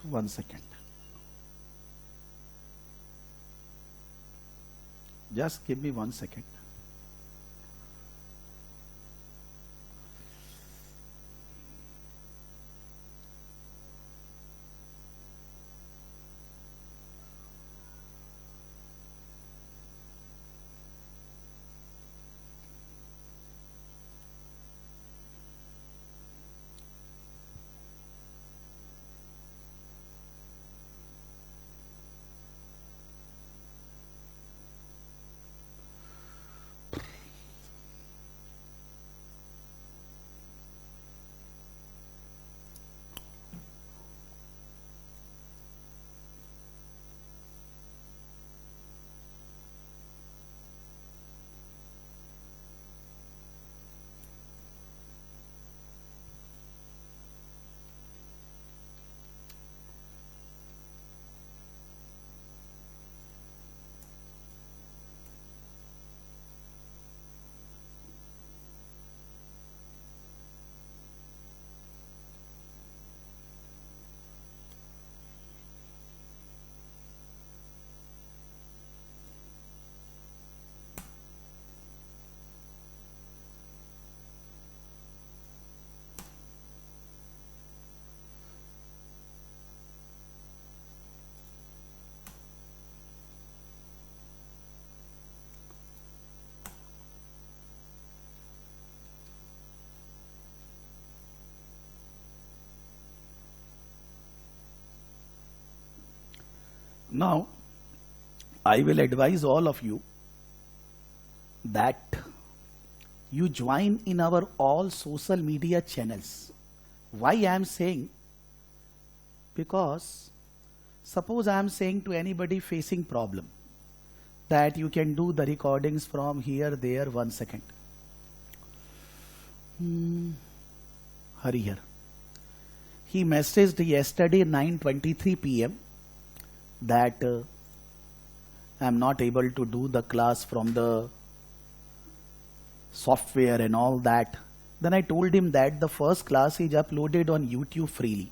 1 second. Just give me 1 second. Now, I will advise all of you that you join in our all social media channels. Why I am saying? Because suppose I am saying to anybody facing problem that you can do the recordings from here, there, 1 second. Hurry here. He messaged yesterday 9:23 p.m. that I am not able to do the class from the software and all that. Then I told him that the first class is uploaded on YouTube freely.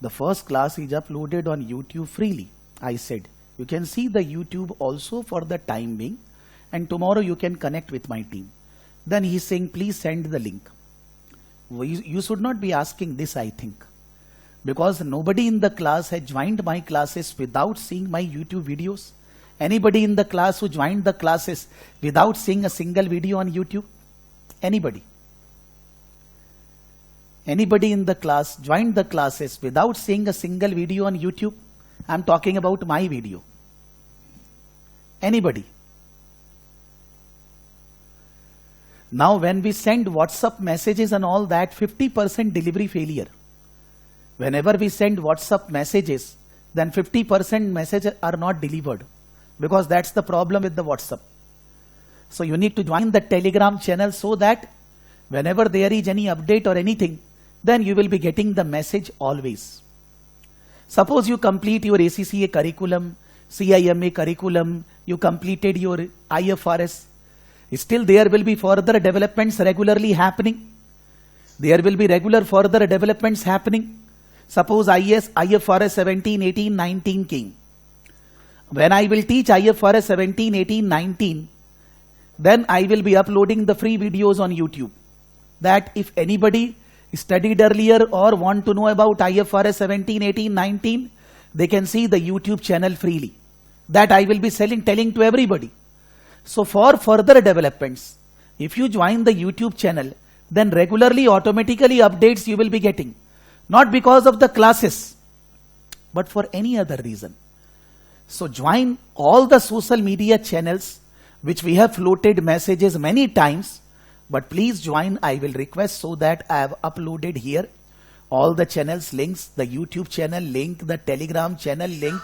The first class is uploaded on YouTube freely. I said, you can see the YouTube also for the time being, and tomorrow you can connect with my team. Then he's saying, please send the link. You should not be asking this, I think. Because nobody in the class had joined my classes without seeing my YouTube videos. Anybody in the class who joined the classes without seeing a single video on YouTube? Anybody? Anybody in the class joined the classes without seeing a single video on YouTube? I'm talking about my video. Anybody? Now when we send WhatsApp messages and all that, 50% delivery failure. Whenever we send WhatsApp messages, then 50% messages are not delivered, because that's the problem with the WhatsApp. So you need to join the Telegram channel so that whenever there is any update or anything, then you will be getting the message always. Suppose you complete your ACCA curriculum, CIMA curriculum, you completed your IFRS, still there will be further developments regularly happening. There will be regular further developments happening. Suppose IAS, IFRS 17, 18, 19 came. When I will teach IFRS 17, 18, 19, then I will be uploading the free videos on YouTube. That if anybody studied earlier or want to know about IFRS 17, 18, 19, they can see the YouTube channel freely. That I will be telling to everybody. So for further developments, if you join the YouTube channel, then regularly, automatically updates you will be getting. Not because of the classes, but for any other reason. So join all the social media channels which we have floated messages many times, but please join, I will request, so that I have uploaded here all the channels links, the YouTube channel link, the Telegram channel link,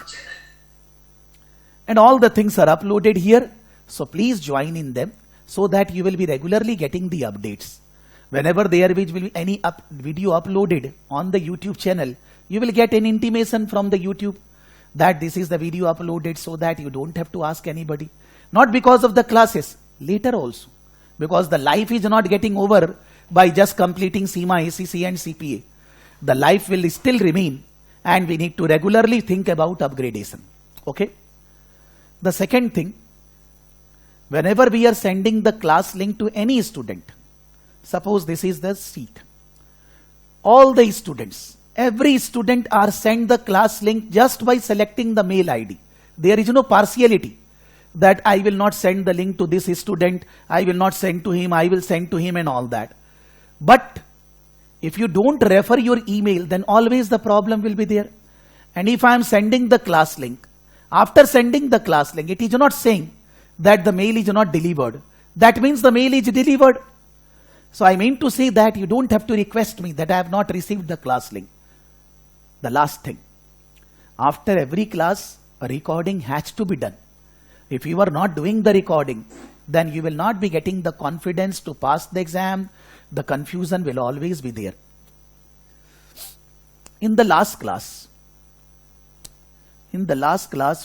and all the things are uploaded here. So please join in them so that you will be regularly getting the updates. Whenever there will be any video uploaded on the YouTube channel, you will get an intimation from the YouTube that this is the video uploaded, so that you don't have to ask anybody. Not because of the classes, later also. Because the life is not getting over by just completing CIMA, ACCA and CPA. The life will still remain, and we need to regularly think about upgradation. Okay. The second thing, whenever we are sending the class link to any student, suppose this is the seat, all the students, every student are sent the class link just by selecting the mail ID. There is no partiality that I will not send the link to this student, I will not send to him, I will send to him and all that. But if you don't refer your email, then always the problem will be there. And if I am sending the class link, after sending the class link, it is not saying that the mail is not delivered. That means the mail is delivered. So I mean to say that you don't have to request me that I have not received the class link. The last thing, after every class, a recording has to be done. If you are not doing the recording, then you will not be getting the confidence to pass the exam. The confusion will always be there. In the last class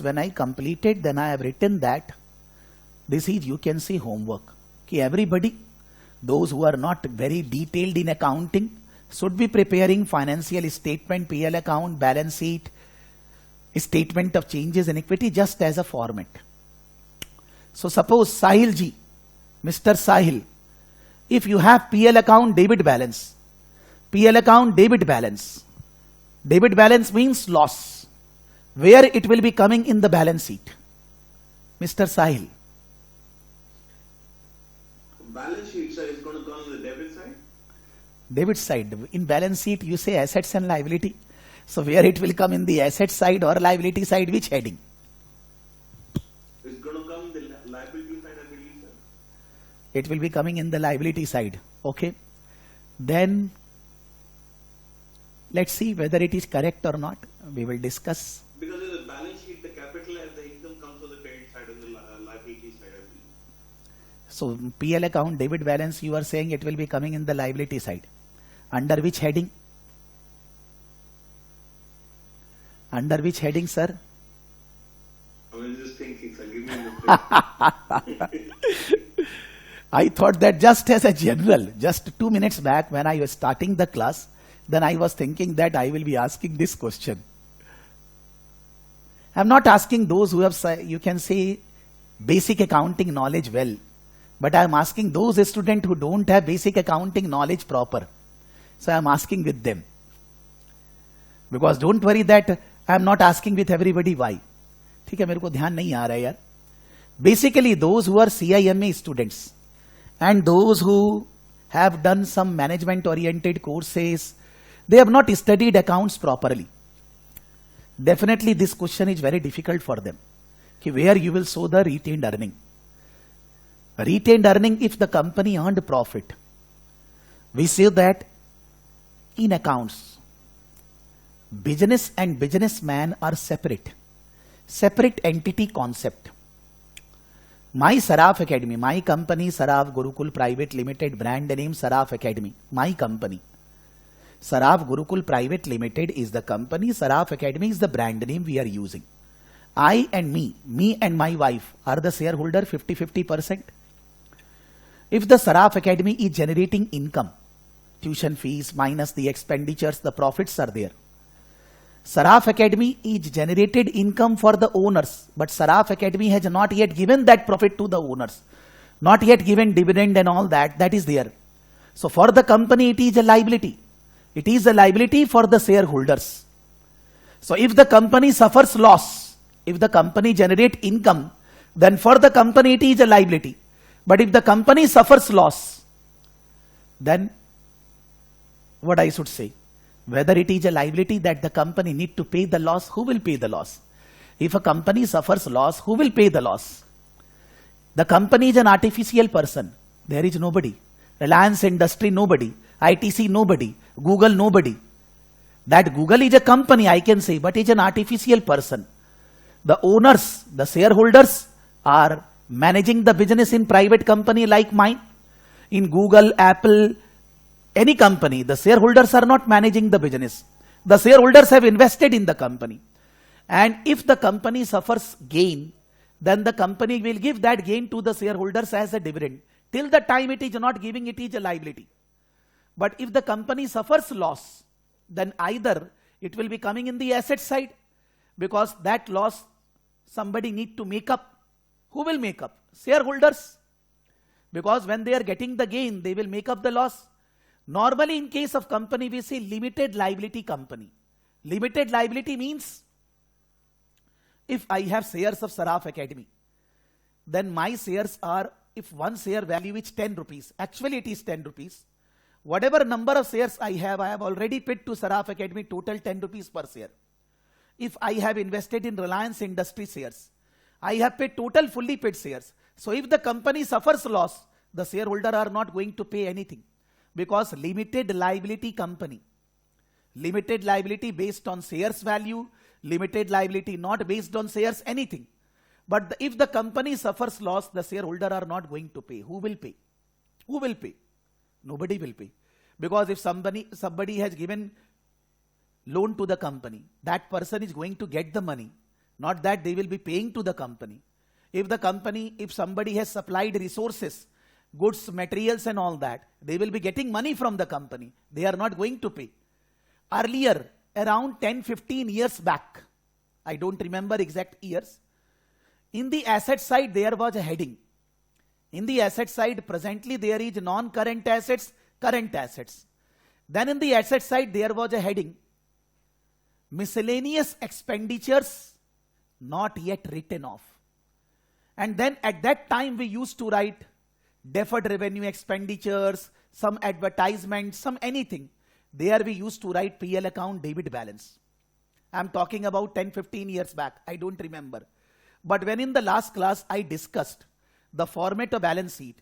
when I completed, then I have written that this is, you can say, homework. Okay, everybody, those who are not very detailed in accounting, should be preparing financial statement, PL account, balance sheet, statement of changes in equity just as a format. So suppose Sahil ji, Mr. Sahil, if you have PL account debit balance means loss, where it will be coming in the balance sheet? Mr. Sahil. Balance sheet, sir, is going to come on the debit side? Debit side. In balance sheet, you say assets and liability. So where it will come in the asset side or liability side, which heading? It's going to come in the liability side, I believe, sir. It will be coming in the liability side. Okay. Then let's see whether it is correct or not. We will discuss. Because in the balance sheet, the capital and the income comes on the credit side and the liability side, I believe. So PL account debit balance, you are saying it will be coming in the liability side. Under which heading? Under which heading, sir? I was just thinking, sir. Give me the I thought that just as a general, just 2 minutes back when I was starting the class, then I was thinking that I will be asking this question. I am not asking those who have, you can say, basic accounting knowledge well, but I am asking those students who don't have basic accounting knowledge proper. So I am asking with them. Because don't worry that I am not asking with everybody why. ठीक है, मेरे को ध्यान नहीं आ रहा है यार. Basically, those who are CIMA students and those who have done some management-oriented courses, they have not studied accounts properly. Definitely, this question is very difficult for them. Okay, where you will show the retained earning. Retained earning, if the company earned profit, we say that in accounts, business and businessman are separate entity concept. My Saraf Academy, my company Saraf Gurukul Private Limited, brand name Saraf Academy, my company. Saraf Gurukul Private Limited is the company, Saraf Academy is the brand name we are using. I and me and my wife are the shareholder 50-50%. If the Saraf Academy is generating income, tuition fees minus the expenditures, the profits are there. Saraf Academy is generated income for the owners, but Saraf Academy has not yet given that profit to the owners, not yet given dividend and all that, that is there. So for the company it is a liability. It is a liability for the shareholders. So if the company suffers loss, if the company generates income, then for the company it is a liability. But if the company suffers loss, then what I should say? Whether it is a liability that the company need to pay the loss, who will pay the loss? If a company suffers loss, who will pay the loss? The company is an artificial person. There is nobody. Reliance Industry, nobody. ITC, nobody. Google, nobody. That Google is a company, I can say, but it's an artificial person. The owners, the shareholders are managing the business in private company like mine. In Google, Apple, any company, the shareholders are not managing the business. The shareholders have invested in the company. And if the company suffers gain, then the company will give that gain to the shareholders as a dividend. Till the time it is not giving, it is a liability. But if the company suffers loss, then either It will be coming in the asset side, because that loss somebody need to make up. Who will make up? Shareholders. Because when they are getting the gain, they will make up the loss. Normally in case of company, we say limited liability company. Limited liability means, if I have shares of Saraf Academy, then my shares are, if one share value is 10 rupees, actually it is 10 rupees. Whatever number of shares I have already paid to Saraf Academy total 10 rupees per share. If I have invested in Reliance Industry shares, I have paid total fully paid shares. So if the company suffers loss, the shareholder are not going to pay anything, because limited liability company. Limited liability based on shares value, limited liability not based on shares anything. But if the company suffers loss, the shareholder are not going to pay. Who will pay? Who will pay? Nobody will pay. Because if somebody has given loan to the company, that person is going to get the money, not that they will be paying to the company. If somebody has supplied resources, goods, materials and all that, they will be getting money from the company. They are not going to pay. Earlier, around 10-15 years back, I don't remember exact years, in the asset side there was a heading. In the asset side presently there is non-current assets, current assets. Then in the asset side there was a heading, miscellaneous expenditures not yet written off. And then at that time we used to write deferred revenue expenditures, some advertisements, some anything. There we used to write PL account debit balance. I'm talking about 10-15 years back. I don't remember. But when in the last class I discussed the format of balance sheet,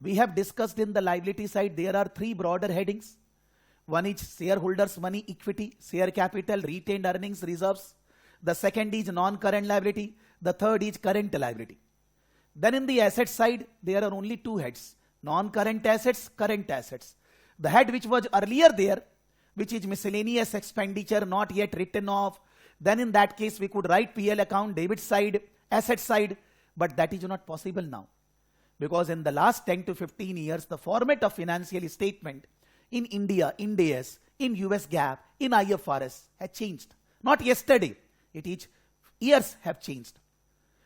we have discussed in the liability side there are three broader headings. One is shareholders money equity, share capital, retained earnings, reserves. The second is non-current liability. The third is current liability. Then in the asset side, there are only two heads, non-current assets, current assets. The head which was earlier there, which is miscellaneous expenditure not yet written off, then in that case we could write PL account debit side, asset side, but that is not possible now. Because in the last 10-15 years, the format of financial statement in India, Ind AS, in US GAAP, in IFRS has changed. Not yesterday, it is years have changed.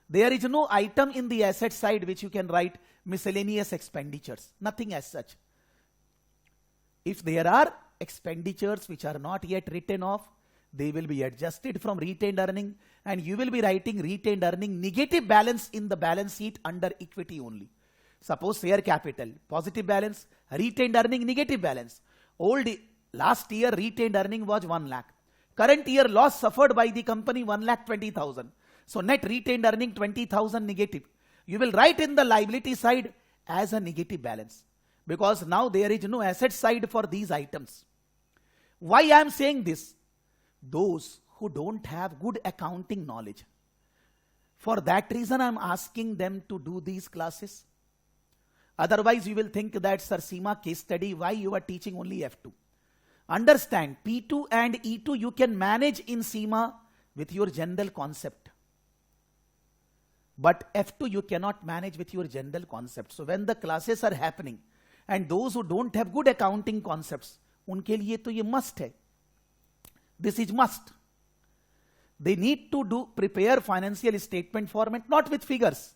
There is no item in the asset side which you can write miscellaneous expenditures, nothing as such. If there are expenditures which are not yet written off, they will be adjusted from retained earning, and you will be writing retained earning negative balance in the balance sheet under equity only. Suppose share capital, positive balance, retained earning, negative balance. Last year retained earning was 1 lakh. Current year loss suffered by the company 1,20,000. So net retained earning 20,000 negative. You will write in the liability side as a negative balance, because now there is no asset side for these items. Why I am saying this? Those who don't have good accounting knowledge, for that reason I am asking them to do these classes. Otherwise you will think that Sir Seema case study, why you are teaching only F2? Understand, P2 and E2 you can manage in Seema with your general concept. But F2 you cannot manage with your general concept. So when the classes are happening, and those who don't have good accounting concepts, unke liye to ye must hai. This is must. They need to prepare financial statement format, not with figures.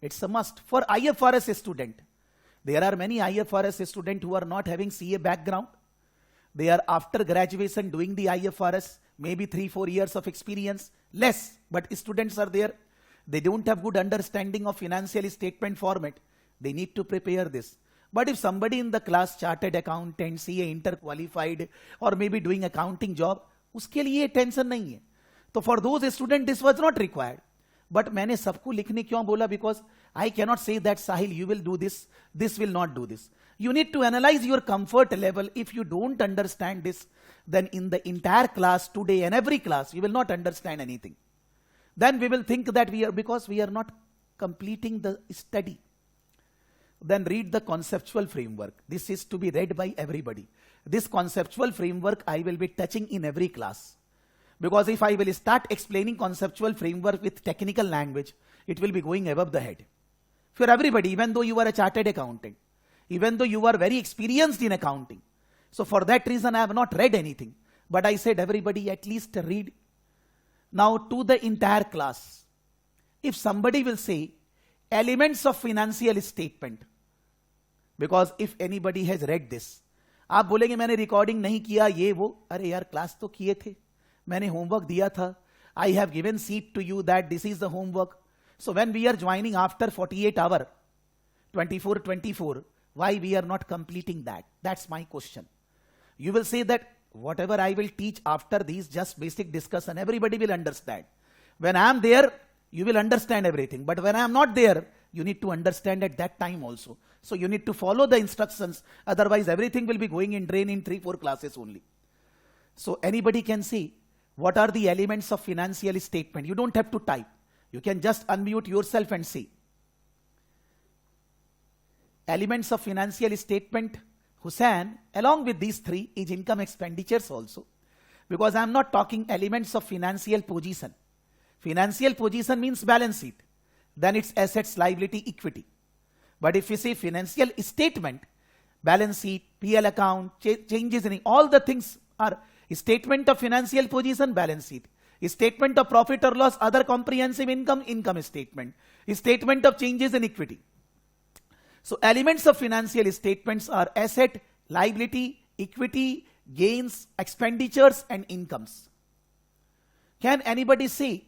It's a must. For IFRS student, there are many IFRS students who are not having CA background. They are after graduation doing the IFRS, maybe 3-4 years of experience, less, but students are there. They don't have good understanding of financial statement format. They need to prepare this. But if somebody in the class, chartered accountant, CA interqualified, or maybe doing accounting job, uske liye tension nahi hai. So for those students, this was not required. But मैंने सबको लिखने क्यों बोला? Because I cannot say that Sahil, you will do this, this will not do this. You need to analyze your comfort level. If you don't understand this, then in the entire class today and every class, you will not understand anything. Then we will think that because we are not completing the study. Then read the conceptual framework. This is to be read by everybody. This conceptual framework I will be touching in every class. Because if I will start explaining conceptual framework with technical language, it will be going above the head. For everybody, even though you are a chartered accountant, even though you are very experienced in accounting. So for that reason, I have not read anything. But I said everybody at least read. Now to the entire class. If somebody will say elements of financial statement, because if anybody has read this, आप बोलेंगे मैंने recording नहीं किया ये वो, अरे यार class तो किए थे, मैंने होमवर्क दिया था, I have given seat to you that this is the homework. So when we are joining after 48 hour, 24, why we are not completing that? That's my question. You will say that whatever I will teach after these just basic discussion, everybody will understand. When I am there, you will understand everything. But when I am not there, you need to understand at that time also. So you need to follow the instructions. Otherwise, everything will be going in drain in 3-4 classes only. So anybody can see what are the elements of financial statement. You don't have to type. You can just unmute yourself and see. Elements of financial statement, Hussain, along with these three, is income expenditures also. Because I am not talking elements of financial position. Financial position means balance sheet. Then it's assets, liability, equity. But if you say financial statement, balance sheet, PL account, changes in all the things are statement of financial position, balance sheet. Statement of profit or loss, other comprehensive income, income statement. Statement of changes in equity. So elements of financial statements are asset, liability, equity, gains, expenditures and incomes. Can anybody say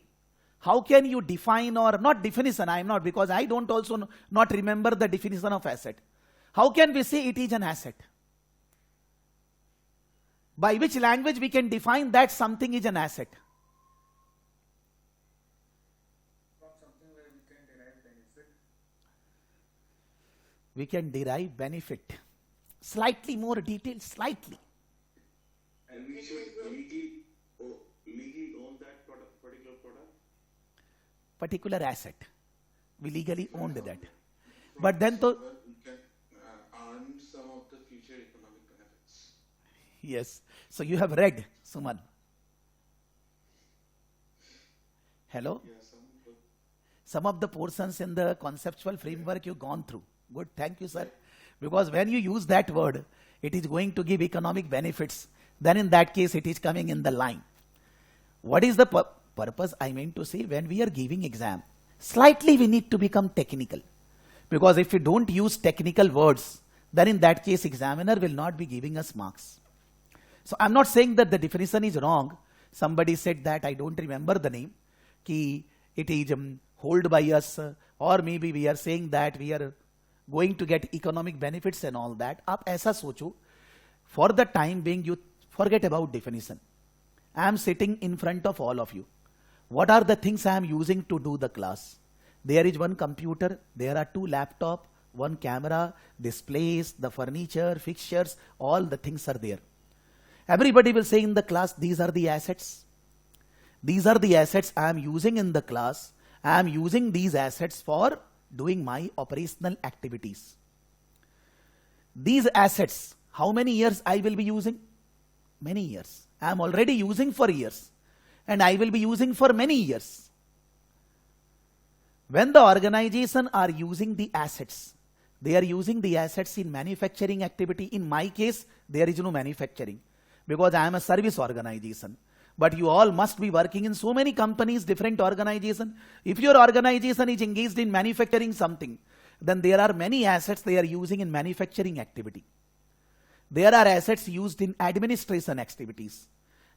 how can you define, or not definition, I am not, because I don't also not remember the definition of asset. How can we say it is an asset? By which language we can define that something is an asset? From something where we can derive benefit. We can derive benefit. Slightly more detail, slightly. And we should legally own that particular product? Particular asset. We legally owned that. But then to... We can earn some of the future economic benefits. Yes. So you have read, Suman. Hello? Yes, Some of the portions in the conceptual framework you've gone through. Good, thank you, sir. Because when you use that word, it is going to give economic benefits. Then in that case, it is coming in the line. What is the purpose? I mean to say, when we are giving exam, slightly we need to become technical. Because if we don't use technical words, then in that case, examiner will not be giving us marks. So I'm not saying that the definition is wrong. Somebody said that, I don't remember the name, ki it is hold by us, or maybe we are saying that we are going to get economic benefits and all that. आप ऐसा सोचो, for the time being you forget about definition. I am sitting in front of all of you. What are the things I am using to do the class? There is one computer, there are 2 laptops, 1 camera, displays, the furniture, fixtures, all the things are there. Everybody will say in the class, these are the assets. These are the assets I am using in the class. I am using these assets for doing my operational activities. These assets, how many years I will be using? Many years. I am already using for years. And I will be using for many years. When the organization are using the assets, they are using the assets in manufacturing activity. In my case, there is no manufacturing. Because I am a service organization. But you all must be working in so many companies, different organizations. If your organization is engaged in manufacturing something, then there are many assets they are using in manufacturing activity. There are assets used in administration activities.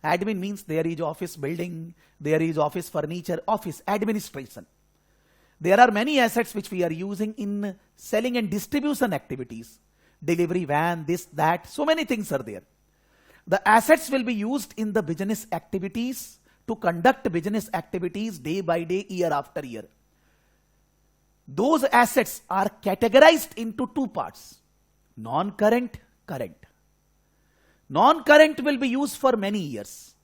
Admin means there is office building, there is office furniture, office administration. There are many assets which we are using in selling and distribution activities. Delivery van, this, that, so many things are there. The assets will be used in the business activities to conduct business activities day by day, year after year. Those assets are categorized into 2 parts, non-current, current. Non-current will be used for many years.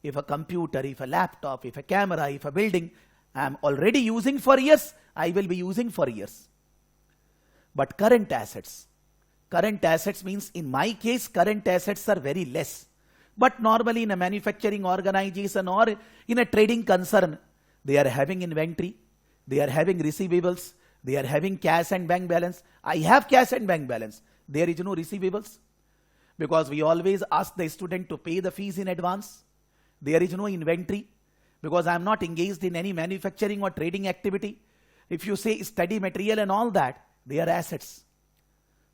If a computer, if a laptop, if a camera, if a building, I am already using for years, I will be using for years. But current assets means in my case, current assets are very less. But normally in a manufacturing organization or in a trading concern, they are having inventory, they are having receivables, they are having cash and bank balance. I have cash and bank balance. There is no receivables. because we always ask the student to pay the fees in advance. There is no inventory because I am not engaged in any manufacturing or trading activity. If you say study material and all that, they are assets.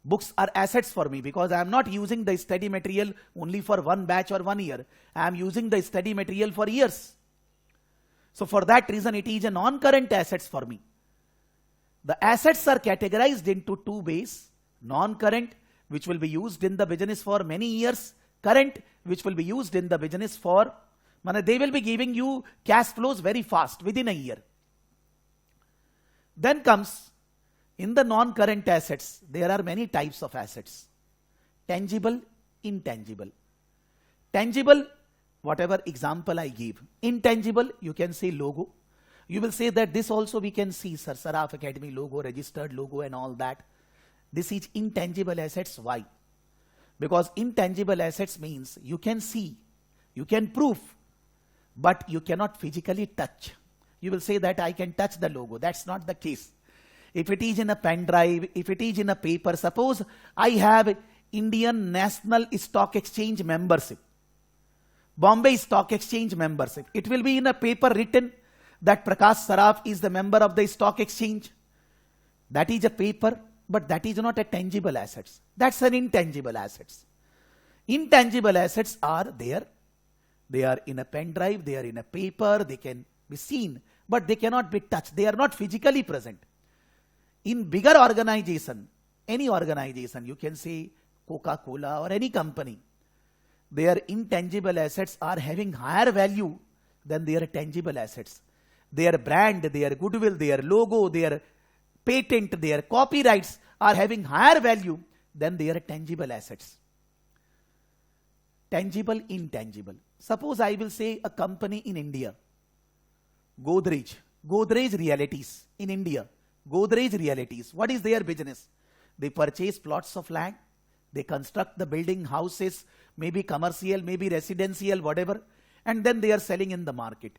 Books are assets for me because I am not using the study material only for one batch or 1 year. I am using the study material for years. So for that reason, it is a non-current assets for me. The assets are categorized into two ways: non-current, which will be used in the business for many years; current, which will be used in the business for, they will be giving you cash flows very fast within a year. Then comes, in the non-current assets, there are many types of assets: tangible, intangible. Tangible, whatever example I gave. Intangible, you can say logo. You will say that this also we can see, sir, Saraf Academy logo, registered logo and all that. This is intangible assets. Why? Because intangible assets means you can see, you can prove, but you cannot physically touch. You will say that I can touch the logo. That's not the case. If it is in a pen drive, if it is in a paper, suppose I have Indian National Stock Exchange membership, Bombay Stock Exchange membership. It will be in a paper written that Prakash Saraf is the member of the stock exchange. That is a paper, but that is not a tangible assets. That's an intangible assets. Intangible assets are there. They are in a pen drive, they are in a paper, they can be seen, but they cannot be touched. They are not physically present. In bigger organization, any organization, you can say Coca-Cola or any company, their intangible assets are having higher value than their tangible assets. Their brand, their goodwill, their logo, their patent, their copyrights are having higher value than their tangible assets. Tangible, intangible. Suppose I will say a company in India, Godrej Realities in India. Godrej Realities. What is their business? They purchase plots of land, they construct the building, houses, maybe commercial, maybe residential, whatever, and then they are selling in the market.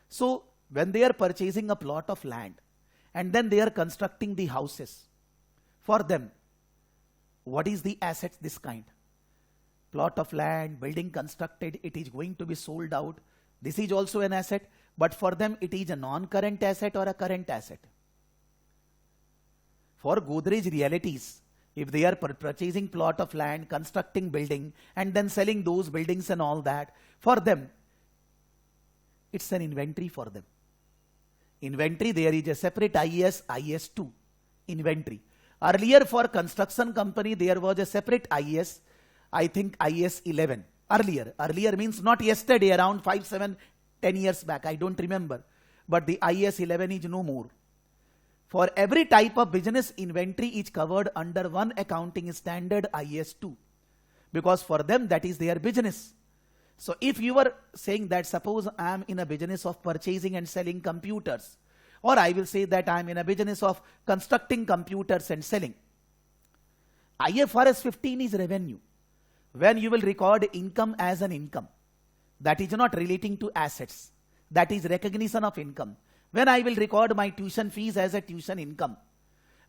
So when they are purchasing a plot of land and then they are constructing the houses, for them, what is the assets this kind? Plot of land, building constructed, it is going to be sold out. This is also an asset, but for them it is a non-current asset or a current asset. For Godrej Realities, if they are purchasing plot of land, constructing building, and then selling those buildings and all that, for them, it's an inventory for them. Inventory, there is a separate IAS, IAS2, inventory. Earlier for construction company, there was a separate IAS, I think IAS 11. Earlier means not yesterday, around 5, 7, 10 years back, I don't remember. But the IAS 11 is no more. For every type of business, inventory is covered under one accounting standard, IAS 2. Because for them, that is their business. So if you were saying that suppose I am in a business of purchasing and selling computers, or I will say that I am in a business of constructing computers and selling. IFRS 15 is revenue. When you will record income as an income, that is not relating to assets. That is recognition of income. When I will record my tuition fees as a tuition income,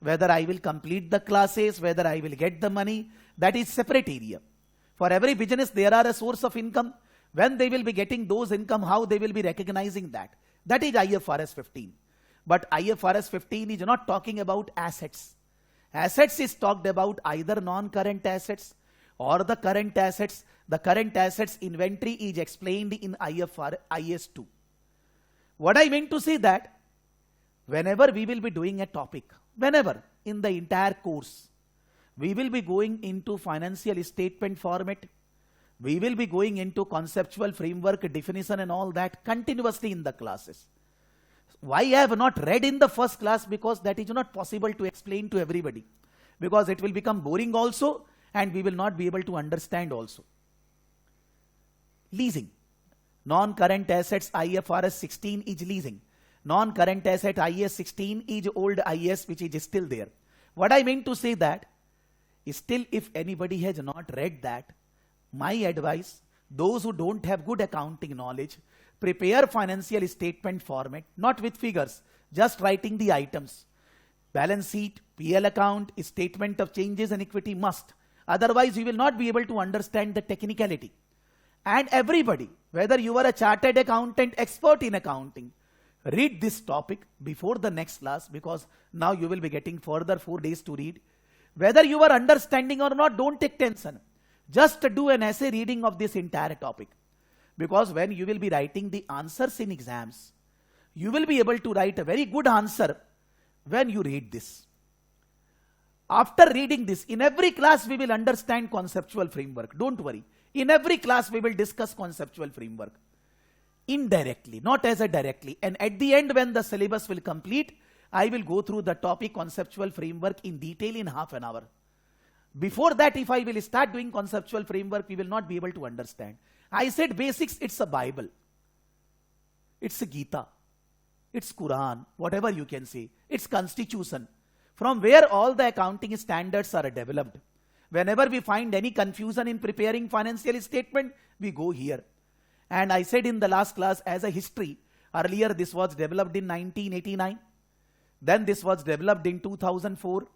whether I will complete the classes, whether I will get the money, that is separate area. For every business, there are a source of income. When they will be getting those income, how they will be recognizing that? That is IFRS 15. But IFRS 15 is not talking about assets. Assets is talked about either non-current assets or the current assets. The current assets inventory is explained in IAS 2. What I meant to say that whenever we will be doing a topic, whenever in the entire course, we will be going into financial statement format, we will be going into conceptual framework definition and all that continuously in the classes. Why I have not read in the first class? Because that is not possible to explain to everybody. Because it will become boring also and we will not be able to understand also. Leasing. Non-current assets IFRS 16 is leasing. Non-current asset IAS 16 is old IAS which is still there. What I mean to say that, still if anybody has not read that, my advice, those who don't have good accounting knowledge, prepare financial statement format, not with figures, just writing the items. Balance sheet, PL account, statement of changes and equity must. Otherwise, you will not be able to understand the technicality. And everybody, whether you are a chartered accountant, expert in accounting, read this topic before the next class, because now you will be getting further 4 days to read. Whether you are understanding or not, don't take tension. Just do an essay reading of this entire topic. Because when you will be writing the answers in exams, you will be able to write a very good answer when you read this. After reading this, in every class we will understand conceptual framework. Don't worry. In every class we will discuss conceptual framework. Indirectly, not as a directly. And at the end, when the syllabus will complete, I will go through the topic conceptual framework in detail in half an hour. Before that, if I will start doing conceptual framework, we will not be able to understand. I said basics, it's a Bible. It's a Gita. It's Quran, whatever you can say. It's Constitution, from where all the accounting standards are developed. Whenever we find any confusion in preparing financial statement, we go here. And I said in the last class, as a history, earlier this was developed in 1989. Then this was developed in 2004.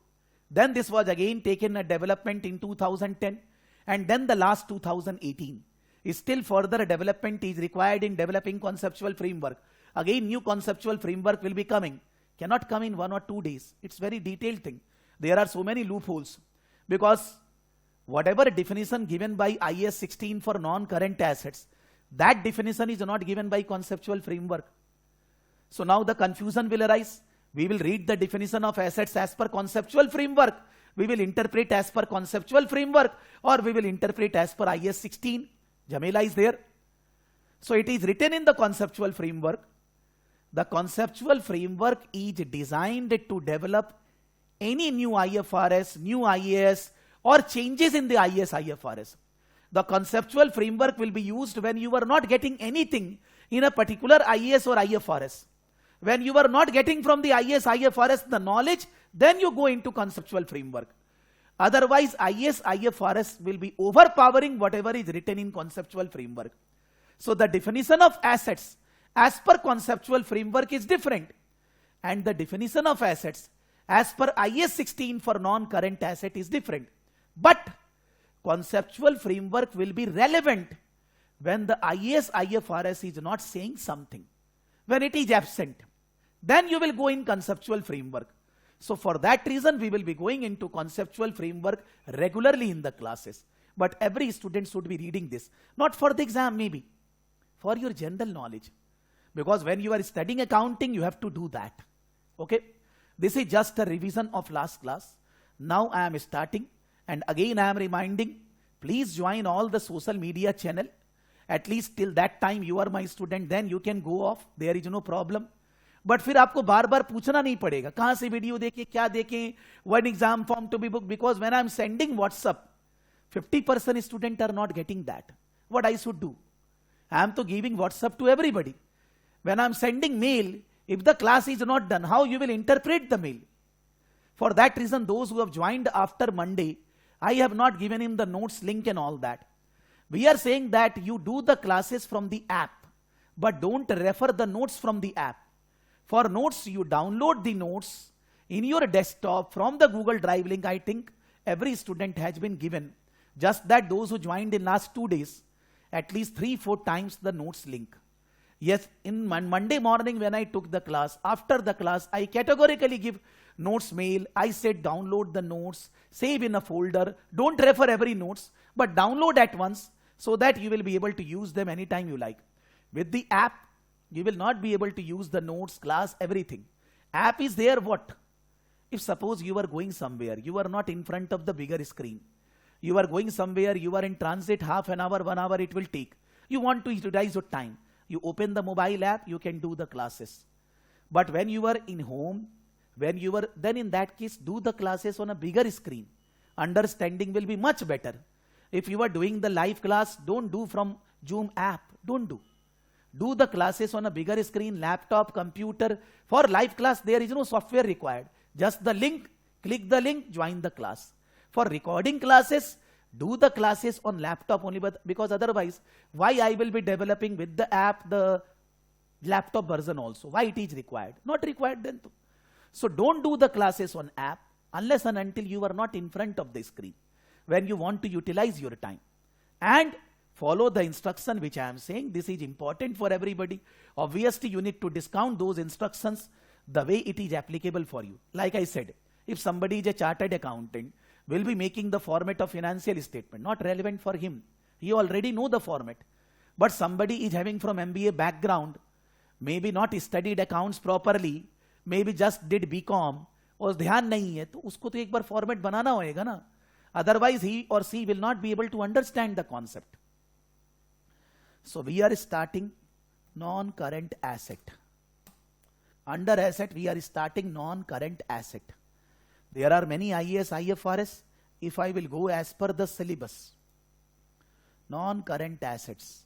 Then this was again taken a development in 2010. And then the last 2018. Still further development is required in developing conceptual framework. Again, new conceptual framework will be coming. Cannot come in 1 or 2 days. It's very detailed thing. There are so many loopholes. Because whatever definition given by IAS 16 for non-current assets, that definition is not given by conceptual framework. So now the confusion will arise. We will read the definition of assets as per conceptual framework. We will interpret as per conceptual framework, or we will interpret as per IAS 16. Jamela is there. So it is written in the conceptual framework. The conceptual framework is designed to develop any new IFRS, new IAS, or changes in the IAS IFRS. The conceptual framework will be used when you are not getting anything in a particular IAS or IFRS. When you are not getting from the IAS IFRS the knowledge, then you go into conceptual framework. Otherwise, IAS IFRS will be overpowering whatever is written in conceptual framework. So the definition of assets as per conceptual framework is different. And the definition of assets as per IAS 16 for non-current asset is different. But conceptual framework will be relevant when the IAS IFRS is not saying something. When it is absent, then you will go in conceptual framework. So for that reason, we will be going into conceptual framework regularly in the classes. But every student should be reading this. Not for the exam maybe, for your general knowledge. Because when you are studying accounting, you have to do that. Okay? This is just a revision of last class. Now I am starting. And again I am reminding, please join all the social media channel. At least till that time you are my student, then you can go off. There is no problem. But फिर आपको बार बार पूछना नहीं पड़ेगा कहाँ से video देखें, क्या देखें, when exam form to be booked. Because when I am sending WhatsApp, 50% students are not getting that. What I should do? I am to giving WhatsApp to everybody. When I am sending mail, if the class is not done, how you will interpret the mail? For that reason, those who have joined after Monday, I have not given him the notes link and all that. We are saying that you do the classes from the app, but don't refer the notes from the app. For notes, you download the notes in your desktop from the Google Drive link. I think every student has been given. Just that those who joined in last 2 days, at least 3-4 times the notes link. Yes, in Monday morning when I took the class, after the class, I categorically give notes mail. I said download the notes, save in a folder. Don't refer every notes, but download at once so that you will be able to use them anytime you like. With the app, you will not be able to use the notes, class, everything. App is there what? If suppose you are going somewhere, you are not in front of the bigger screen. You are going somewhere, you are in transit, half an hour, 1 hour it will take. You want to utilize your time. You open the mobile app, you can do the classes. But when you are in home, then in that case, do the classes on a bigger screen. Understanding will be much better. If you are doing the live class, don't do from Zoom app. Don't do. Do the classes on a bigger screen, laptop, computer. For live class, there is no software required. Just the link, click the link, join the class. For recording classes, do the classes on laptop only, but because otherwise, why I will be developing with the app, the laptop version also? Why it is required? Not required then. So don't do the classes on app unless and until you are not in front of the screen. when you want to utilize your time. And follow the instruction which I am saying. This is important for everybody. Obviously, you need to discount those instructions the way it is applicable for you. Like I said, if somebody is a chartered accountant, will be making the format of financial statement, not relevant for him. He already know the format. But somebody is having from MBA background, maybe not studied accounts properly, maybe just did BCom, और ध्यान नहीं है, तो उसको तो एक बार format बनाना होएगा ना. Otherwise, he or she will not be able to understand the concept. So we are starting non-current asset. Under asset, we are starting non-current asset. There are many IAS, IFRS. If I will go as per the syllabus, non-current assets.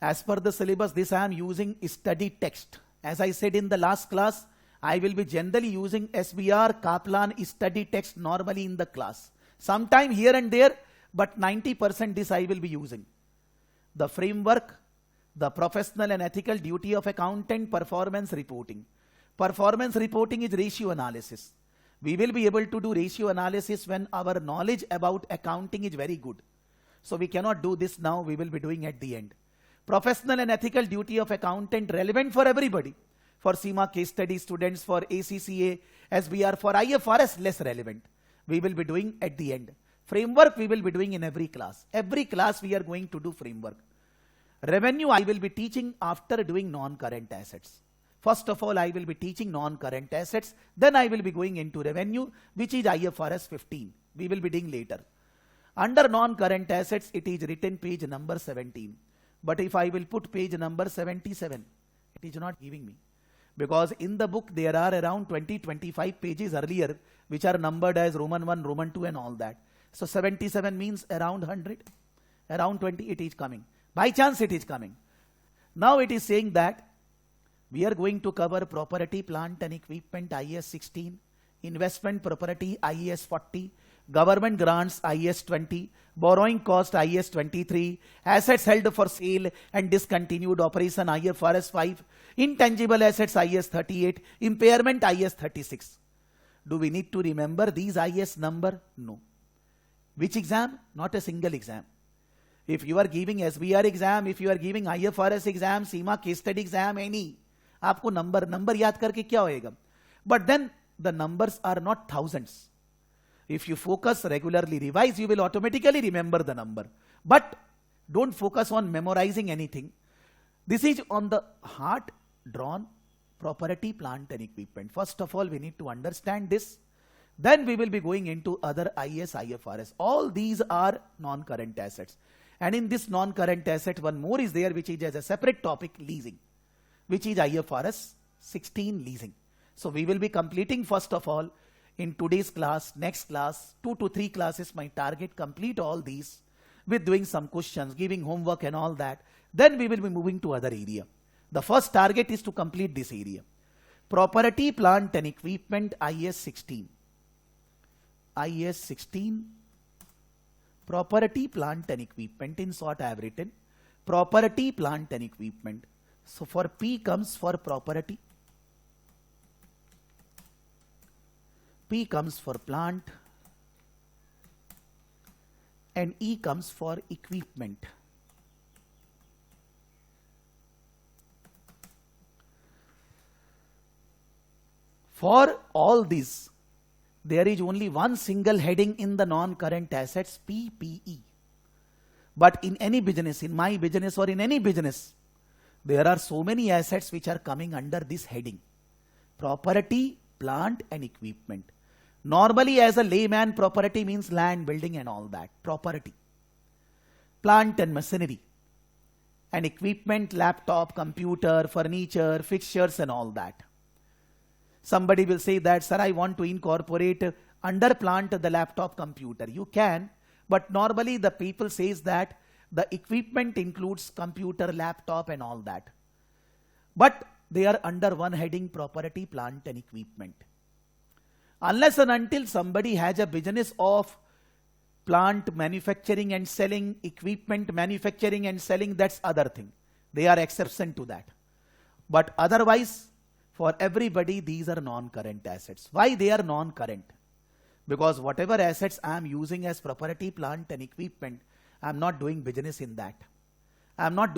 As per the syllabus, this I am using study text. As I said in the last class, I will be generally using SBR, Kaplan study text normally in the class. Sometime here and there, but 90% this I will be using. The framework, the professional and ethical duty of accountant, performance reporting. Performance reporting is ratio analysis. We will be able to do ratio analysis when our knowledge about accounting is very good. So we cannot do this now, we will be doing at the end. Professional and ethical duty of accountant, relevant for everybody. For CIMA case study students, for ACCA, SBR, for IFRS less relevant. We will be doing at the end. Framework we will be doing in every class. Every class we are going to do framework. Revenue I will be teaching after doing non-current assets. First of all, I will be teaching non-current assets. Then I will be going into revenue, which is IFRS 15. We will be doing later. Under non-current assets, it is written page number 17. But if I will put page number 77, it is not giving me. Because in the book, there are around 20-25 pages earlier, which are numbered as Roman 1, Roman 2 and all that. So 77 means around 100. Around 20 it is coming. By chance it is coming. Now it is saying that we are going to cover property, plant and equipment IAS 16, investment property IAS 40, government grants IAS 20, borrowing cost IAS 23, assets held for sale and discontinued operation IFRS 5, intangible assets IAS 38, impairment IAS 36. Do we need to remember these IAS number? No. Which exam? Not a single exam. If you are giving SBR exam, if you are giving IFRS exam, CIMA case study exam, any, आपको number याद करके क्या होएगा? But then the numbers are not thousands. If you focus regularly, revise, you will automatically remember the number. But don't focus on memorizing anything. This is on the heart drawn property, plant and equipment. First of all, we need to understand this. Then we will be going into other IAS, IFRS. All these are non-current assets. And in this non-current asset, one more is there, which is as a separate topic, leasing, which is IFRS 16 leasing. So we will be completing first of all in today's class, next class, 2 to 3 classes, my target, complete all these with doing some questions, giving homework and all that. Then we will be moving to other area. The first target is to complete this area. Property, plant and equipment, IAS 16. IAS 16, property, plant and equipment. In short, I have written property, plant and equipment. So for P comes for property, P comes for plant, and E comes for equipment. For all these, there is only one single heading in the non-current assets, PPE. But in any business, in my business or in any business, there are so many assets which are coming under this heading. Property, plant and equipment. Normally as a layman, property means land, building and all that. Property. Plant and machinery. And equipment, laptop, computer, furniture, fixtures and all that. Somebody will say that, sir, I want to incorporate under plant the laptop computer. You can, but normally the people says that the equipment includes computer, laptop and all that. But they are under one heading, property, plant and equipment. Unless and until somebody has a business of plant manufacturing and selling, equipment manufacturing and selling, that's other thing. They are exception to that. But otherwise, For everybody, these are non-current assets. Why they are non-current? Because whatever assets I am using as property, plant and equipment, I am not doing business in that. I am not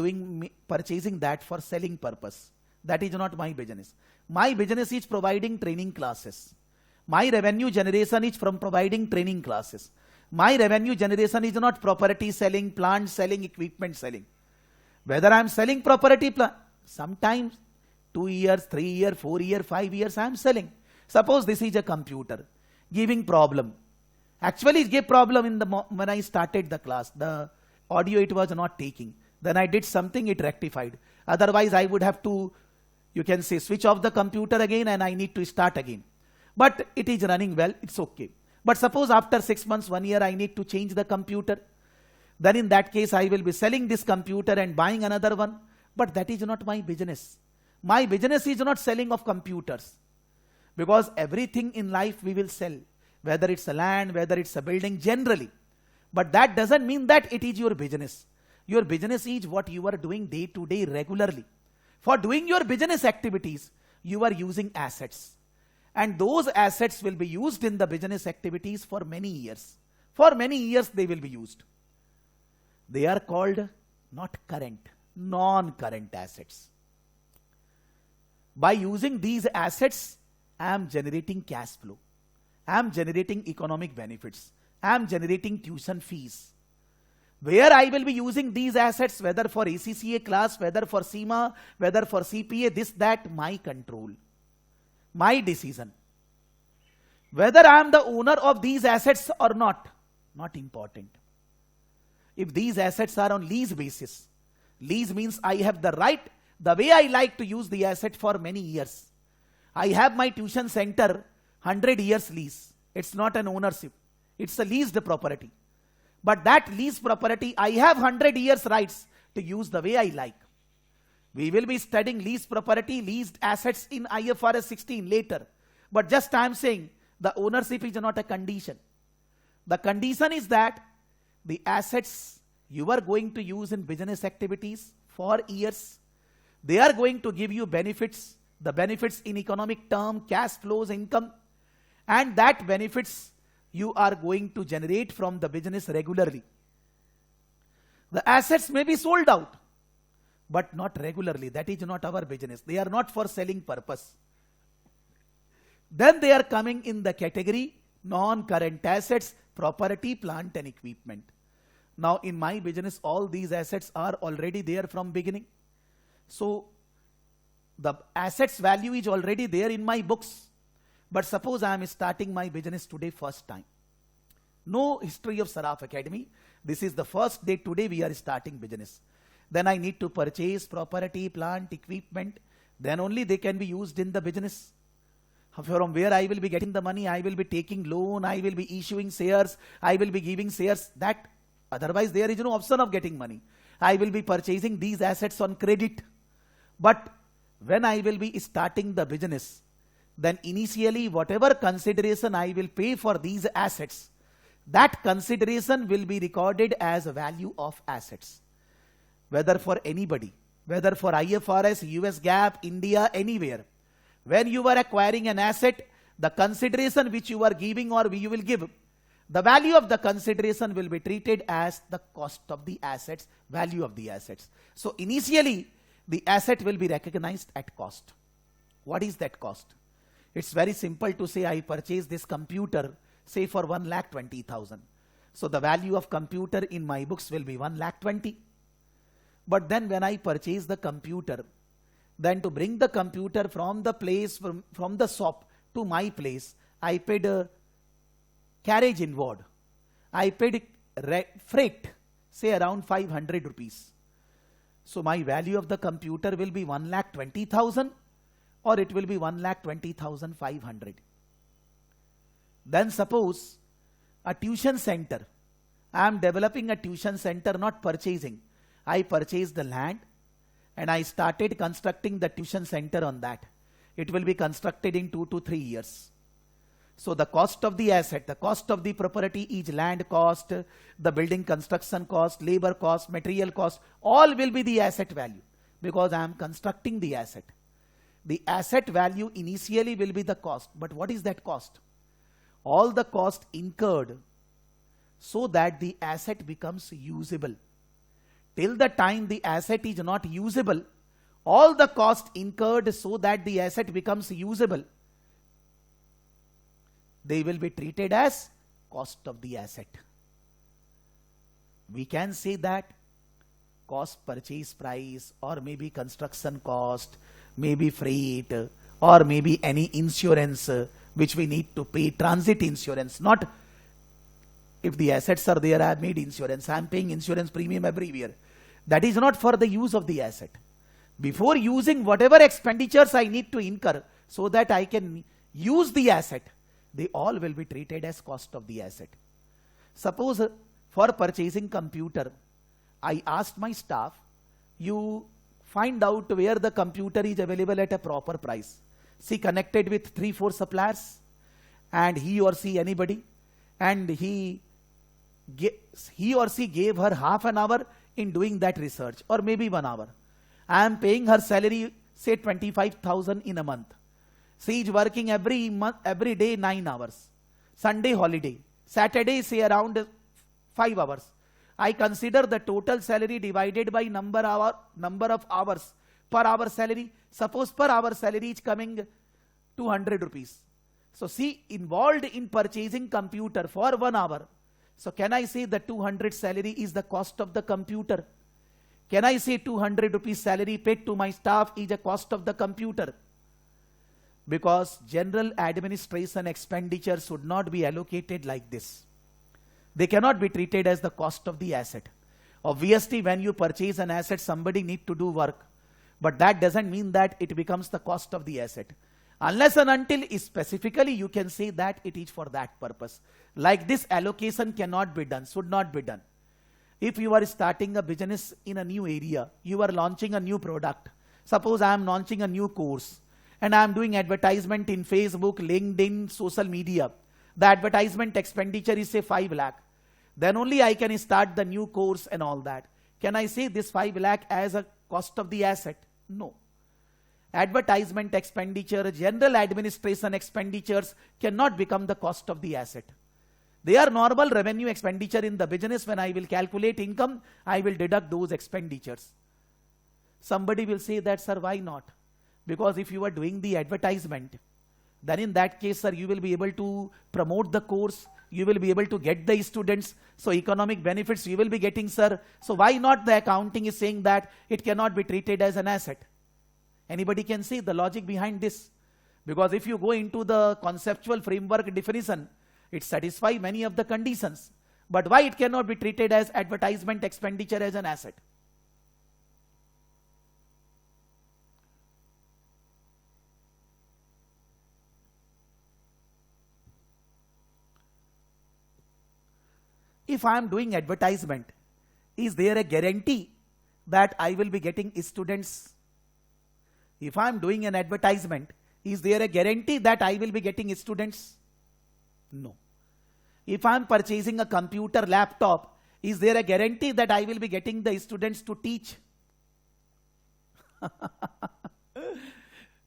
purchasing that for selling purpose. That is not my business. My business is providing training classes. My revenue generation is from providing training classes. My revenue generation is not property selling, plant selling, equipment selling. Whether I am selling property, plant, sometimes 2 years, 3 years, 4 years, 5 years I am selling. Suppose this is a computer giving problem. Actually it gave problem in when I started the class. The audio it was not taking. Then I did something, it rectified. Otherwise I would have to, you can say, switch off the computer again and I need to start again. But it is running well, it's okay. But suppose after 6 months, 1 year, I need to change the computer. Then in that case, I will be selling this computer and buying another one. But that is not my business. My business is not selling of computers. Because everything in life we will sell. Whether it's a land, whether it's a building, generally. But that doesn't mean that it is your business. Your business is what you are doing day to day regularly. For doing your business activities, you are using assets. And those assets will be used in the business activities for many years. For many years they will be used. They are called not current, non-current assets. By using these assets, I am generating cash flow. I am generating economic benefits. I am generating tuition fees. Where I will be using these assets, whether for ACCA class, whether for CIMA, whether for CPA, this, that, my control. My decision. Whether I am the owner of these assets or not important. If these assets are on lease basis, lease means I have the right, the way I like to use the asset for many years. I have my tuition center, 100 years lease. It's not an ownership. It's a leased property. But that leased property, I have 100 years rights to use the way I like. We will be studying leased property, leased assets in IFRS 16 later. But just I am saying, the ownership is not a condition. The condition is that the assets you are going to use in business activities for years, they are going to give you benefits, the benefits in economic term, cash flows, income, and that benefits you are going to generate from the business regularly. The assets may be sold out, but not regularly. That is not our business. They are not for selling purpose. Then they are coming in the category non-current assets, property, plant and equipment. Now in my business, all these assets are already there from beginning. So the assets value is already there in my books. But suppose I am starting my business today first time. No history of Saraf Academy. This is the first day today we are starting business. Then I need to purchase property, plant, equipment. Then only they can be used in the business. From where I will be getting the money, I will be taking loan, I will be issuing shares, I will be giving shares. That otherwise there is no option of getting money. I will be purchasing these assets on credit. But when I will be starting the business, then initially whatever consideration I will pay for these assets, that consideration will be recorded as a value of assets. Whether for anybody, whether for IFRS, US GAAP, India, anywhere. When you are acquiring an asset, the consideration which you are giving or you will give, the value of the consideration will be treated as the cost of the assets, value of the assets. So initially, the asset will be recognized at cost. What is that cost? It's very simple to say I purchased this computer, say for 1,20,000. So the value of computer in my books will be 1,20,000. But then when I purchase the computer, then to bring the computer from the place, from the shop to my place, I paid a carriage inward. I paid freight, say around 500 rupees. So my value of the computer will be 1,20,000 or it will be 1,20,500. Then suppose a tuition center. I am developing a tuition center, not purchasing. I purchased the land and I started constructing the tuition center on that. It will be constructed in 2 to 3 years. So the cost of the asset, the cost of the property is land cost, the building construction cost, labor cost, material cost, all will be the asset value because I am constructing the asset. The asset value initially will be the cost. But what is that cost? All the cost incurred so that the asset becomes usable. Till the time the asset is not usable, all the cost incurred so that the asset becomes usable, they will be treated as cost of the asset. We can say that cost purchase price, or maybe construction cost, maybe freight, or maybe any insurance which we need to pay, transit insurance. Not if the assets are there, I have made insurance, I am paying insurance premium every year. That is not for the use of the asset. Before using, whatever expenditures I need to incur so that I can use the asset, they all will be treated as cost of the asset. Suppose for purchasing computer, I asked my staff, you find out where the computer is available at a proper price. She connected with 3-4 suppliers, and he or she, anybody, and he or she gave her half an hour in doing that research, or maybe 1 hour. I am paying her salary, say 25,000 in a month. She is working every month, every day 9 hours. Sunday holiday. Saturday say around 5 hours. I consider the total salary divided by number of hours per hour salary. Suppose per hour salary is coming 200 rupees. So she involved in purchasing computer for 1 hour. So can I say the 200 salary is the cost of the computer? Can I say 200 rupees salary paid to my staff is a cost of the computer? Because general administration expenditure should not be allocated like this. They cannot be treated as the cost of the asset. Obviously, when you purchase an asset, somebody needs to do work. But that doesn't mean that it becomes the cost of the asset. Unless and until specifically you can say that it is for that purpose. Like this allocation cannot be done, should not be done. If you are starting a business in a new area, you are launching a new product. Suppose I am launching a new course and I am doing advertisement in Facebook, LinkedIn, social media. The advertisement expenditure is say 5 lakh. Then only I can start the new course and all that. Can I say this 5 lakh as a cost of the asset? No. Advertisement expenditure, general administration expenditures cannot become the cost of the asset. They are normal revenue expenditure in the business. When I will calculate income, I will deduct those expenditures. Somebody will say that, sir, why not? Because if you are doing the advertisement, then in that case, sir, you will be able to promote the course, you will be able to get the students, so economic benefits you will be getting, sir. So why not the accounting is saying that it cannot be treated as an asset? Anybody can see the logic behind this? Because if you go into the conceptual framework definition, it satisfies many of the conditions. But why it cannot be treated as advertisement expenditure as an asset? If I am doing advertisement, is there a guarantee that I will be getting students? If I am doing an advertisement, is there a guarantee that I will be getting students? No. If I am purchasing a computer laptop, is there a guarantee that I will be getting the students to teach?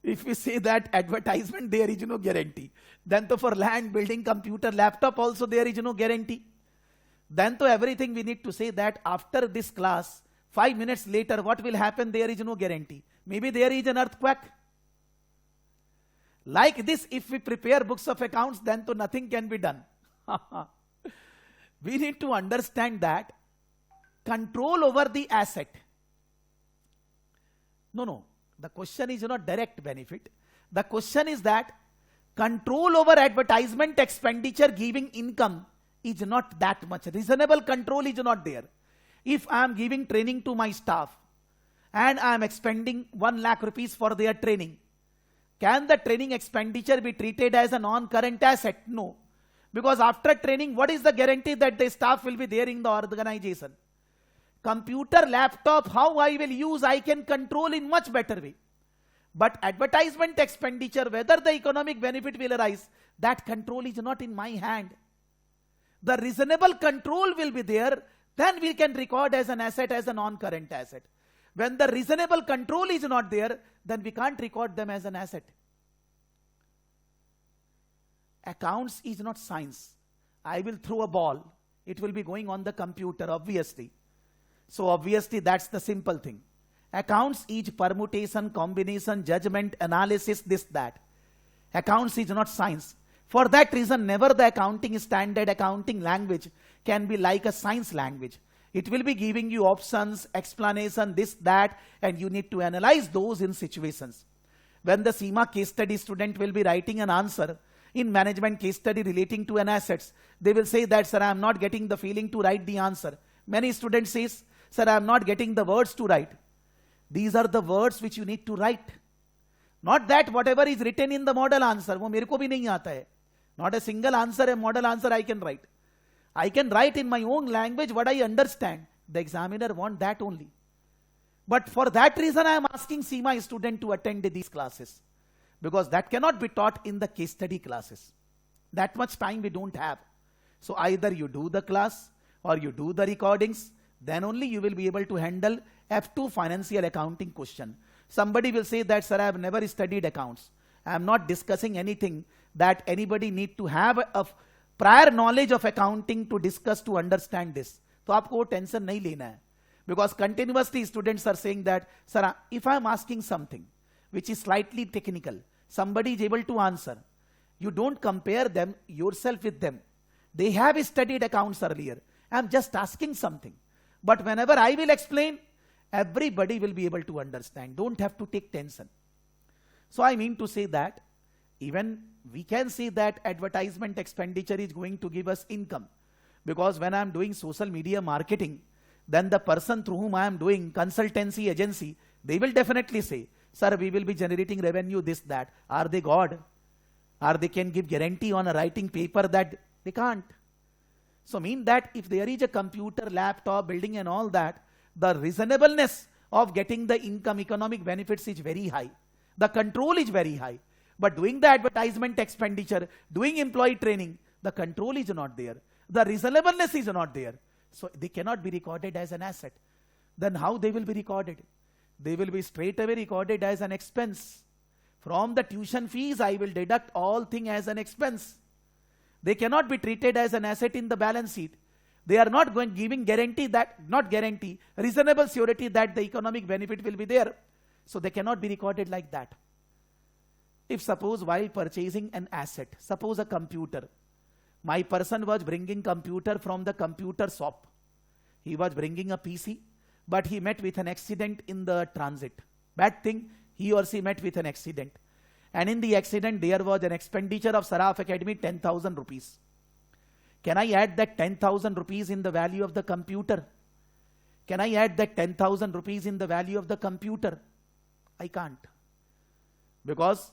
If we say that advertisement, there is no guarantee. Then for land, building, computer, laptop also there is no guarantee. Then everything we need to say that after this class, 5 minutes later, what will happen? There is no guarantee. Maybe there is an earthquake. Like this, if we prepare books of accounts, then nothing can be done. We need to understand that control over the asset. No. The question is not direct benefit. The question is that control over advertisement expenditure giving income is not that much. Reasonable control is not there. If I am giving training to my staff and I am expending 1 lakh rupees for their training, can the training expenditure be treated as a non-current asset? No. Because after training, what is the guarantee that the staff will be there in the organization? Computer, laptop, how I will use, I can control in much better way. But advertisement expenditure, whether the economic benefit will arise, that control is not in my hand. The reasonable control will be there, then we can record as an asset, as a non-current asset. When the reasonable control is not there, then we can't record them as an asset. Accounts is not science. I will throw a ball. It will be going on the computer, obviously. So obviously that's the simple thing. Accounts is permutation, combination, judgment, analysis, this, that. Accounts is not science. For that reason, never the accounting standard accounting language can be like a science language. It will be giving you options, explanation, this, that, and you need to analyze those in situations. When the CIMA case study student will be writing an answer in management case study relating to an assets, they will say that, sir, I am not getting the feeling to write the answer. Many students say, sir, I am not getting the words to write. These are the words which you need to write. Not that whatever is written in the model answer, वो मेरे को भी नहीं आता है. Not a single answer, a model answer I can write. I can write in my own language what I understand. The examiner wants that only. But for that reason, I am asking CIMA student to attend these classes. Because that cannot be taught in the case study classes. That much time we don't have. So either you do the class or you do the recordings, then only you will be able to handle F2 financial accounting question. Somebody will say that, sir, I have never studied accounts. I am not discussing anything that anybody need to have a prior knowledge of accounting to discuss to understand this. So आपको tension नहीं लेना है. Because continuously students are saying that, sir, if I am asking something which is slightly technical, somebody is able to answer. You don't compare them yourself with them. They have studied accounts earlier. I am just asking something. But whenever I will explain, everybody will be able to understand. Don't have to take tension. So I mean to say that even we can say that advertisement expenditure is going to give us income. Because when I am doing social media marketing, then the person through whom I am doing consultancy agency, they will definitely say, sir, we will be generating revenue, this, that. Are they God? Or they can give guarantee on a writing paper that they can't. So mean that if there is a computer, laptop, building and all that, the reasonableness of getting the income, economic benefits is very high. The control is very high. But doing the advertisement expenditure, doing employee training, the control is not there. The reasonableness is not there. So they cannot be recorded as an asset. Then how they will be recorded? They will be straight away recorded as an expense. From the tuition fees, I will deduct all things as an expense. They cannot be treated as an asset in the balance sheet. They are not giving guarantee that, not guarantee, reasonable surety that the economic benefit will be there. So they cannot be recorded like that. If suppose while purchasing an asset, suppose a computer, my person was bringing computer from the computer shop. He was bringing a PC, but he met with an accident in the transit. Bad thing, he or she met with an accident. And in the accident, there was an expenditure of Saraf Academy, 10,000 rupees. Can I add that 10,000 rupees in the value of the computer? Can I add that 10,000 rupees in the value of the computer? I can't. Because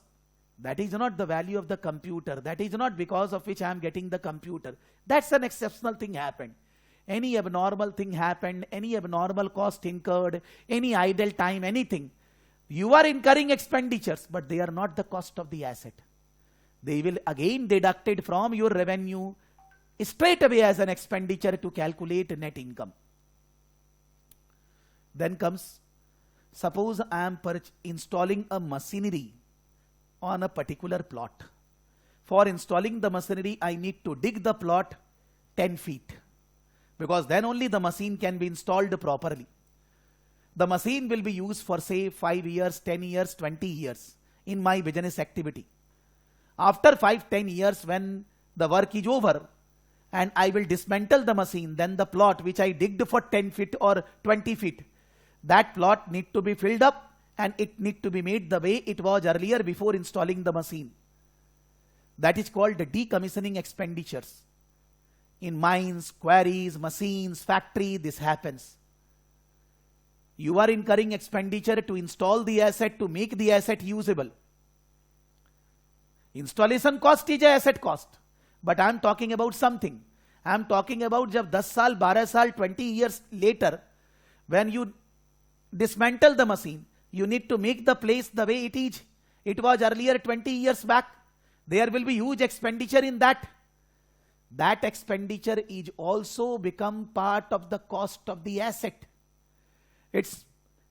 that is not the value of the computer. That is not because of which I am getting the computer. That's an exceptional thing happened. Any abnormal thing happened, any abnormal cost incurred, any idle time, anything. You are incurring expenditures, but they are not the cost of the asset. They will again deducted from your revenue straight away as an expenditure to calculate net income. Then comes, suppose I am installing a machinery on a particular plot. For installing the machinery, I need to dig the plot 10 feet. Because then only the machine can be installed properly. The machine will be used for say 5 years, 10 years, 20 years in my business activity. After 5-10 years, when the work is over and I will dismantle the machine, then the plot which I digged for 10 feet or 20 feet, that plot need to be filled up and it need to be made the way it was earlier before installing the machine. That is called the decommissioning expenditures. In mines, quarries, machines, factory, this happens. You are incurring expenditure to install the asset, to make the asset usable. Installation cost is a asset cost. But I am talking about something. I am talking about jab 10 saal, 12 saal, 20 years later, when you dismantle the machine, you need to make the place the way it is. It was earlier 20 years back. There will be huge expenditure in that. That expenditure is also become part of the cost of the asset. It's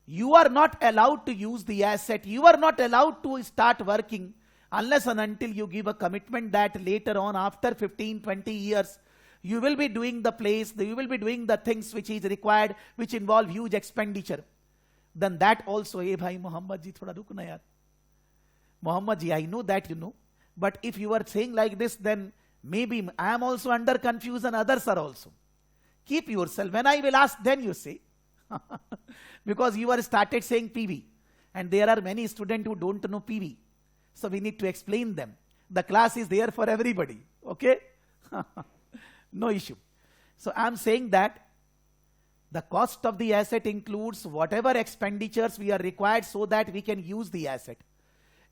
You are not allowed to use the asset. You are not allowed to start working unless and until you give a commitment that later on, after 15, 20 years, you will be doing the place, you will be doing the things which is required, which involve huge expenditure. Then that also, hey bhai Muhammad ji, thoda rukna yaar. Muhammad ji, I know that you know. But if you are saying like this, then maybe I am also under confusion, others are also. Keep yourself. When I will ask, then you say. Because you are started saying PV. And there are many students who don't know PV. So we need to explain them. The class is there for everybody. Okay? No issue. So I am saying that the cost of the asset includes whatever expenditures we are required so that we can use the asset.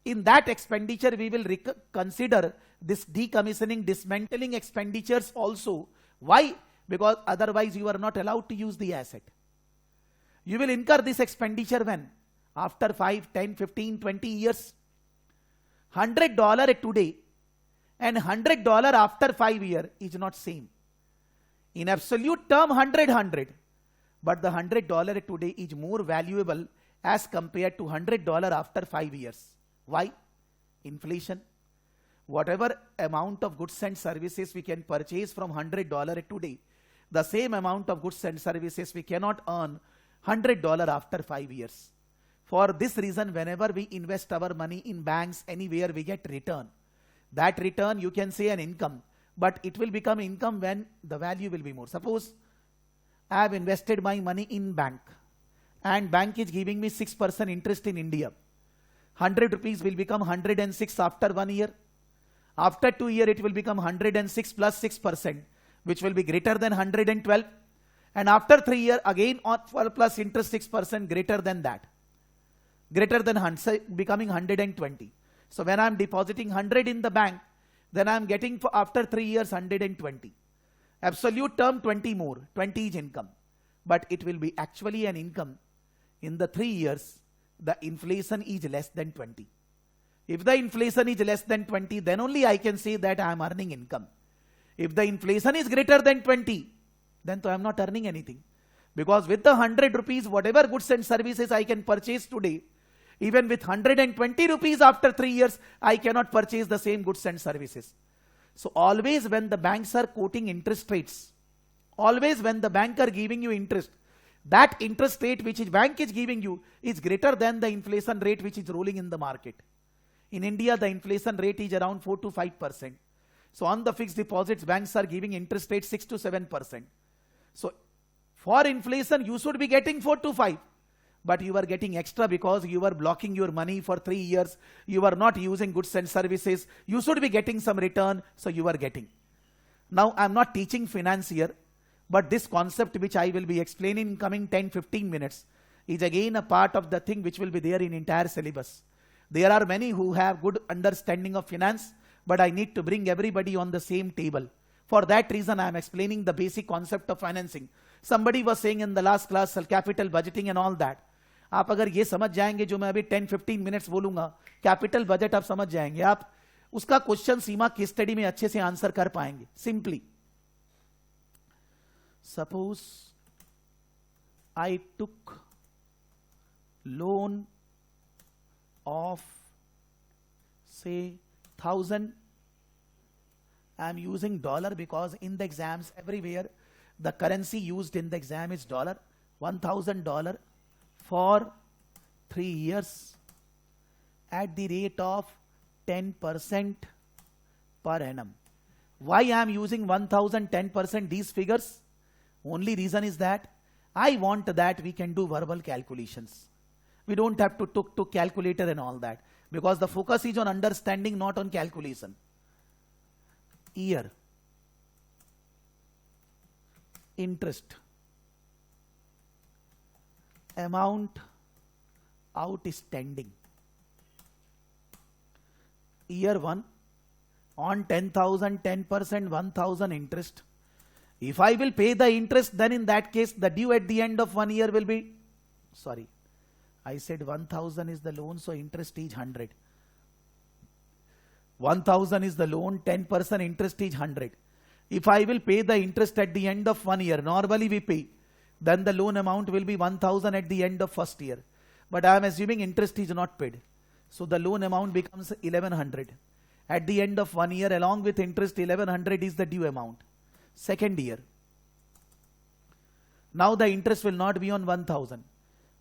In that expenditure, we will consider this decommissioning, dismantling expenditures also. Why? Because otherwise you are not allowed to use the asset. You will incur this expenditure when? After 5, 10, 15, 20 years. $100 today and $100 after 5 years is not same. In absolute term, 100. But the $100 today is more valuable as compared to $100 after 5 years. Why? Inflation. Whatever amount of goods and services we can purchase from $100 today, the same amount of goods and services we cannot earn $100 after 5 years. For this reason, whenever we invest our money in banks, anywhere we get return. That return you can say an income, but it will become income when the value will be more. Suppose I have invested my money in bank and bank is giving me 6% interest in India. 100 rupees will become 106 after 1 year. After 2 years, it will become 106 plus 6%, which will be greater than 112. And after 3 years, again plus interest 6% greater than that. Greater than 100, becoming 120. So when I am depositing 100 in the bank, then I am getting for after 3 years 120. Absolute term 20 more, 20 is income. But it will be actually an income. In the 3 years, the inflation is less than 20. If the inflation is less than 20, then only I can say that I am earning income. If the inflation is greater than 20, then I am not earning anything. Because with the 100 rupees, whatever goods and services I can purchase today, even with 120 rupees after 3 years, I cannot purchase the same goods and services. So always when the banks are quoting interest rates, always when the bank are giving you interest, that interest rate which bank is giving you is greater than the inflation rate which is rolling in the market. In India, the inflation rate is around 4 to 5%. So on the fixed deposits, banks are giving interest rate 6 to 7%. So for inflation, you should be getting 4 to 5. But you are getting extra because you are blocking your money for 3 years. You are not using goods and services. You should be getting some return, so you are getting. Now, I am not teaching finance here, but this concept which I will be explaining in coming 10-15 minutes is again a part of the thing which will be there in entire syllabus. There are many who have good understanding of finance, but I need to bring everybody on the same table. For that reason, I am explaining the basic concept of financing. Somebody was saying in the last class, capital budgeting and all that. आप अगर ये समझ जाएंगे जो मैं अभी 10-15 minutes बोलूंगा, capital budget आप समझ जाएंगे, आप उसका क्वेश्चन सीमा केस स्टडी में अच्छे से आंसर कर पाएंगे. Simply suppose I took loan of से 1000. I am using dollar because in the exams everywhere the currency used in the exam is dollar. $1,000 for 3 years at the rate of 10% per annum. Why I am using 1,000, 10% these figures? Only reason is that I want that we can do verbal calculations. We don't have to took calculator and all that, because the focus is on understanding, not on calculation. Year, interest, amount outstanding. Year 1, on 10,000, 10%, 1,000 interest. If I will pay the interest, then in that case, the due at the end of 1 year will be, sorry, I said 1,000 is the loan, so interest is 100. 1,000 is the loan, 10% interest is 100. If I will pay the interest at the end of 1 year, normally we pay, then the loan amount will be 1000 at the end of first year. But I am assuming interest is not paid. So the loan amount becomes 1100. At the end of 1 year, along with interest, 1100 is the due amount. Second year. Now the interest will not be on 1000.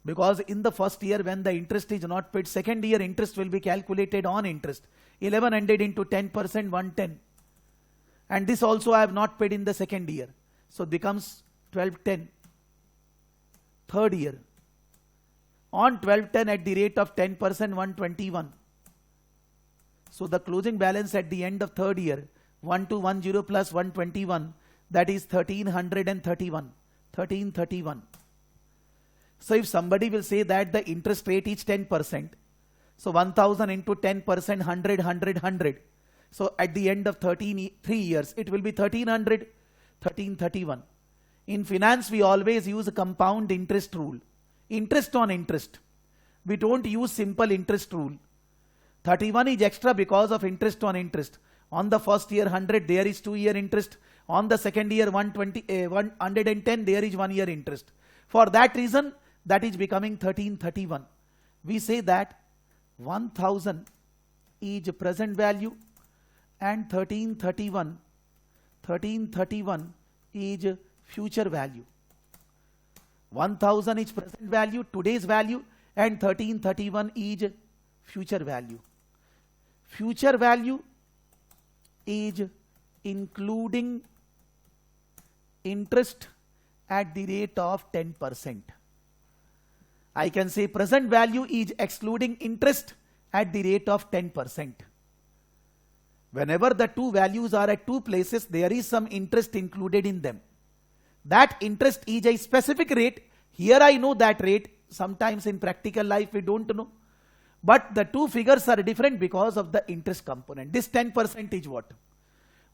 Because in the first year when the interest is not paid, second year interest will be calculated on interest. 1100 into 10%, 110. And this also I have not paid in the second year. So it becomes 1210. Third year. On 1210 at the rate of 10%, 121. So the closing balance at the end of third year, 1210 plus 121, that is 1331. 1331. So if somebody will say that the interest rate is 10%, so 1000 into 10%, 100, 100, 100. So at the end of 3 years, it will be 1300, 1331. In finance, we always use a compound interest rule. Interest on interest. We don't use simple interest rule. 31 is extra because of interest on interest. On the first year 100, there is 2 year interest. On the second year 110, there is 1 year interest. For that reason, that is becoming 1331. We say that 1000 is present value and 1331 is future value. 1000 is present value, today's value, and 1331 is future value. Future value is including interest at the rate of 10%. I can say present value is excluding interest at the rate of 10%. Whenever the two values are at two places, there is some interest included in them. That interest is a specific rate. Here I know that rate. Sometimes in practical life we don't know. But the two figures are different because of the interest component. This 10% is what?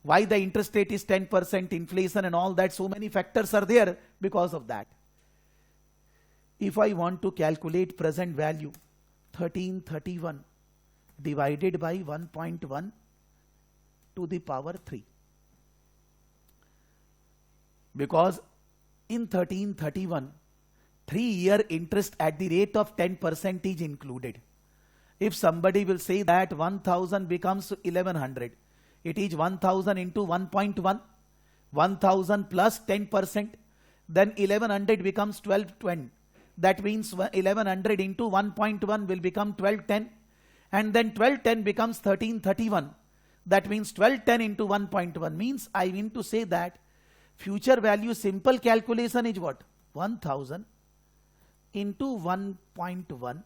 Why the interest rate is 10%, inflation and all that, so many factors are there because of that. If I want to calculate present value, 1331 divided by 1.1 to the power 3. Because in 1331, 3-year interest at the rate of 10% is included. If somebody will say that 1000 becomes 1100, it is 1000 into 1.1, 1000 plus 10%, then 1100 becomes 1220. That means 1100 into 1.1 will become 1210, and then 1210 becomes 1331. That means 1210 into 1.1 means I mean to say that future value simple calculation is what? 1000 into 1.1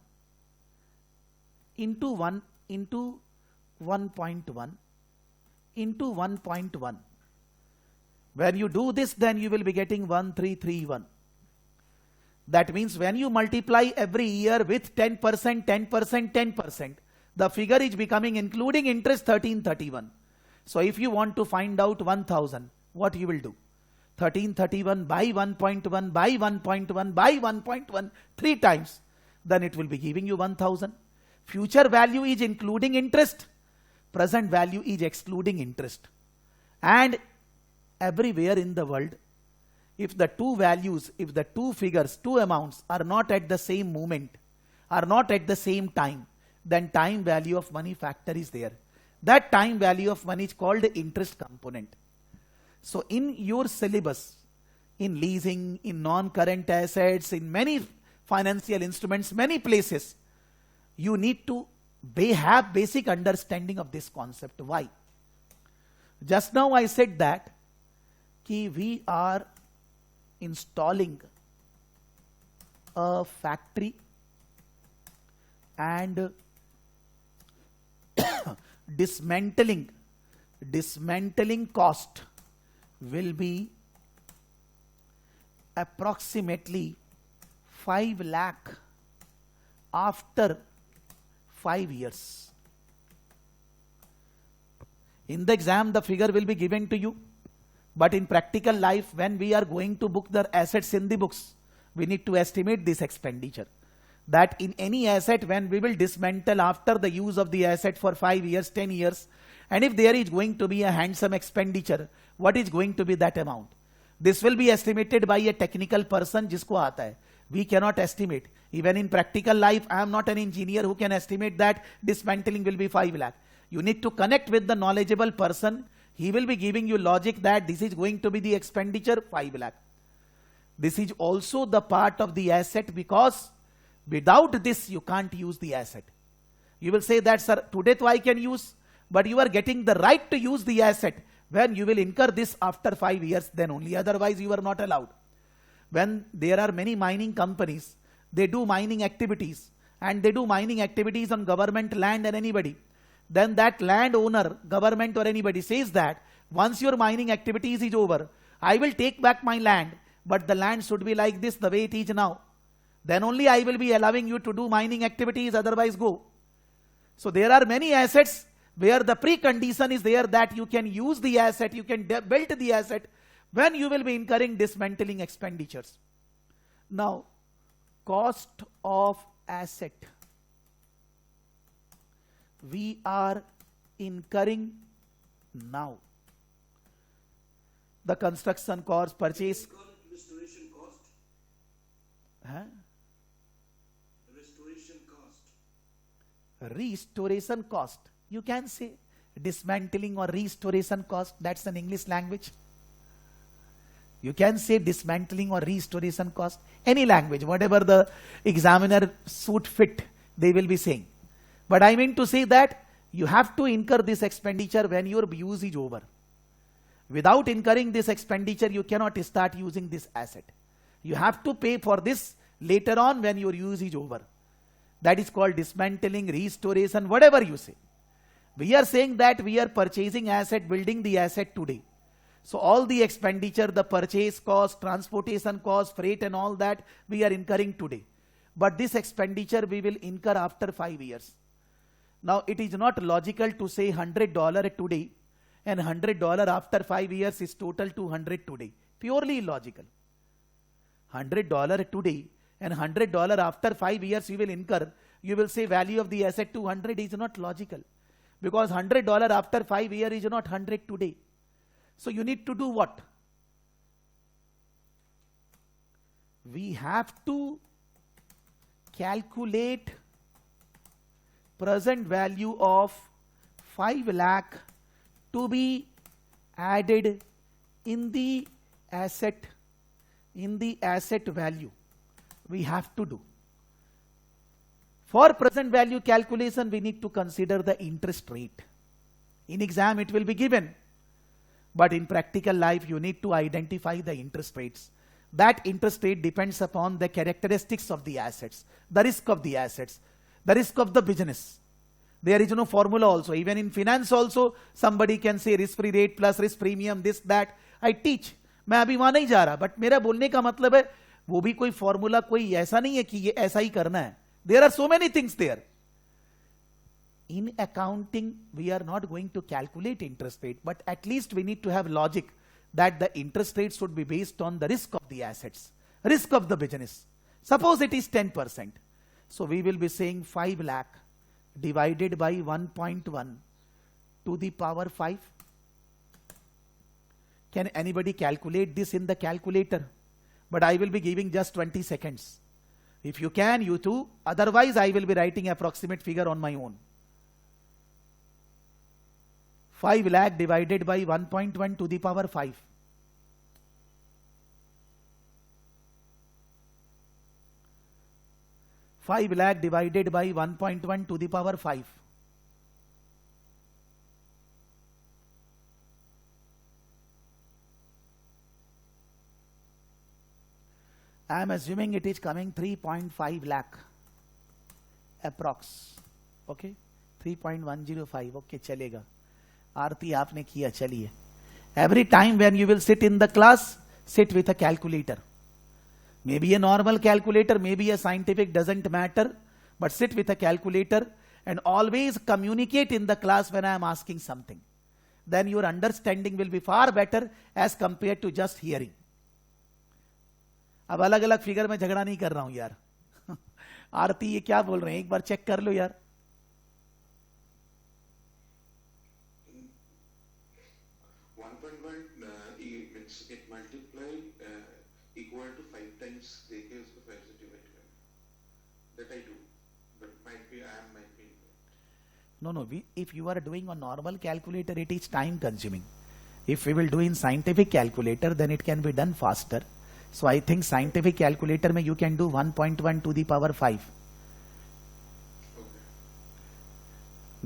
into 1 into 1.1 into 1.1. When you do this, then you will be getting 1331. That means when you multiply every year with 10%, 10%, 10%, the figure is becoming including interest 1331. So if you want to find out 1000, what you will do? 1331 by 1.1 by 1.1 by 1.1 3 times. Then it will be giving you 1000. Future value is including interest. Present value is excluding interest. And everywhere in the world, if the two values, if the two figures, two amounts are not at the same moment, are not at the same time, then time value of money factor is there. That time value of money is called the interest component. So in your syllabus, in leasing, in non-current assets, in many financial instruments, many places, you need to have basic understanding of this concept. Why? Just now I said that we are installing a factory and dismantling cost will be approximately 5 lakh after 5 years. In the exam, the figure will be given to you. But in practical life, when we are going to book the assets in the books, we need to estimate this expenditure. That in any asset, when we will dismantle after the use of the asset for 5 years, 10 years, and if there is going to be a handsome expenditure, what is going to be that amount? This will be estimated by a technical person जिसको आता है. We cannot estimate. Even in practical life, I am not an engineer who can estimate that dismantling will be 5 lakh. You need to connect with the knowledgeable person. He will be giving you logic that this is going to be the expenditure 5 lakh. This is also the part of the asset, because without this you can't use the asset. You will say that, sir, today I can use, but you are getting the right to use the asset when you will incur this after 5 years, then only. Otherwise you are not allowed. When there are many mining companies, they do mining activities, and they do mining activities on government land and anybody. Then that landowner, government or anybody, says that once your mining activities is over, I will take back my land, but the land should be like this, the way it is now. Then only I will be allowing you to do mining activities, otherwise go. So there are many assets where the precondition is there that you can use the asset, you can build the asset when you will be incurring dismantling expenditures. Now, cost of asset. We are incurring now. The construction cost, purchase. Restoration cost. Huh? Restoration cost. Restoration cost. You can say dismantling or restoration cost. That's an English language. You can say dismantling or restoration cost. Any language, whatever the examiner suit fit, they will be saying. But I mean to say that you have to incur this expenditure when your use is over. Without incurring this expenditure, you cannot start using this asset. You have to pay for this later on when your use is over. That is called dismantling, restoration, whatever you say. We are saying that we are purchasing asset, building the asset today. So all the expenditure, the purchase cost, transportation cost, freight and all that, we are incurring today. But this expenditure we will incur after 5 years. Now it is not logical to say $100 today and $100 after 5 years is total $200 today. Purely illogical. $100 today and $100 after 5 years you will incur. You will say value of the asset 200 is not logical. Because $100 after 5 years is not 100 today. So you need to do what? We have to calculate present value of 5 lakh to be added in the asset value. We have to do. For present value calculation, we need to consider the interest rate. In exam, it will be given. But in practical life, you need to identify the interest rates. That interest rate depends upon the characteristics of the assets, the risk of the assets, the risk of the business. There is no formula also. Even in finance also, somebody can say risk-free rate plus risk premium, this, that. I teach. मैं अभी वहां नहीं जा रहा, but मेरा बोलने का मतलब है, वो भी कोई formula कोई ऐसा नहीं है कि ये ऐसा ही करना है. There are so many things there. In accounting, we are not going to calculate interest rate, but at least we need to have logic that the interest rate should be based on the risk of the assets, risk of the business. Suppose it is 10%. So we will be saying 5 lakh divided by 1.1 to the power 5. Can anybody calculate this in the calculator? But I will be giving just 20 seconds. If you can, you too. Otherwise, I will be writing approximate figure on my own. 5 lakh divided by 1.1 to the power 5. $5 lakh divided by 1.1 to the power 5. I am assuming it is coming 3.5 lakh approx. Okay, 3.105. Okay, chalega. Aarti aapne kiya, chaliye. Every time when you will sit in the class, sit with a calculator. Maybe a normal calculator, maybe a scientific, doesn't matter. But sit with a calculator and always communicate in the class when I am asking something. Then your understanding will be far better as compared to just hearing. अब अलग अलग figure में झगड़ा नहीं कर रहा हूं यार. आरती ये क्या बोल रहे हैं, एक बार चेक कर लो यार. 1.1 means means it multiply equal to 5 times the AKS of 5 divided. That I do, but might be No, if you are doing a normal calculator, it is time consuming. If we will do in scientific calculator, then it can be done faster. So I think scientific calculator mein you can do 1.1 to the power 5.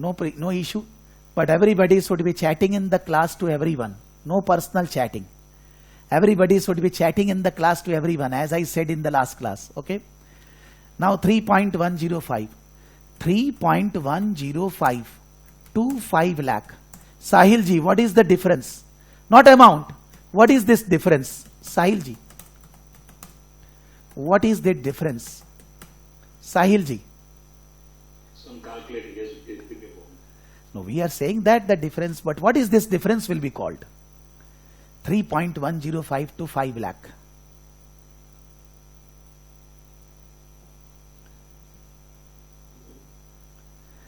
okay. No issue. But everybody should be chatting in the class to everyone. No personal chatting. Everybody should be chatting in the class to everyone, as I said in the last class. Okay. Now 3.105. 3.105 to 5 lakh. Sahil ji, what is the difference? Not amount. What is this difference? Sahil ji. What is the difference? Sahil ji. Some calculating, yes, it will be. No, we are saying that the difference, but what is this difference will be called? 3.105 to 5 lakh.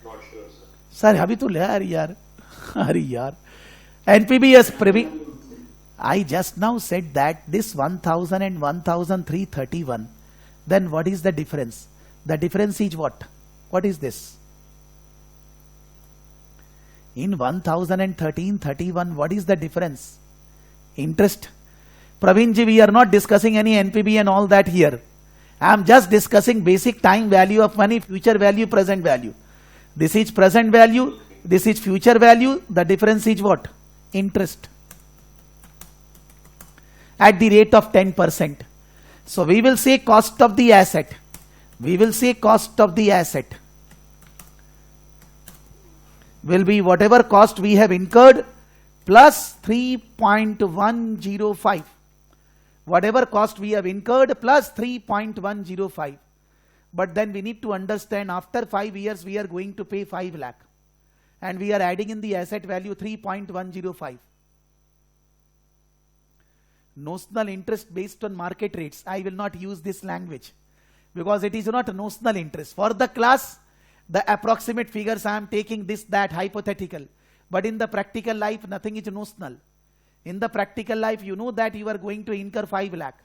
Not sure, sir. Sir, अभी तो ले यार अरे यार NPBS privy. I just now said that this 1000 and 1331, then what is the difference? The difference is what? What is this? In 1013-31, what is the difference? Interest. Praveen ji, we are not discussing any NPB and all that here. I am just discussing basic time value of money, future value, present value. This is present value, this is future value. The difference is what? Interest. At the rate of 10%. So we will say cost of the asset. We will say cost of the asset will be whatever cost we have incurred plus 3.105. Whatever cost we have incurred plus 3.105. But then we need to understand after 5 years we are going to pay 5 lakh. And we are adding in the asset value 3.105. Notional interest based on market rates. I will not use this language because it is not notional interest. For the class, the approximate figures I am taking this, that, hypothetical. But in the practical life, nothing is notional. In the practical life, you know that you are going to incur 5 lakh.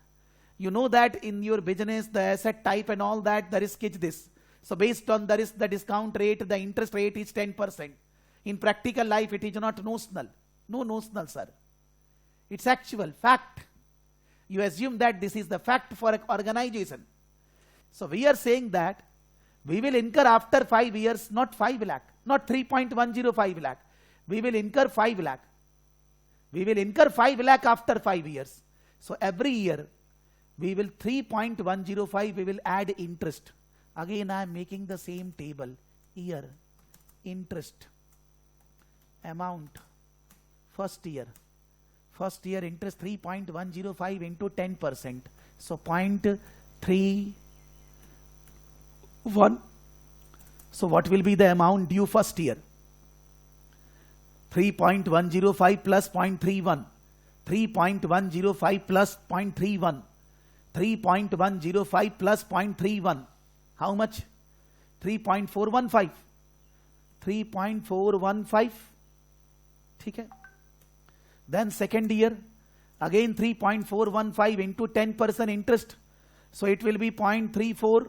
You know that in your business, the asset type and all that, the risk is this. So based on the risk, the discount rate, the interest rate is 10%. In practical life, it is not notional. No notional, sir. It's actual fact. You assume that this is the fact for an organization. So we are saying that we will incur after 5 years, not 5 lakh, not 3.105 lakh. We will incur 5 lakh. We will incur 5 lakh after 5 years. So every year, we will 3.105, we will add interest. Again, I am making the same table. Year, interest, amount, first year. First year interest 3.105 into 10%. So 0.31. So what will be the amount due first year? 3.105 plus 0.31. 3.105 plus 0.31. 3.105 plus 0.31. How much? 3.415. 3.415. ठीक है? Then second year, again 3.415 into 10% interest. So it will be 0.34.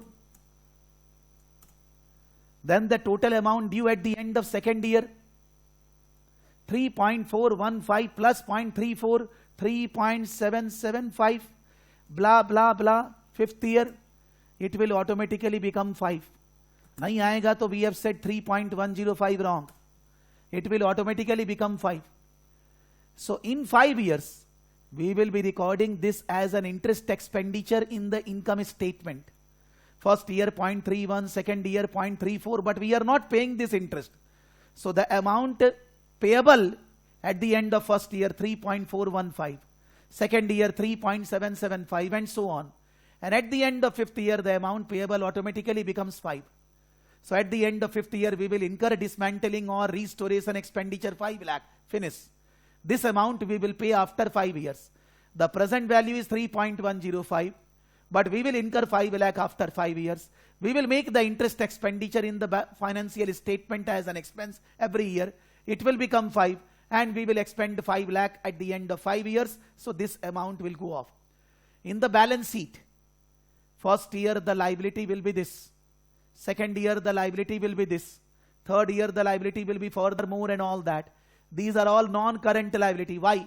Then the total amount due at the end of second year, 3.415 plus 0.34, 3.775, blah, blah, blah. Fifth year, it will automatically become 5. Nahi aayega to we have said 3.105 wrong. It will automatically become 5. So in 5 years, we will be recording this as an interest expenditure in the income statement. First year 0.31, second year 0.34, but we are not paying this interest. So the amount payable at the end of first year 3.415, second year 3.775 and so on. And at the end of fifth year, the amount payable automatically becomes 5. So at the end of fifth year, we will incur dismantling or restoration expenditure 5 lakh. Finish. This amount we will pay after 5 years. The present value is 3.105, but we will incur 5 lakh after 5 years. We will make the interest expenditure in the financial statement as an expense every year. It will become 5, and we will expend 5 lakh at the end of 5 years, so this amount will go off. In the balance sheet, first year the liability will be this, second year the liability will be this, third year the liability will be further more and all that. These are all non-current liability. Why?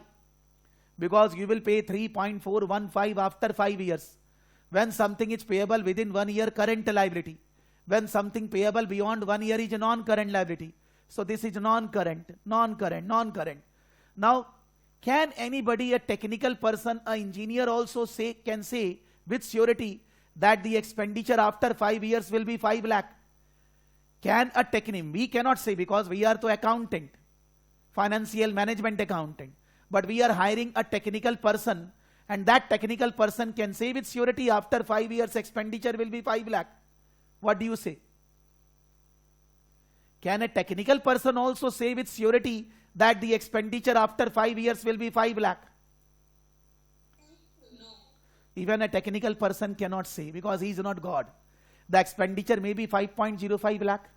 Because you will pay 3.415 after 5 years. When something is payable within 1 year, current liability. When something payable beyond 1 year is a non-current liability. So this is non-current, non-current, non-current. Now, can anybody, a technical person, an engineer also can say with surety that the expenditure after 5 years will be 5 lakh? Can a technician? We cannot say, because we are the accountant, financial management accountant. But we are hiring a technical person, and that technical person can say with surety after 5 years expenditure will be 5 lakh. What do you say? Can a technical person also say with surety that the expenditure after 5 years will be 5 lakh? No. Even a technical person cannot say, because he is not God. The expenditure may be 5.05 lakh,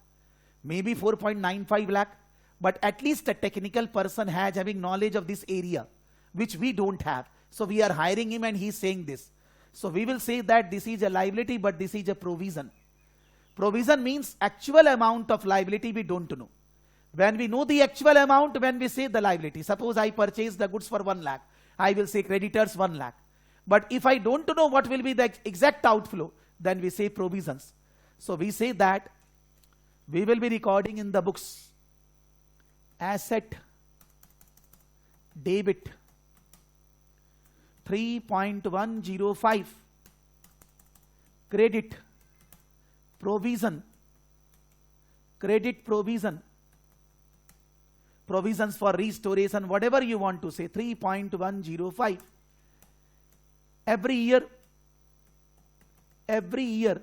maybe 4.95 lakh, but at least a technical person has having knowledge of this area, which we don't have. So we are hiring him and he is saying this. So we will say that this is a liability, but this is a provision. Provision means actual amount of liability we don't know. When we know the actual amount, when we say the liability, suppose I purchase the goods for 1 lakh, I will say creditors 1 lakh. But if I don't know what will be the exact outflow, then we say provisions. So we say that we will be recording in the books asset debit 3.105, credit provision, credit provision, provisions for restoration, whatever you want to say, 3.105. Every year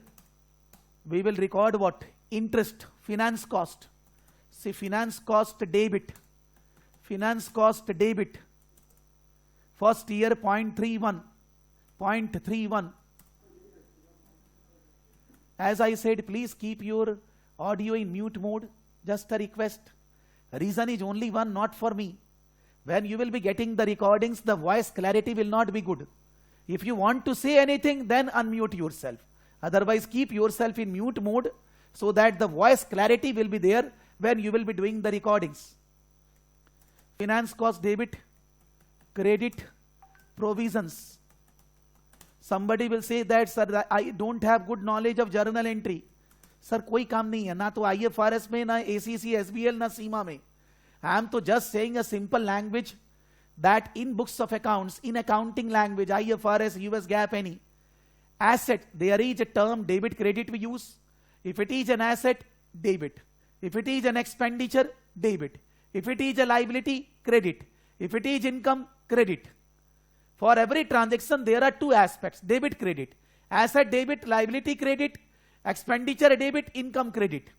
we will record what? Interest, finance cost. See, finance cost debit, finance cost debit. First year 0.31, 0.31. As I said, please keep your audio in mute mode. Just a request. Reason is only one, not for me. When you will be getting the recordings, the voice clarity will not be good. If you want to say anything, then unmute yourself. Otherwise, keep yourself in mute mode so that the voice clarity will be there when you will be doing the recordings. Finance cost debit, credit, provisions. Somebody will say that, sir, I don't have good knowledge of journal entry. Sir, कोई काम नहीं है, ना तो IFRS में, ना ACC, SBL, ना सीमा में. I am to just saying a simple language that in books of accounts, in accounting language, IFRS, US GAAP, any asset, there is a term debit credit we use. If it is an asset, debit. If it is an expenditure, debit. If it is a liability, credit. If it is income, credit. For every transaction, there are two aspects, debit, credit. Asset debit, liability credit, expenditure debit, income credit.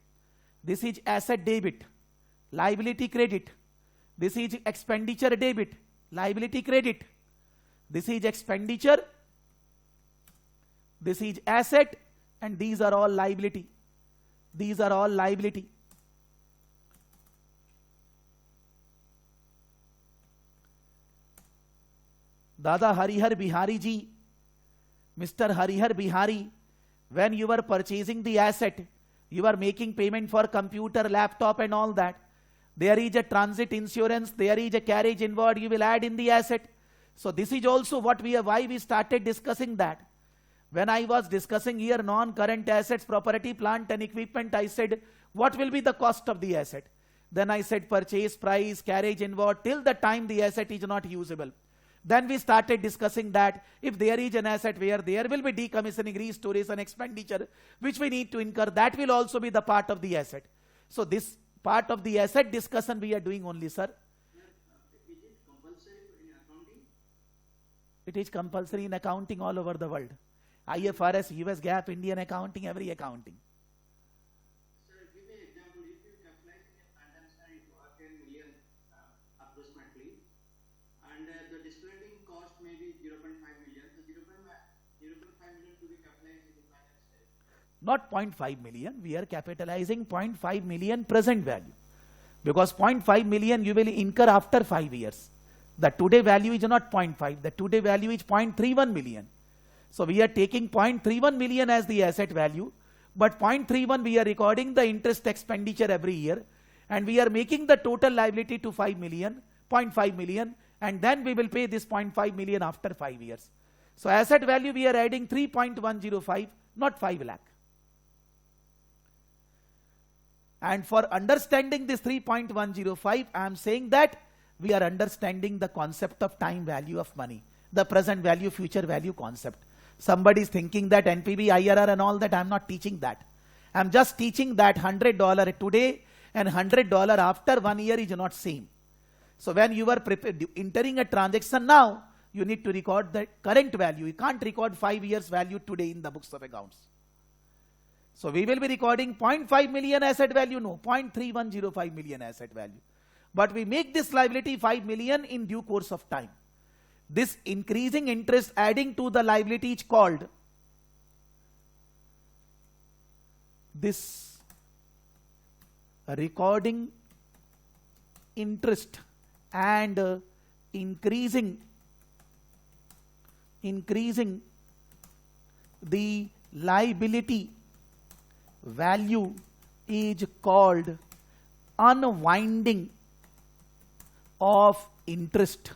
This is asset debit, liability credit. This is expenditure debit, liability credit. This is expenditure, this is asset, and these are all liability. These are all liability. Dada Harihar Bihari ji, Mr. Harihar Bihari, when you are purchasing the asset, you are making payment for computer, laptop and all that. There is a transit insurance, there is a carriage inward, you will add in the asset. So this is also what why we started discussing that. When I was discussing here non-current assets, property, plant and equipment, I said, what will be the cost of the asset? Then I said purchase price, carriage inward, till the time the asset is not usable. Then we started discussing that if there is an asset where there will be decommissioning, restoration, expenditure, which we need to incur, that will also be the part of the asset. So this part of the asset discussion we are doing only, sir. Is it compulsory in accounting? It is compulsory in accounting all over the world. IFRS, US GAAP, Indian accounting, every accounting. Sir, give me an example. If you capitalize in a financial for 10 million approximately, and the discounting cost may be 0.5 million, so 0.5 million to be capitalized in the finance. Not 0.5 million, we are capitalizing 0.5 million present value. Because 0.5 million you will incur after 5 years. The today value is not 0.5, the today value is 0.31 million. So we are taking 0.31 million as the asset value, but 0.31 we are recording the interest expenditure every year, and we are making the total liability to 5 million, 0.5 million, and then we will pay this 0.5 million after 5 years. So asset value we are adding 3.105, not 5 lakh. And for understanding this 3.105, I am saying that we are understanding the concept of time value of money, the present value, future value concept. Somebody is thinking that NPV, IRR and all that. I am not teaching that. I am just teaching that $100 today and $100 after 1 year is not same. So when you are entering a transaction now, you need to record the current value. You can't record 5 years value today in the books of accounts. So we will be recording 0.5 million asset value, no, 0.3105 million asset value. But we make this liability 5 million in due course of time. This increasing interest adding to the liability is called this recording interest and increasing the liability value is called unwinding of interest,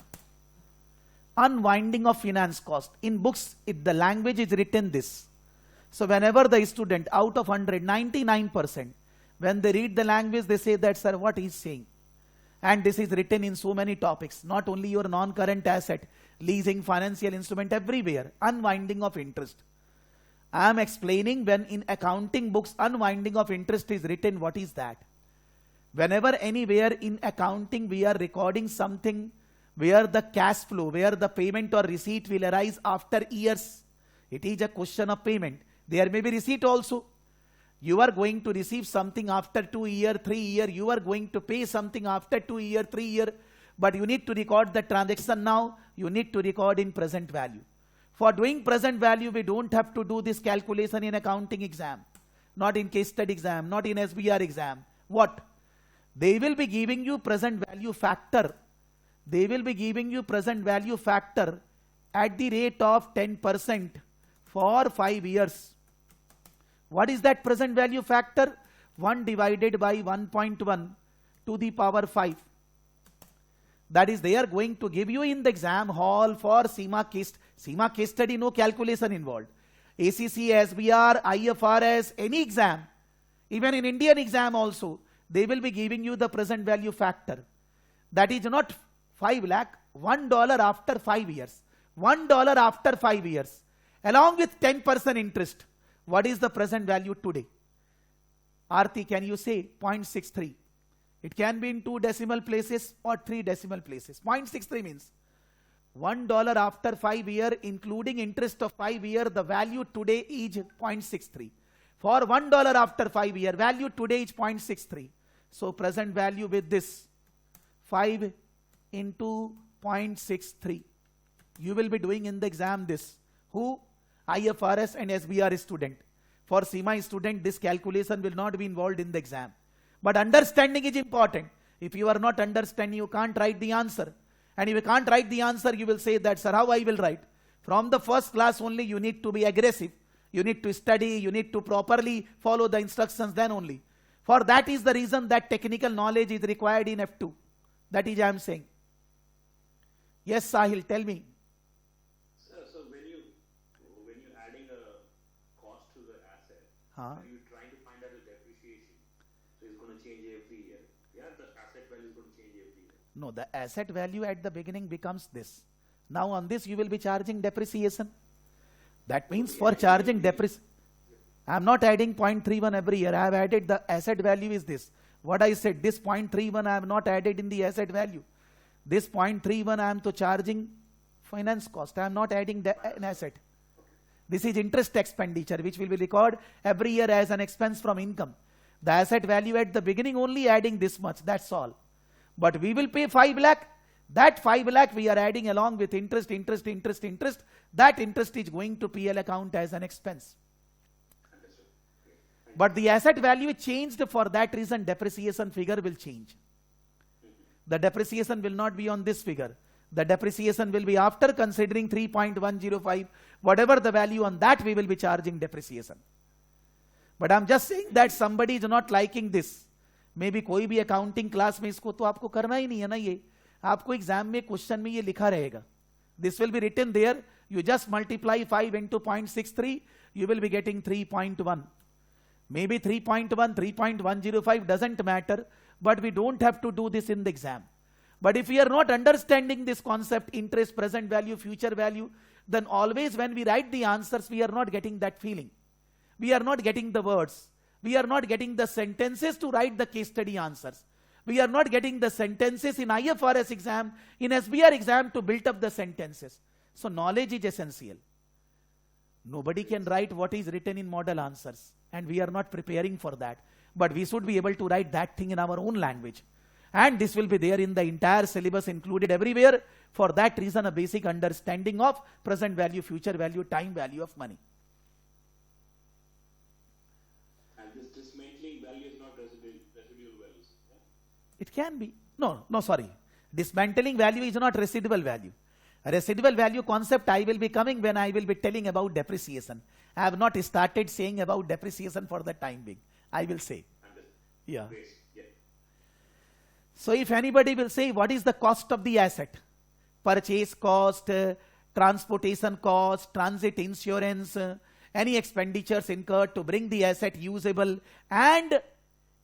unwinding of finance cost. In books, the language is written this. So whenever the student out of 100, 99%, when they read the language, they say that, sir, what he's saying. And this is written in so many topics, not only your non-current asset, leasing, financial instrument, everywhere, unwinding of interest. I am explaining when in accounting books, unwinding of interest is written, what is that? Whenever anywhere in accounting we are recording something where the cash flow, where the payment or receipt will arise after years, it is a question of payment. There may be receipt also. You are going to receive something after 2 years, 3 years, you are going to pay something after 2 years, 3 years, but you need to record the transaction now, you need to record in present value. For doing present value, we don't have to do this calculation in accounting exam, not in case study exam, not in SBR exam. What? They will be giving you present value factor. They will be giving you present value factor at the rate of 10% for 5 years. What is that present value factor? 1 divided by 1.1 to the power 5. That is, they are going to give you in the exam hall for SEMA case study, no calculation involved. ACC, SBR, IFRS, any exam, even in Indian exam also, they will be giving you the present value factor. That is not 5 lakh, $1 after 5 years. $1 after 5 years. Along with 10% interest. What is the present value today? Aarti, can you say 0.63? It can be in 2 decimal places or 3 decimal places. 0.63 means $1 after 5 years, including interest of 5 years, the value today is 0.63. For $1 after 5 years, value today is 0.63. So present value with this 5 into 0.63. You will be doing in the exam this. Who? IFRS and SBR student. For SEMA student, this calculation will not be involved in the exam. But understanding is important. If you are not understanding, you can't write the answer. And if you can't write the answer, you will say that, sir, how I will write? From the first class only, you need to be aggressive. You need to study. You need to properly follow the instructions then only. For that is the reason that technical knowledge is required in F2. That is I am saying. Yes, Sahil, tell me. So when you adding a cost to the asset, are you trying to find out the depreciation? So it's going to change every year. Yeah, the asset value is going to change every year. No, the asset value at the beginning becomes this. Now on this you will be charging depreciation. That means for charging depreciation, I am not adding 0.31 every year. I have added the asset value is this. What I said, this 0.31 I have not added in the asset value. This 0.31 I am to charging finance cost. I am not adding an asset. This is interest expenditure which will be recorded every year as an expense from income. The asset value at the beginning only adding this much, that's all. But we will pay 5 lakh. That 5 lakh we are adding along with interest. That interest is going to PL account as an expense. But the asset value changed, for that reason depreciation figure will change. The depreciation will not be on this figure. The depreciation will be after considering 3.105, whatever the value on that we will be charging depreciation. But I'm just saying that somebody is not liking this. Maybe कोई भी accounting class में इसको तो आपको करना ही नहीं है ना ये. आपको exam में question में ये लिखा रहेगा. This will be written there. You just multiply 5 into 0.63, you will be getting 3.1. Maybe 3.1, 3.105 doesn't matter, but we don't have to do this in the exam. But if we are not understanding this concept, interest, present value, future value, then always when we write the answers, we are not getting that feeling. We are not getting the words. We are not getting the sentences to write the case study answers. We are not getting the sentences in IFRS exam, in SBR exam to build up the sentences. So knowledge is essential. Nobody can write what is written in model answers, and we are not preparing for that. But we should be able to write that thing in our own language. And this will be there in the entire syllabus, included everywhere. For that reason, a basic understanding of present value, future value, time value of money. And this dismantling value is not residual values. Yeah? It can be. No, sorry. Dismantling value is not residual value. A residual value concept I will be coming when I will be telling about depreciation. I have not started saying about depreciation for the time being. I will say. Yeah. Great. Yeah. So if anybody will say, what is the cost of the asset? Purchase cost, transportation cost, transit insurance, any expenditures incurred to bring the asset usable, and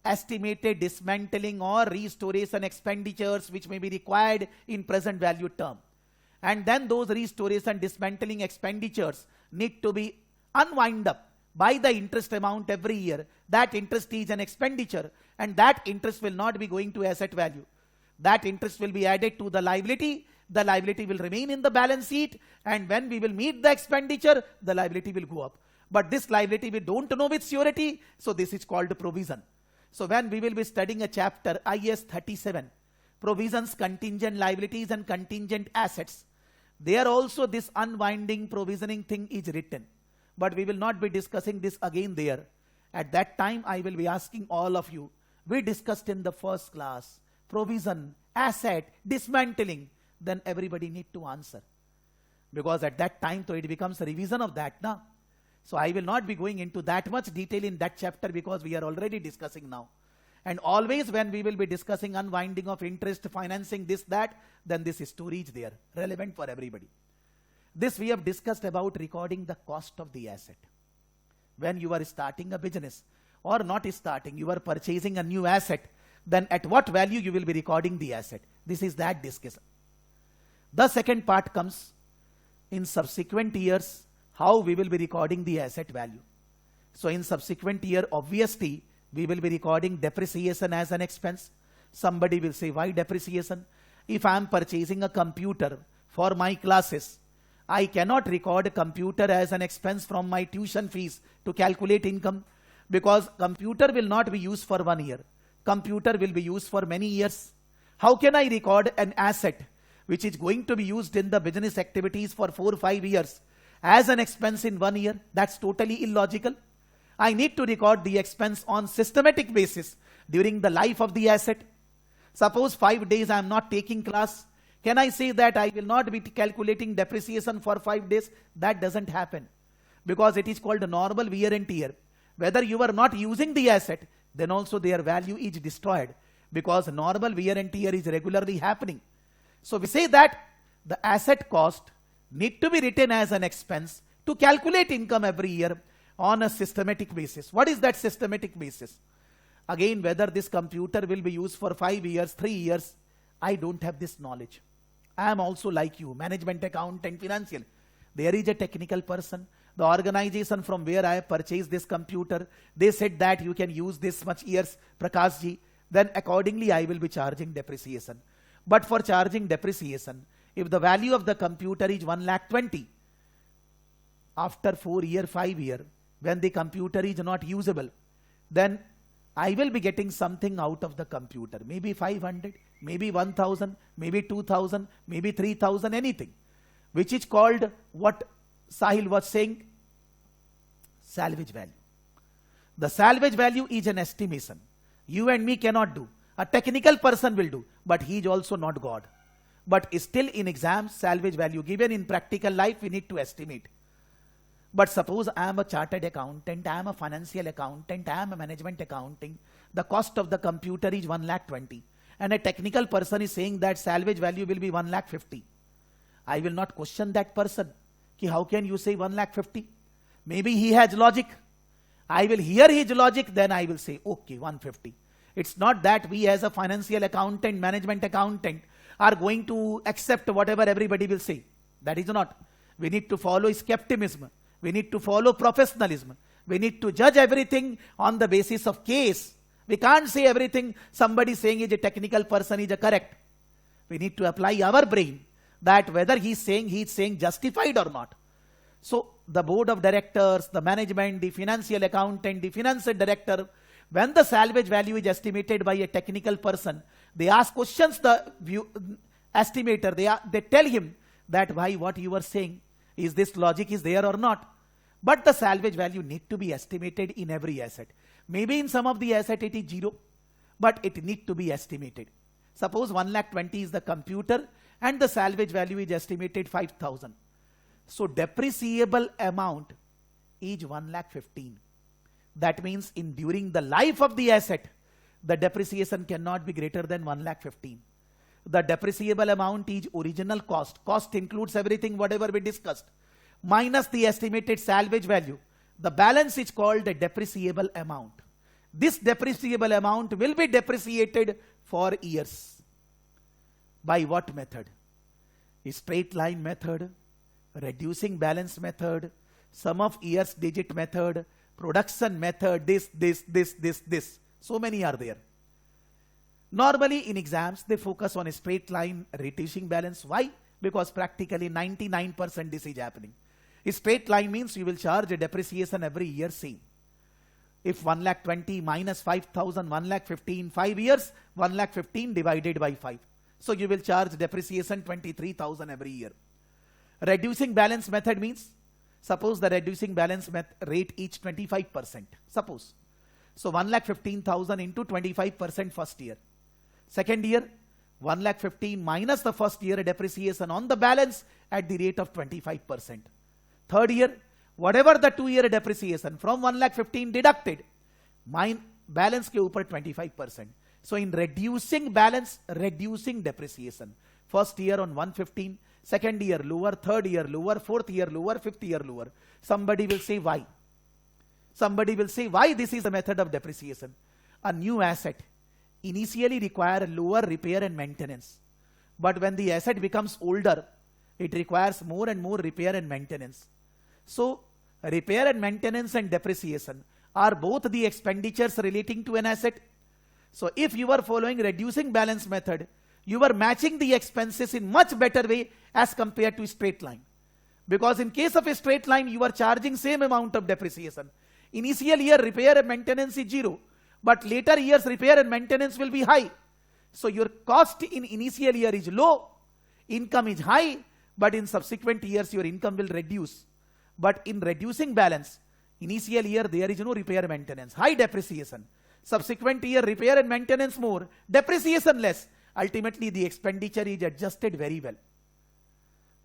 estimated dismantling or restoration expenditures which may be required in present value term. And then those restoration dismantling expenditures need to be unwind up by the interest amount every year. That interest is an expenditure, and that interest will not be going to asset value. That interest will be added to the liability. The liability will remain in the balance sheet, and when we will meet the expenditure, the liability will go up. But this liability we don't know with surety, so this is called provision. So when we will be studying a chapter, IAS 37, provisions, contingent liabilities and contingent assets, there also this unwinding provisioning thing is written. But we will not be discussing this again there. At that time, I will be asking all of you. We discussed in the first class, provision, asset, dismantling. Then everybody need to answer. Because at that time, so it becomes a revision of that now. So I will not be going into that much detail in that chapter because we are already discussing now. And always when we will be discussing unwinding of interest, financing, this, that, then this story is there, relevant for everybody. This we have discussed about recording the cost of the asset. When you are starting a business or not starting, you are purchasing a new asset, then at what value you will be recording the asset. This is that discussion. The second part comes in subsequent years, how we will be recording the asset value. So in subsequent year, obviously, we will be recording depreciation as an expense. Somebody will say, why depreciation? If I am purchasing a computer for my classes, I cannot record a computer as an expense from my tuition fees to calculate income, because computer will not be used for 1 year. Computer will be used for many years. How can I record an asset which is going to be used in the business activities for 4 or 5 years as an expense in 1 year? That's totally illogical. I need to record the expense on systematic basis during the life of the asset. Suppose 5 days I am not taking class. Can I say that I will not be calculating depreciation for 5 days? That doesn't happen, because it is called normal wear and tear. Whether you are not using the asset, then also their value is destroyed, because normal wear and tear is regularly happening. So we say that the asset cost need to be written as an expense to calculate income every year on a systematic basis. What is that systematic basis? Again, whether this computer will be used for 5 years, 3 years, I don't have this knowledge. I am also like you, management, accountant, financial. There is a technical person. The organization from where I have purchased this computer, they said that you can use this much years, Prakash ji. Then accordingly I will be charging depreciation. But for charging depreciation, if the value of the computer is 1,20,000, after 4 year, 5 year, when the computer is not usable, then I will be getting something out of the computer. Maybe 500, maybe 1,000, maybe 2,000, maybe 3,000, anything. Which is called, what Sahil was saying, salvage value. The salvage value is an estimation. You and me cannot do. A technical person will do. but he is also not God. But still in exams, salvage value given. In practical life, we need to estimate. But suppose I am a chartered accountant, I am a financial accountant, I am a management accounting. The cost of the computer is 1,20,000. And a technical person is saying that salvage value will be 1,50,000. I will not question that person. How can you say 1,50,000? Maybe he has logic. I will hear his logic, then I will say, okay, 150. It's not that we as a financial accountant, management accountant are going to accept whatever everybody will say. That is not. We need to follow skepticism. We need to follow professionalism. We need to judge everything on the basis of case. We can't say everything somebody saying is a technical person is a correct. We need to apply our brain that whether he is saying justified or not. So the board of directors, the management, the financial accountant, the finance director, when the salvage value is estimated by a technical person, they ask questions the estimator. They tell him that why what you are saying, is this logic is there or not? But the salvage value need to be estimated in every asset. Maybe in some of the asset it is 0, but it need to be estimated. Suppose 1,20,000 is the computer and the salvage value is estimated 5,000. So depreciable amount is 1,15,000. That means during the life of the asset, the depreciation cannot be greater than 1,15,000. The depreciable amount is original cost. Cost includes everything whatever we discussed, minus the estimated salvage value. The balance is called the depreciable amount. This depreciable amount will be depreciated for years. By what method? A straight line method, reducing balance method, sum of years digit method, production method, this. So many are there. Normally in exams, they focus on a straight line reducing balance. Why? Because practically 99% this is happening. A straight line means you will charge a depreciation every year same. If 1,20,000 minus 5,000, 1,15,000, 5 years, 1,15,000 divided by 5. So you will charge depreciation 23,000 every year. Reducing balance method means, suppose the reducing balance rate is 25%. Suppose. So 1,15,000 into 25% first year. Second year, 1,15,000 minus the first year depreciation on the balance at the rate of 25%. Third year, whatever the 2-year depreciation from 1,15,000 deducted, balance ke upar 25%. So in reducing balance, reducing depreciation. First year on 115, second year lower, third year lower, fourth year lower, fifth year lower. Somebody will say why? Somebody will say why this is the method of depreciation. A new asset initially require lower repair and maintenance. But when the asset becomes older, it requires more and more repair and maintenance. So repair and maintenance and depreciation are both the expenditures relating to an asset. So if you are following reducing balance method, you are matching the expenses in much better way as compared to straight line. Because in case of a straight line, you are charging same amount of depreciation. Initial year repair and maintenance is 0, but later years repair and maintenance will be high. So your cost in initial year is low, income is high, but in subsequent years your income will reduce. But in reducing balance, initial year there is no repair and maintenance, high depreciation. Subsequent year repair and maintenance more, depreciation less. Ultimately the expenditure is adjusted very well.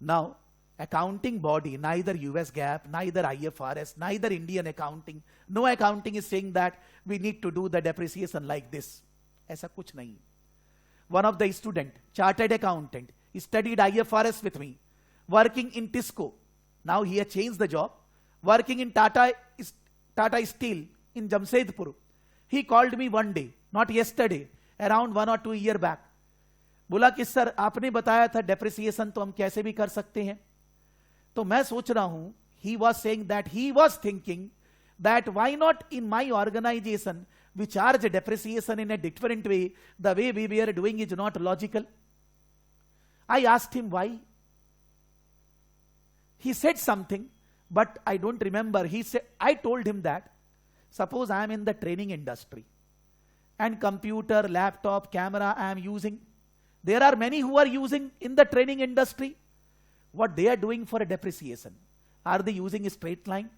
Now accounting body, neither US GAAP, neither IFRS, neither Indian accounting, no accounting is saying that we need to do the depreciation like this. Aisa kuch nahi. One of the student, chartered accountant, studied IFRS with me, working in Tisco. Now he has changed the job, working in Tata Steel in Jamshedpur. He called me one day, not yesterday, around 1 or 2 years back. बोला कि sir आपने बताया था depreciation तो हम कैसे भी कर सकते हैं. तो मैं सोच रहा हूं, he was saying that he was thinking that why not in my organization we charge depreciation in a different way. The way we were doing is not logical. I asked him why. He said something, but I don't remember. He said, I told him that suppose I am in the training industry and computer, laptop, camera I am using. There are many who are using in the training industry. What they are doing for a depreciation? Are they using a straight line?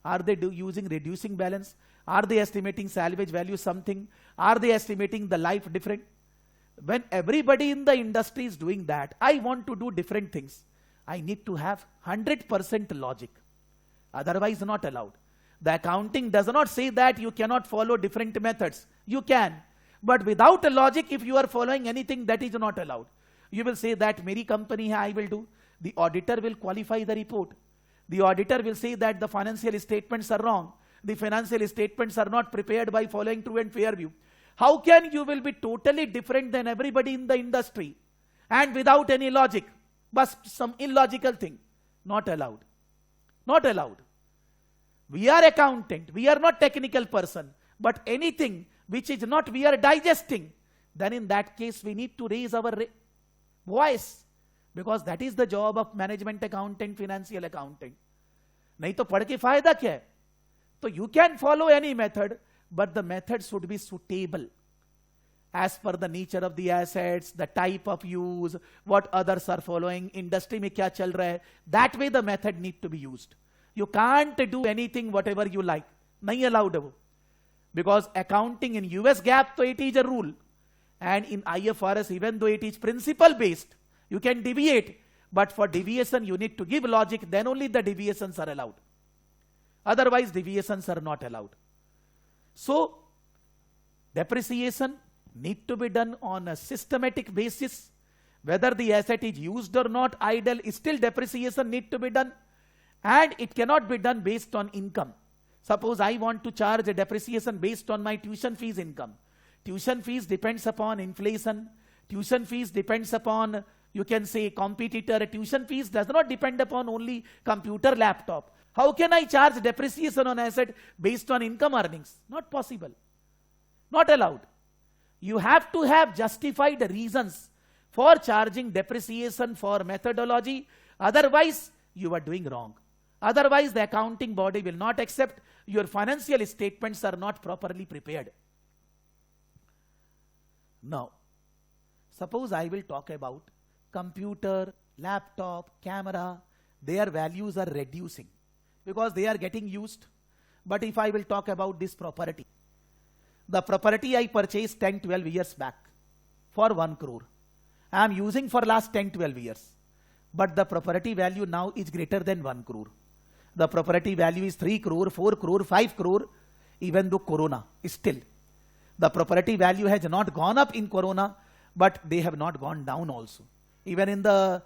Are they using reducing balance? Are they estimating salvage value something? Are they estimating the life different? when everybody in the industry is doing that, I want to do different things. I need to have 100% logic. Otherwise not allowed. The accounting does not say that you cannot follow different methods. You can. But without a logic, if you are following anything, that is not allowed. You will say that meri company hai, I will do. The auditor will qualify the report. The auditor will say that the financial statements are wrong. The financial statements are not prepared by following true and fair view. How can you will be totally different than everybody in the industry and without any logic? But some illogical thing. Not allowed. Not allowed. We are accountant. We are not technical person. But anything which is not we are digesting, then in that case we need to raise our voice. Because that is the job of management accountant, financial accountant. नहीं तो पढ़ के फायदा क्या है? So you can follow any method, but the method should be suitable as per the nature of the assets, the type of use, what others are following, industry में क्या चल रहा है. That way the method need to be used. You can't do anything whatever you like. नहीं allowed है वो. Because accounting in US GAAP, तो it is a rule. And in IFRS, even though it is principle based, you can deviate. But for deviation, you need to give logic, then only the deviations are allowed. Otherwise, deviations are not allowed. So, depreciation need to be done on a systematic basis. Whether the asset is used or not, idle, still depreciation need to be done. And it cannot be done based on income. Suppose I want to charge a depreciation based on my tuition fees income. Tuition fees depends upon inflation. Tuition fees depends upon, you can say, competitor. Tuition fees does not depend upon only computer, laptop. How can I charge depreciation on asset based on income earnings? Not possible. Not allowed. You have to have justified reasons for charging depreciation for methodology. Otherwise, you are doing wrong. Otherwise, the accounting body will not accept. Your financial statements are not properly prepared. Now, suppose I will talk about computer, laptop, camera. Their values are reducing because they are getting used. But if I will talk about this property, the property I purchased 10-12 years back for 1 crore. I am using for last 10-12 years. But the property value now is greater than 1 crore. The property value is 3 crore, 4 crore, 5 crore, even though Corona is still. The property value has not gone up in Corona, but they have not gone down also. Even in the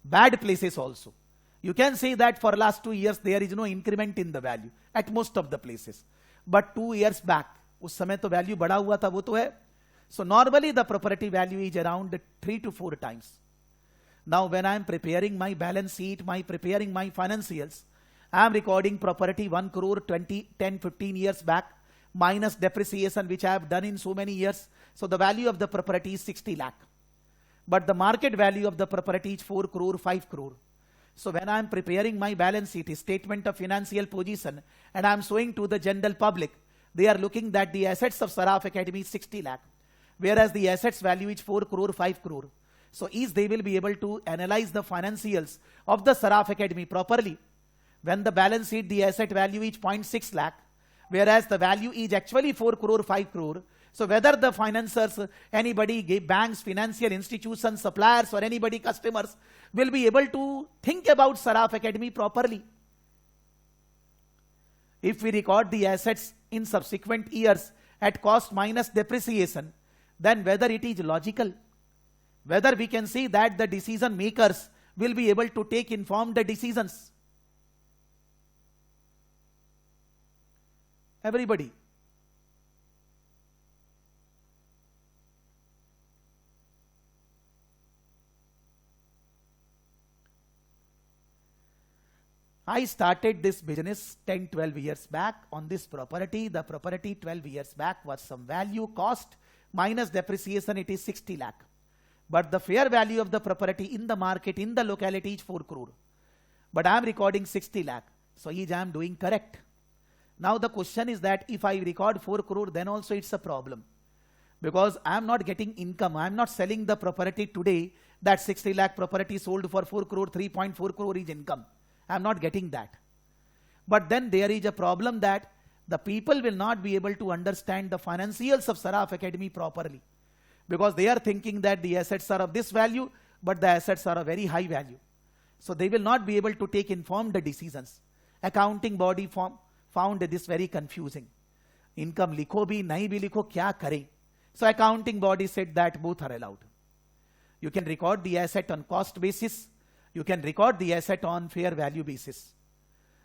bad places also. You can say that for last 2 years, there is no increment in the value at most of the places. But 2 years back, उस समय तो value बढ़ा हुआ था, वो तो है. So normally the property value is around 3 to 4 times. Now when I am preparing my balance sheet, preparing my financials, I am recording property 1 crore 10-15 years back minus depreciation which I have done in so many years. So the value of the property is 60 lakh. But the market value of the property is 4 crore, 5 crore. So when I am preparing my balance sheet, statement of financial position, and I am showing to the general public, they are looking that the assets of Saraf Academy is 60 lakh, whereas the assets value is 4 crore, 5 crore. So each they will be able to analyze the financials of the Saraf Academy properly. When the balance sheet, the asset value is 0.6 lakh, whereas the value is actually 4 crore, 5 crore. So whether the financiers, anybody, banks, financial institutions, suppliers, or anybody, customers, will be able to think about Saraf Academy properly. If we record the assets in subsequent years at cost minus depreciation, then whether it is logical, whether we can see that the decision makers will be able to take informed decisions. Everybody. I started this business 10-12 years back on this property. The property 12 years back was some value, cost minus depreciation, it is 60 lakh. But the fair value of the property in the market, in the locality is 4 crore. But I am recording 60 lakh. So I am doing correct. Now the question is that if I record 4 crore, then also it's a problem. Because I am not getting income. I am not selling the property today. That 60 lakh property sold for 4 crore, 3.4 crore is income. I am not getting that. But then there is a problem that the people will not be able to understand the financials of Saraf Academy properly. because they are thinking that the assets are of this value, but the assets are of very high value. So they will not be able to take informed decisions. Accounting body found this very confusing. Income likho bhi, nahi bhi likho, kya kare? So accounting body said that both are allowed. You can record the asset on cost basis. You can record the asset on fair value basis.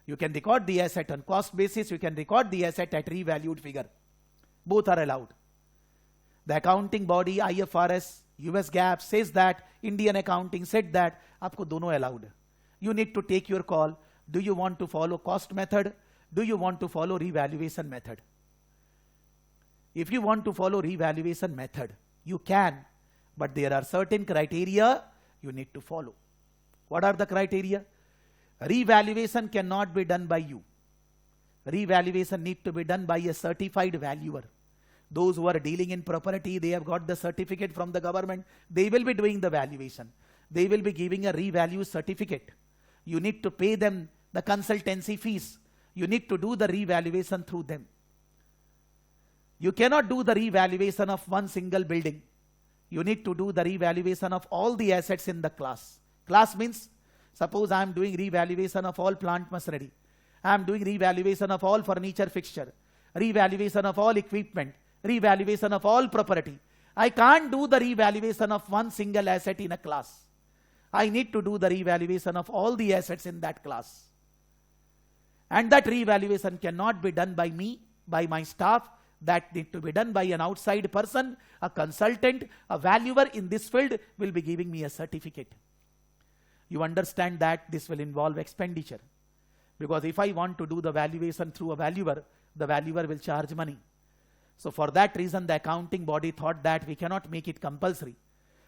You can record the asset on cost basis. You can record the asset at revalued figure. Both are allowed. The accounting body, IFRS, US GAAP says that, Indian accounting said that, aapko dono allowed. You need to take your call. Do you want to follow cost method? Do you want to follow revaluation method? If you want to follow revaluation method, you can, but there are certain criteria you need to follow. What are the criteria? Revaluation cannot be done by you. Revaluation need to be done by a certified valuer. Those who are dealing in property, they have got the certificate from the government. They will be doing the valuation. They will be giving a revalue certificate. You need to pay them the consultancy fees. You need to do the revaluation through them. You cannot do the revaluation of one single building. You need to do the revaluation of all the assets in the class. Class means, suppose I am doing revaluation of all plant machinery. I am doing revaluation of all furniture fixture, revaluation of all equipment, revaluation of all property. I can't do the revaluation of one single asset in a class. I need to do the revaluation of all the assets in that class. And that revaluation cannot be done by me, by my staff. That need to be done by an outside person, a consultant, a valuer in this field will be giving me a certificate. You understand that this will involve expenditure. Because if I want to do the valuation through a valuer, the valuer will charge money. So for that reason, the accounting body thought that we cannot make it compulsory.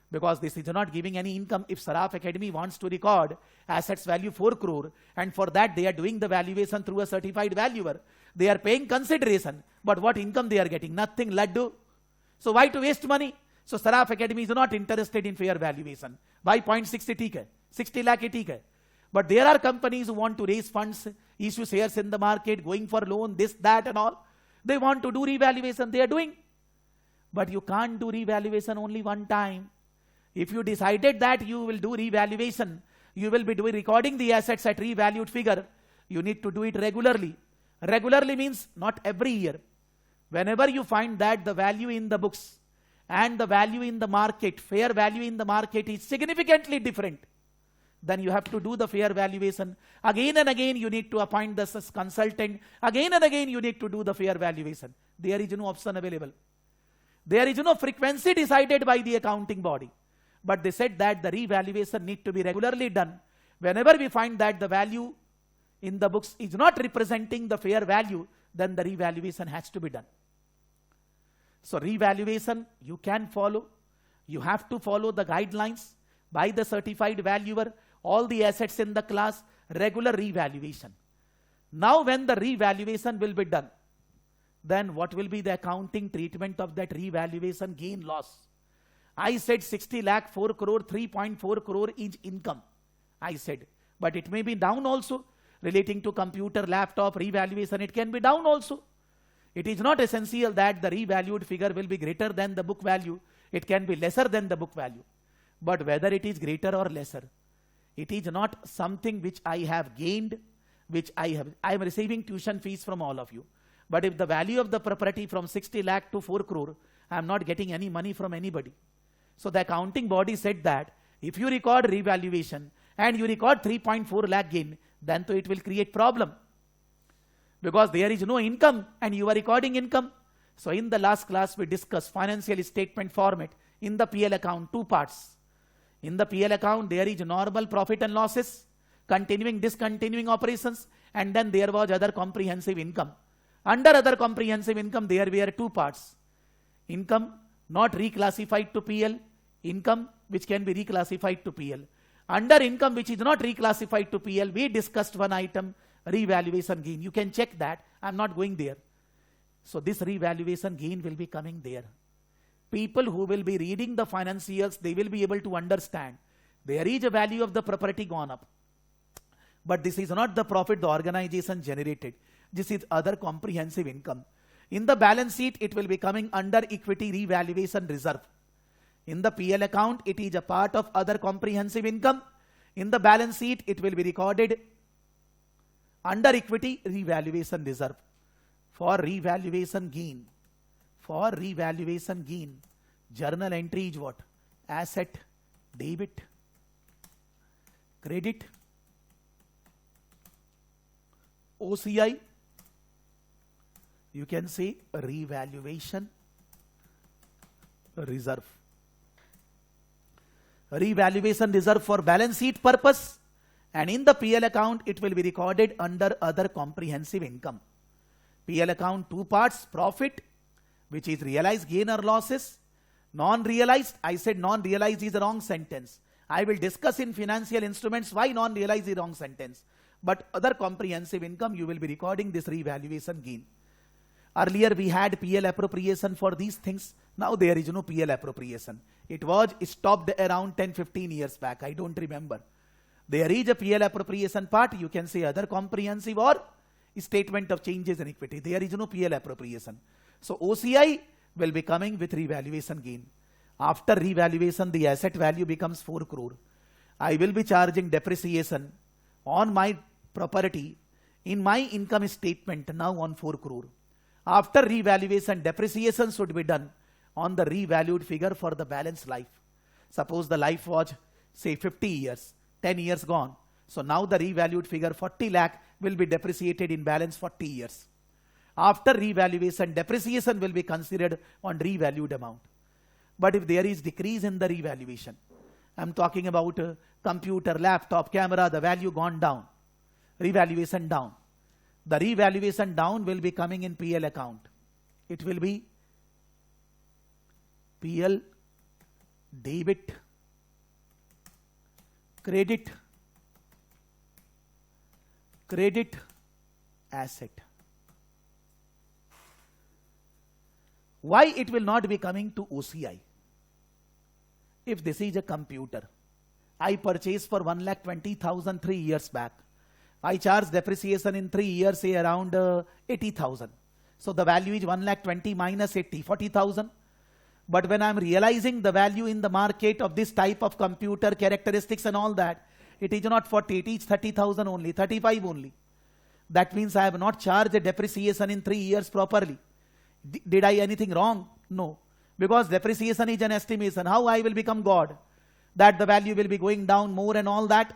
Because this is not giving any income. If Saraf Academy wants to record assets value 4 crore, and for that they are doing the valuation through a certified valuer, they are paying consideration, but what income they are getting? Nothing, laddu. So why to waste money? So Saraf Academy is not interested in fair valuation. Why 0.60 theek hai? 60 lakh theek hai. But there are companies who want to raise funds, issue shares in the market, going for loan, this, that and all. They want to do revaluation, they are doing. But you can't do revaluation only one time. If you decided that you will do revaluation, you will be doing recording the assets at revalued figure. You need to do it regularly. Regularly means not every year. Whenever you find that the value in the books and the value in the market, fair value in the market is significantly different, then you have to do the fair valuation. Again and again you need to appoint the consultant. Again and again you need to do the fair valuation. There is no option available. There is no frequency decided by the accounting body. But they said that the revaluation need to be regularly done. Whenever we find that the value in the books is not representing the fair value, then the revaluation has to be done. So revaluation you can follow. You have to follow the guidelines by the certified valuer, all the assets in the class, regular revaluation. Now when the revaluation will be done, then what will be the accounting treatment of that revaluation gain loss? I said 60 lakh, 4 crore, 3.4 crore is income. I said, but it may be down also. Relating to computer, laptop, revaluation, it can be down also. It is not essential that the revalued figure will be greater than the book value. It can be lesser than the book value. But whether it is greater or lesser, it is not something which I have gained, which I am receiving tuition fees from all of you. But if the value of the property from 60 lakh to 4 crore, I am not getting any money from anybody. So the accounting body said that if you record revaluation and you record 3.4 lakh gain, then so it will create problem. Because there is no income and you are recording income. So in the last class we discussed financial statement format. In the PL account, 2 parts. In the PL account there is normal profit and losses, continuing, discontinuing operations, and then there was other comprehensive income. Under other comprehensive income there were 2 parts. Income not reclassified to PL, income which can be reclassified to PL. Under income which is not reclassified to PL, we discussed one item, revaluation gain. You can check that. I'm not going there. So this revaluation gain will be coming there. People who will be reading the financials, they will be able to understand. There is a value of the property gone up. But this is not the profit the organization generated. This is other comprehensive income. In the balance sheet, it will be coming under equity revaluation reserve. In the PL account, it is a part of other comprehensive income. In the balance sheet, it will be recorded under equity revaluation reserve. For revaluation gain, journal entry is what? Asset, debit, credit, OCI, you can say revaluation reserve. Revaluation reserve for balance sheet purpose, and in the PL account it will be recorded under other comprehensive income. PL account, two parts: profit, which is realized gain or losses; non-realized, I said non-realized is a wrong sentence. I will discuss in financial instruments why non-realized is a wrong sentence. But other comprehensive income, you will be recording this revaluation gain. Earlier we had PL appropriation for these things. Now there is no PL appropriation. It was stopped around 10-15 years back. I don't remember. There is a PL appropriation part. You can say other comprehensive or statement of changes in equity. There is no PL appropriation. So OCI will be coming with revaluation gain. After revaluation, the asset value becomes 4 crore. I will be charging depreciation on my property in my income statement now on 4 crore. After revaluation, depreciation should be done on the revalued figure for the balance life. Suppose the life was say 50 years, 10 years gone. So now the revalued figure 40 lakh will be depreciated in balance 40 years. After revaluation, depreciation will be considered on revalued amount. But if there is decrease in the revaluation, I'm talking about computer, laptop, camera, the value gone down, revaluation down. The revaluation down will be coming in PL account. It will be PL, debit, credit, asset. Why it will not be coming to OCI? If this is a computer, I purchased for 1,20,000 3 years back. I charge depreciation in 3 years, say around 80,000. So the value is 1,20,000 minus 80, 40,000. But when I'm realizing the value in the market of this type of computer, characteristics and all that, it is not 40, it is 30,000 only, 35 only. That means I have not charged the depreciation in 3 years properly. Did I anything wrong? No. Because depreciation is an estimation. How I will become God? That the value will be going down more and all that.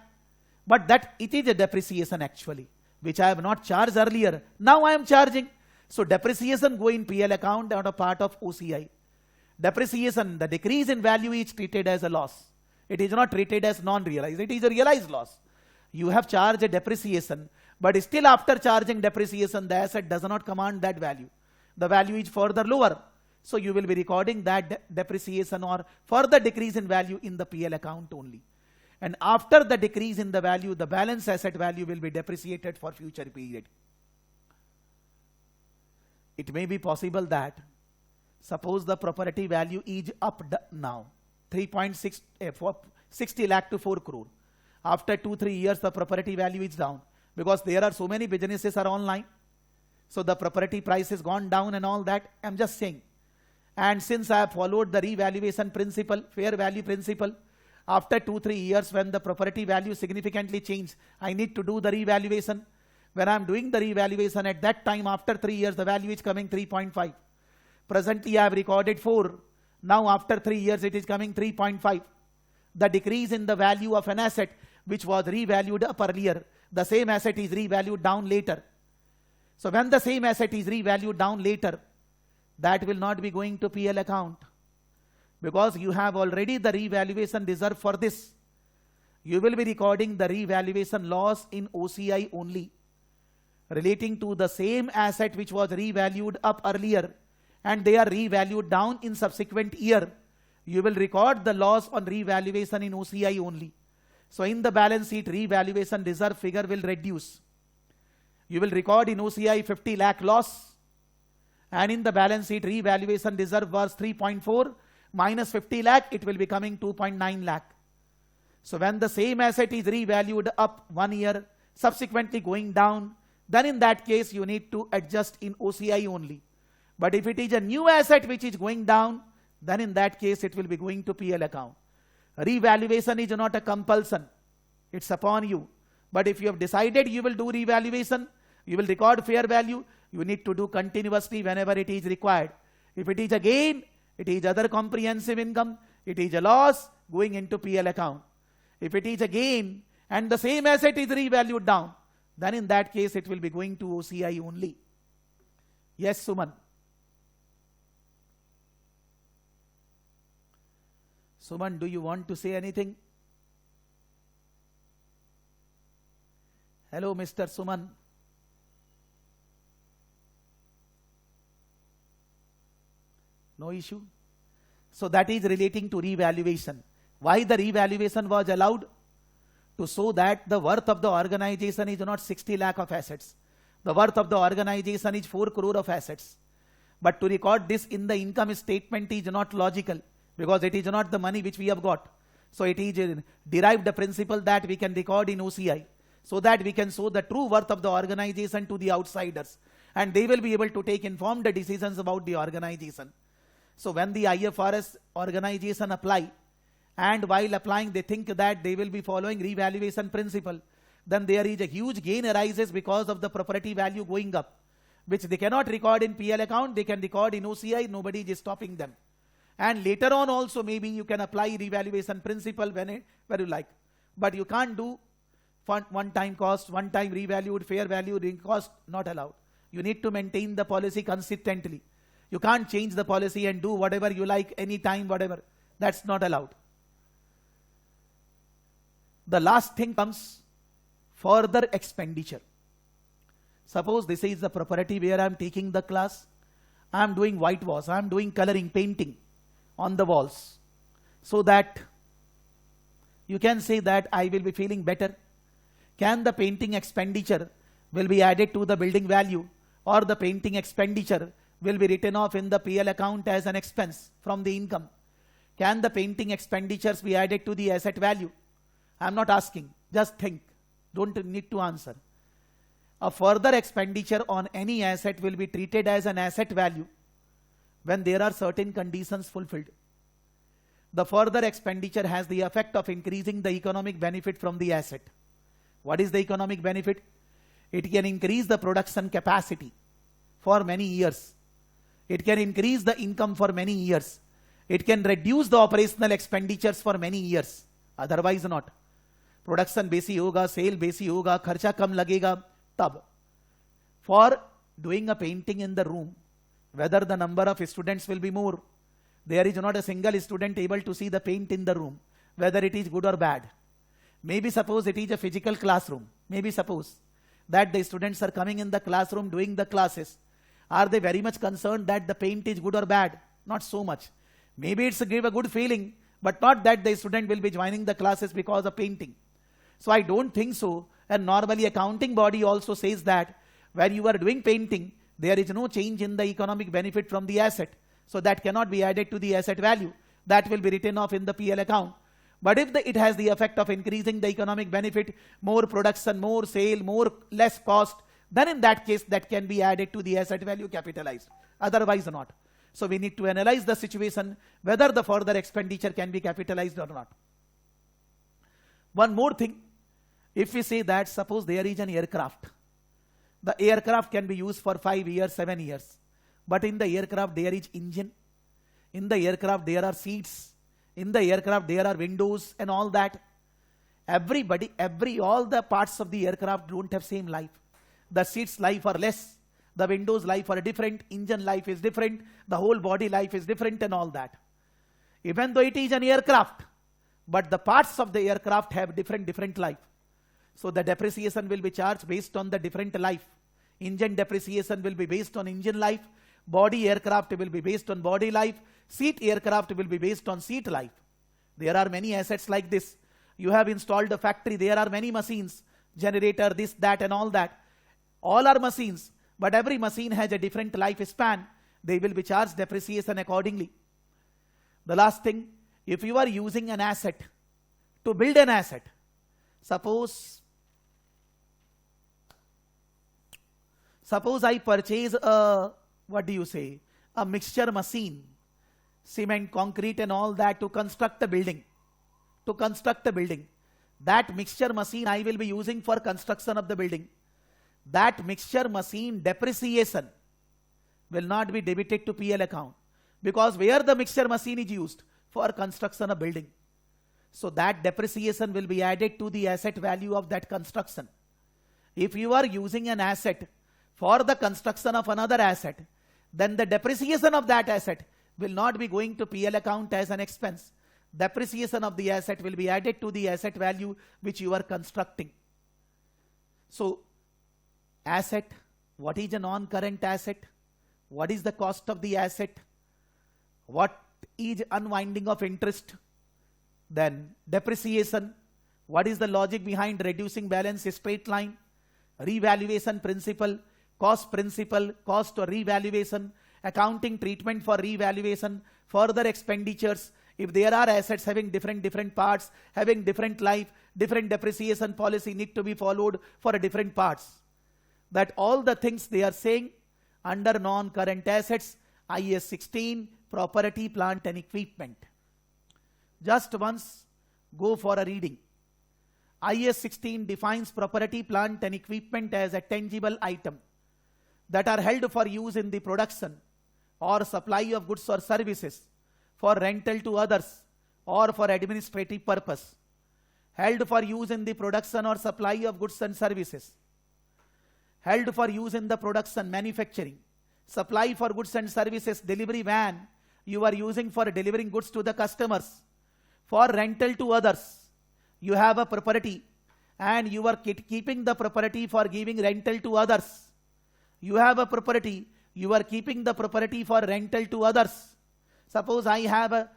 But that it is a depreciation actually, which I have not charged earlier. Now I am charging. So depreciation go in PL account and a part of OCI. Depreciation, the decrease in value is treated as a loss. It is not treated as non-realized. It is a realized loss. You have charged a depreciation, but still after charging depreciation, the asset does not command that value. The value is further lower. So you will be recording that depreciation or further decrease in value in the PL account only. And after the decrease in the value, the balance asset value will be depreciated for future period. It may be possible that suppose the property value is up now, 60 lakh to 4 crore. After 2-3 years, the property value is down because there are so many businesses are online. So the property price has gone down and all that. I'm just saying. And since I have followed the revaluation principle, fair value principle, after 2-3 years when the property value significantly changed, I need to do the revaluation. When I'm doing the revaluation at that time, after 3 years, the value is coming 3.5. Presently, I have recorded 4. Now after 3 years, it is coming 3.5. The decrease in the value of an asset, which was revalued up earlier, the same asset is revalued down later. So when the same asset is revalued down later, that will not be going to PL account because you have already the revaluation reserve for this. You will be recording the revaluation loss in OCI only relating to the same asset which was revalued up earlier and they are revalued down in subsequent year. You will record the loss on revaluation in OCI only. So in the balance sheet, revaluation reserve figure will reduce. You will record in OCI 50 lakh loss, and in the balance sheet revaluation reserve was 3.4 minus 50 lakh, it will be coming 2.9 lakh. So when the same asset is revalued up 1 year, subsequently going down, then in that case you need to adjust in OCI only. But if it is a new asset which is going down, then in that case it will be going to PL account. Revaluation is not a compulsion. It's upon you. But if you have decided you will do revaluation, you will record fair value, you need to do continuously whenever it is required. If it is a gain, it is other comprehensive income, it is a loss going into PL account. If it is a gain and the same asset is revalued down, then in that case it will be going to OCI only. Yes, Suman. Suman, do you want to say anything? Hello, Mr. Suman. No issue. So that is relating to revaluation. Why the revaluation was allowed? To show that the worth of the organization is not 60 lakh of assets. The worth of the organization is 4 crore of assets. But to record this in the income statement is not logical, because it is not the money which we have got. So it is derived the principle that we can record in OCI, so that we can show the true worth of the organization to the outsiders, and they will be able to take informed decisions about the organization. So when the IFRS organization apply, and while applying they think that they will be following revaluation principle, then there is a huge gain arises because of the property value going up, which they cannot record in PL account, they can record in OCI, nobody is stopping them. And later on also maybe you can apply revaluation principle where you like. But you can't do one-time cost, one-time revalued, fair value, cost, not allowed. You need to maintain the policy consistently. You can't change the policy and do whatever you like, anytime, whatever. That's not allowed. The last thing comes further expenditure. Suppose this is the property where I am taking the class. I am doing whitewash, I am doing coloring, painting on the walls, so that you can say that I will be feeling better. Can the painting expenditure will be added to the building value, or the painting expenditure will be written off in the PL account as an expense from the income? Can the painting expenditures be added to the asset value? I am not asking, just think, don't need to answer. A further expenditure on any asset will be treated as an asset value when there are certain conditions fulfilled. The further expenditure has the effect of increasing the economic benefit from the asset. What is the economic benefit? It can increase the production capacity for many years. It can increase the income for many years. It can reduce the operational expenditures for many years. Otherwise not. Production बेसी होगा, sale बेसी होगा, खर्चा कम लगेगा तब. For doing a painting in the room, whether the number of students will be more, there is not a single student able to see the paint in the room, whether it is good or bad. Maybe suppose it is a physical classroom. Maybe suppose that the students are coming in the classroom doing the classes. Are they very much concerned that the paint is good or bad? Not so much. Maybe it's give a good feeling, but not that the student will be joining the classes because of painting. So I don't think so. And normally accounting body also says that when you are doing painting, there is no change in the economic benefit from the asset. So that cannot be added to the asset value. That will be written off in the PL account. But if it has the effect of increasing the economic benefit, more production, more sale, less cost, then in that case that can be added to the asset value, capitalized. Otherwise not. So we need to analyze the situation whether the further expenditure can be capitalized or not. One more thing, if we say that suppose there is an aircraft, the aircraft can be used for 5 years, 7 years, but in the aircraft there is engine, in the aircraft there are seats, in the aircraft there are windows and all that. All the parts of the aircraft don't have same life. The seats life are less, the windows life are different, engine life is different, the whole body life is different and all that. Even though it is an aircraft, but the parts of the aircraft have different life. So the depreciation will be charged based on the different life. Engine depreciation will be based on engine life, body aircraft will be based on body life, seat aircraft will be based on seat life. There are many assets like this. You have installed a factory, there are many machines, generator, this, that and all that. All are machines, but every machine has a different lifespan. They will be charged depreciation accordingly. The last thing, if you are using an asset to build an asset, suppose I purchase a, a mixture machine cement, concrete and all that to construct the building. To construct the building. That mixture machine I will be using for construction of the building. That mixture machine depreciation will not be debited to PL account. Because where the mixture machine is used? For construction of building. So that depreciation will be added to the asset value of that construction. If you are using an asset for the construction of another asset, then the depreciation of that asset will not be going to PL account as an expense. Depreciation of the asset will be added to the asset value which you are constructing. So, asset, what is a non-current asset? What is the cost of the asset? What is unwinding of interest? Then depreciation. What is the logic behind reducing balance straight line? Revaluation principle, cost or revaluation, accounting treatment for revaluation, further expenditures. If there are assets having different parts, having different life, different depreciation policy need to be followed for different parts. That all the things they are saying under non-current assets, IAS 16, property, plant and equipment. Just once go for a reading. IAS 16 defines property, plant and equipment as a tangible item that are held for use in the production or supply of goods or services, for rental to others or for administrative purpose. Held for use in the production or supply of goods and services. Held for use in the production, manufacturing. Supply for goods and services, delivery van you are using for delivering goods to the customers. For rental to others. You have a property and you are keeping the property for giving rental to others. You have a property, you are keeping the property for rental to others. Suppose I have a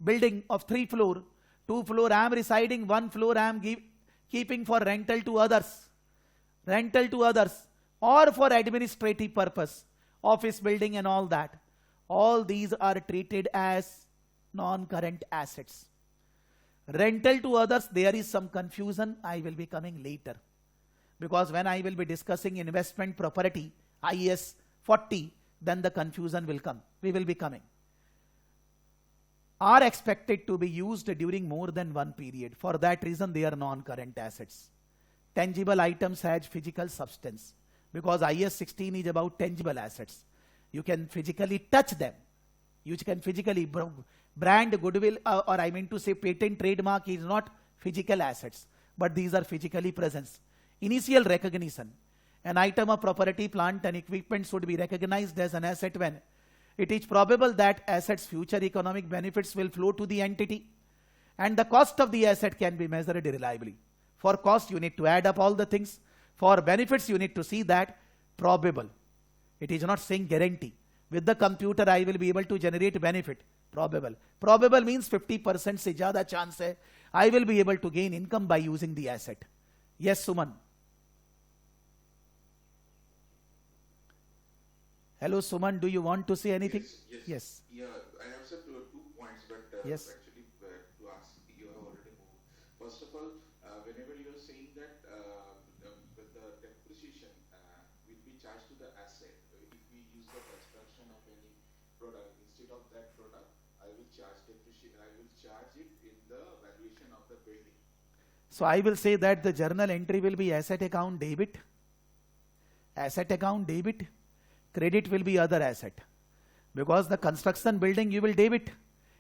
building of 3 floors, 2 floors I am residing, 1 floor I am keeping for rental to others. Rental to others or for administrative purpose, office building and all that. All these are treated as non-current assets. Rental to others, there is some confusion. I will be coming later. Because when I will be discussing investment property, IAS 40, then the confusion will come. We will be coming. Are expected to be used during more than one period. For that reason, they are non-current assets. Tangible items has physical substance. Because IAS 16 is about tangible assets. You can physically touch them. You can physically brand, goodwill, or I mean to say patent, trademark is not physical assets, but these are physically present. Initial recognition. An item of property, plant and equipment should be recognized as an asset when it is probable that asset's future economic benefits will flow to the entity and the cost of the asset can be measured reliably. For cost, you need to add up all the things. For benefits, you need to see that probable. It is not saying guarantee. With the computer, I will be able to generate benefit. Probable. Probable means 50% se zyada chance hai I will be able to gain income by using the asset. Yes, Suman. Hello, Suman. Do you want to say anything? Yes. Yeah, I have said 2 points, but yes. Actually to ask, you have already moved. First of all, whenever you are saying that the depreciation will be charged to the asset, if we use the construction of any product, instead of that product, I will charge depreciation. I will charge it in the valuation of the building. So I will say that the journal entry will be asset account debit. Asset account debit. Credit will be other asset. Because the construction building you will debit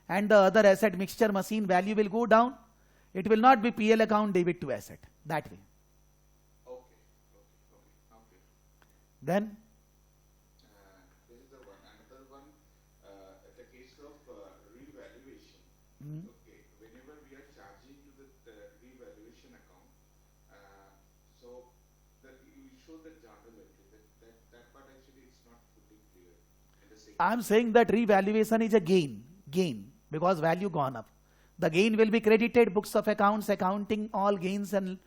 and the other asset mixture machine value will go down. It will not be PL account debit to asset. That way. Okay. Then? This is the one. Another one, the case of revaluation. Okay. Whenever we are charging to the revaluation account, so that you show the journal entry. That part actually it's not fully clear. I am saying that revaluation is a gain because value gone up. The gain will be credited, books of accounts, accounting, all gains and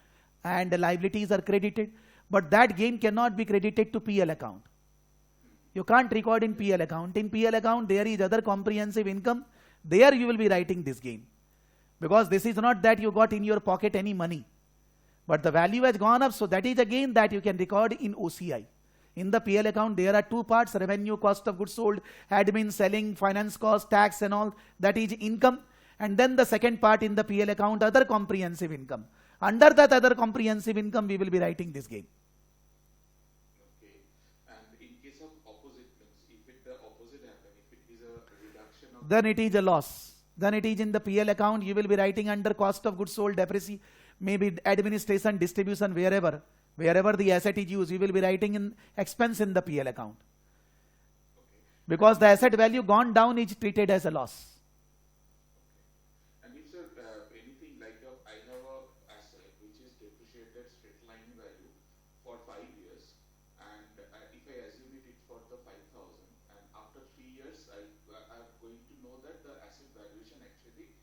liabilities are credited. But that gain cannot be credited to PL account. You can't record in PL account. In PL account, there is other comprehensive income. There you will be writing this gain. Because this is not that you got in your pocket any money. But the value has gone up, so that is a gain that you can record in OCI. In the PL account, there are two parts: revenue, cost of goods sold, admin, selling, finance cost, tax and all. That is income. And then the second part in the PL account, other comprehensive income. Under that other comprehensive income, we will be writing this gain. Okay. And in case of opposite, means if it the opposite happen, if it is a reduction of, Then it is a loss. Then it is in the PL account, you will be writing under cost of goods sold, depreciation, maybe administration, distribution, wherever the asset is used, you will be writing in expense in the PL account. okay. Because the asset value gone down is treated as a loss. And if anything like I have a asset which is depreciated straight line value for 5 years, and if I assume it for the 5,000, and after 3 years I am going to know that the asset valuation actually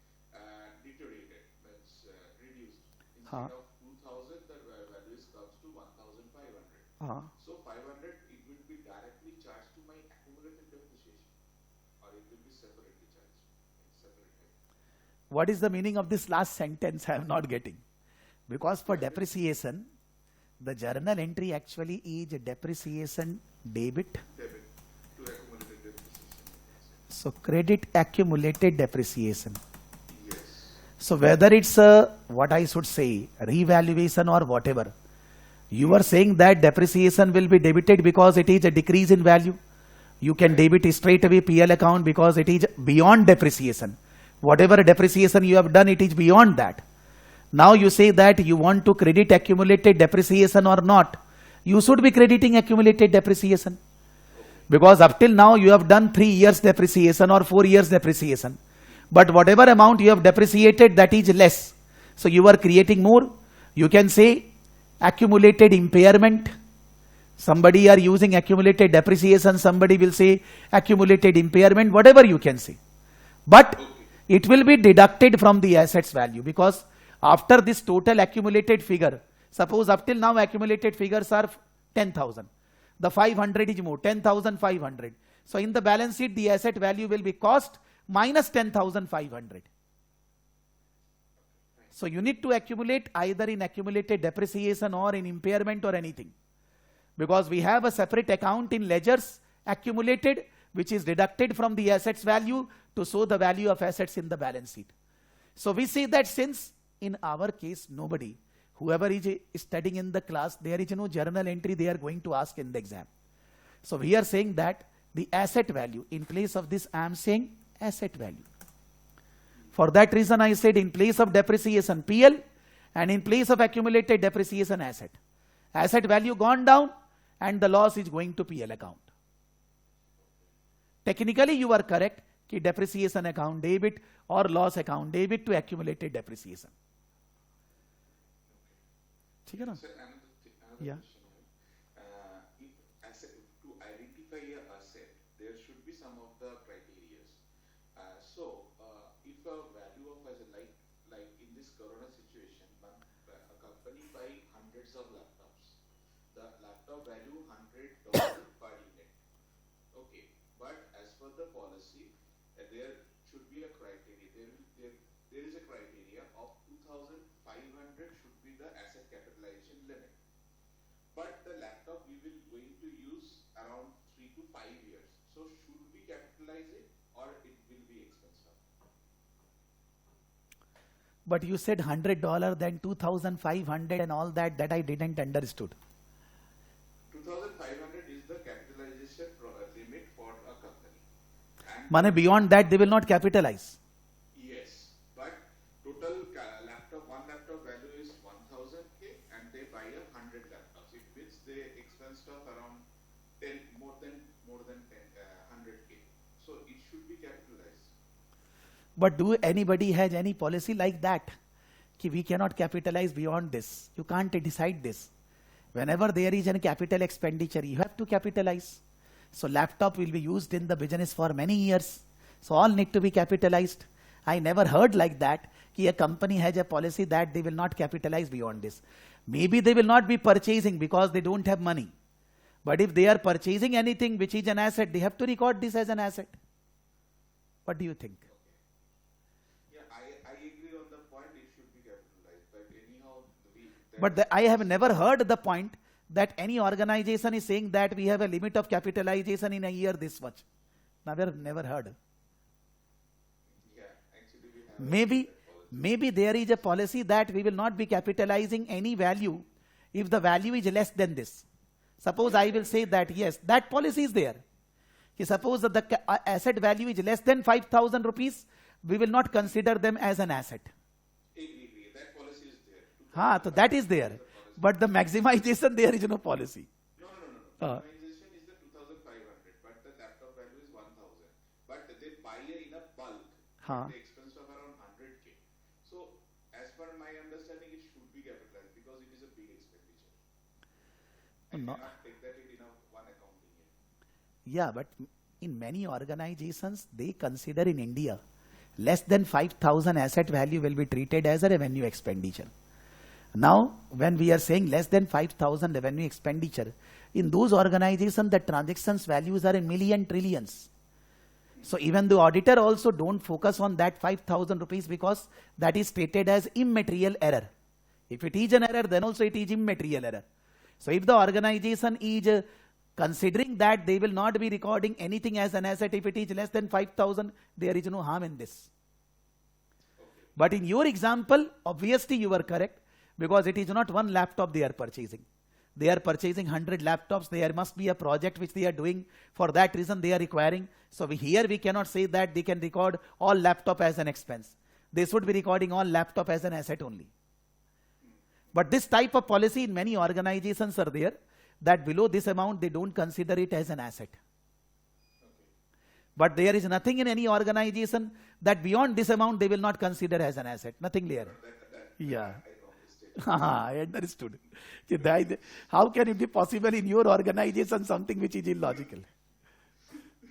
deteriorated, means reduced. Instead of 2,000, the value comes to 1,500. So 500 it will be directly charged to my accumulated depreciation, or it will be separately charged in separate time. What is the meaning of this last sentence? I am not getting. Because for depreciation, the journal entry actually is a depreciation debit. Debit to accumulated depreciation. So credit accumulated depreciation. Yes. So whether it's a, what I should say, revaluation or whatever, you are saying that depreciation will be debited because it is a decrease in value. You can debit straight away PL account because it is beyond depreciation. Whatever depreciation you have done, it is beyond that. Now you say that you want to credit accumulated depreciation or not. You should be crediting accumulated depreciation. Because up till now you have done 3 years depreciation or 4 years depreciation. But whatever amount you have depreciated, that is less. So you are creating more. You can say accumulated impairment. Somebody are using accumulated depreciation. Somebody will say accumulated impairment. Whatever you can say. But it will be deducted from the assets value, because after this total accumulated figure, suppose up till now accumulated figures are 10,000. The 500 is more, 10,500. So in the balance sheet, the asset value will be cost minus 10,500. So you need to accumulate either in accumulated depreciation or in impairment or anything. Because we have a separate account in ledgers, accumulated, which is deducted from the assets value to show the value of assets in the balance sheet. So we see that since in our case, nobody, whoever is studying in the class, there is no journal entry they are going to ask in the exam. So we are saying that the asset value, in place of this I am saying asset value. For that reason I said in place of depreciation PL and in place of accumulated depreciation asset. Asset value gone down and the loss is going to PL account. Technically you are correct कि depreciation account debit or loss account debit to accumulated depreciation. ठीक है ना? Sir, another Yeah. question here. If asset, to identify a asset, there should be some of the criteria. If a value of asset, like in this corona situation, a company buy hundreds of laptops. The laptop value $100 per unit. Okay, but as per the policy, there should be a criteria. There is a criteria of 2,500 should be the asset capitalization limit. But the laptop we will going to use around 3 to 5 years. So should we capitalize it or it will be expensive? But you said $100, then 2,500 and all that I didn't understood. 2,500 is the capitalization limit for a company. And Mane beyond that they will not capitalize. yes, but total one laptop value is 1,000K and they buy 100 laptops. It means they expensed of around 10 more than 100K. So it should be capitalized. But do anybody has any policy like that? Ki we cannot capitalize beyond this. You can't decide this. Whenever there is a capital expenditure, you have to capitalize. So laptop will be used in the business for many years. So all need to be capitalized. I never heard like that. Ki a company has a policy that they will not capitalize beyond this. Maybe they will not be purchasing because they don't have money. But if they are purchasing anything which is an asset, they have to record this as an asset. What do you think? Yeah, I agree on the point. It should be capitalized. But anyhow, But I have never heard the point that any organization is saying that we have a limit of capitalization in a year this much. Never heard. Yeah, actually we have Maybe there is a policy that we will not be capitalizing any value if the value is less than this. Suppose I will say that yes, that policy is there. Suppose that the asset value is less than 5,000 rupees, we will not consider them as an asset. agree. That policy is there. So that is there. But the maximization, there is no policy. No. Maximization is the 2,500, but the laptop value is 1,000. But they buy in a bulk at the expense of around 100K. So, as per my understanding, it should be capitalized because it is a big expenditure. I cannot take that in one accounting year. Yeah, but in many organizations, they consider in India, less than 5,000 asset value will be treated as a revenue expenditure. Now, when we are saying less than 5,000 revenue expenditure, in those organizations, the transactions values are in million trillions. So even the auditor also don't focus on that 5,000 rupees because that is treated as immaterial error. If it is an error, then also it is immaterial error. So if the organization is considering that they will not be recording anything as an asset if it is less than 5,000, there is no harm in this. But in your example, obviously you are correct. Because it is not one laptop they are purchasing. They are purchasing 100 laptops. There must be a project which they are doing. For that reason, they are requiring. So here we cannot say that they can record all laptop as an expense. They should be recording all laptop as an asset only. But this type of policy in many organizations are there that below this amount, they don't consider it as an asset. But there is nothing in any organization that beyond this amount, they will not consider as an asset. Nothing there. Yeah. I understood. How can it be possible in your organization something which is illogical?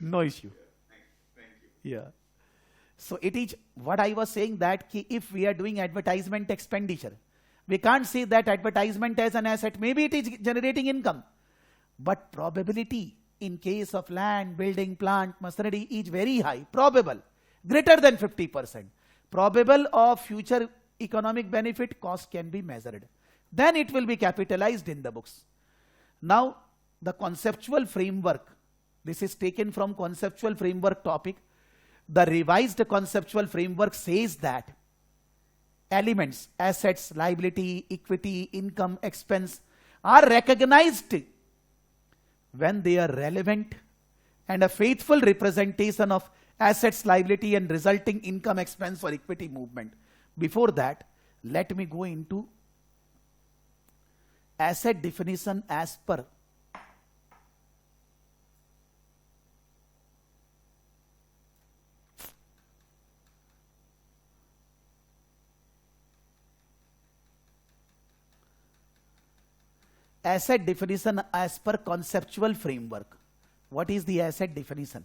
No issue. Thank you. Yeah. So it is what I was saying that if we are doing advertisement expenditure, we can't say that advertisement as an asset. Maybe it is generating income. But probability in case of land, building, plant, machinery is very high. Probable. Greater than 50%. Probable of future economic benefit cost can be measured. Then it will be capitalized in the books. Now, the conceptual framework, this is taken from conceptual framework topic. The revised conceptual framework says that elements, assets, liability, equity, income, expense are recognized when they are relevant and a faithful representation of assets, liability and resulting income, expense or equity movement. Before that, let me go into asset definition as per asset definition as per conceptual framework. What is the asset definition?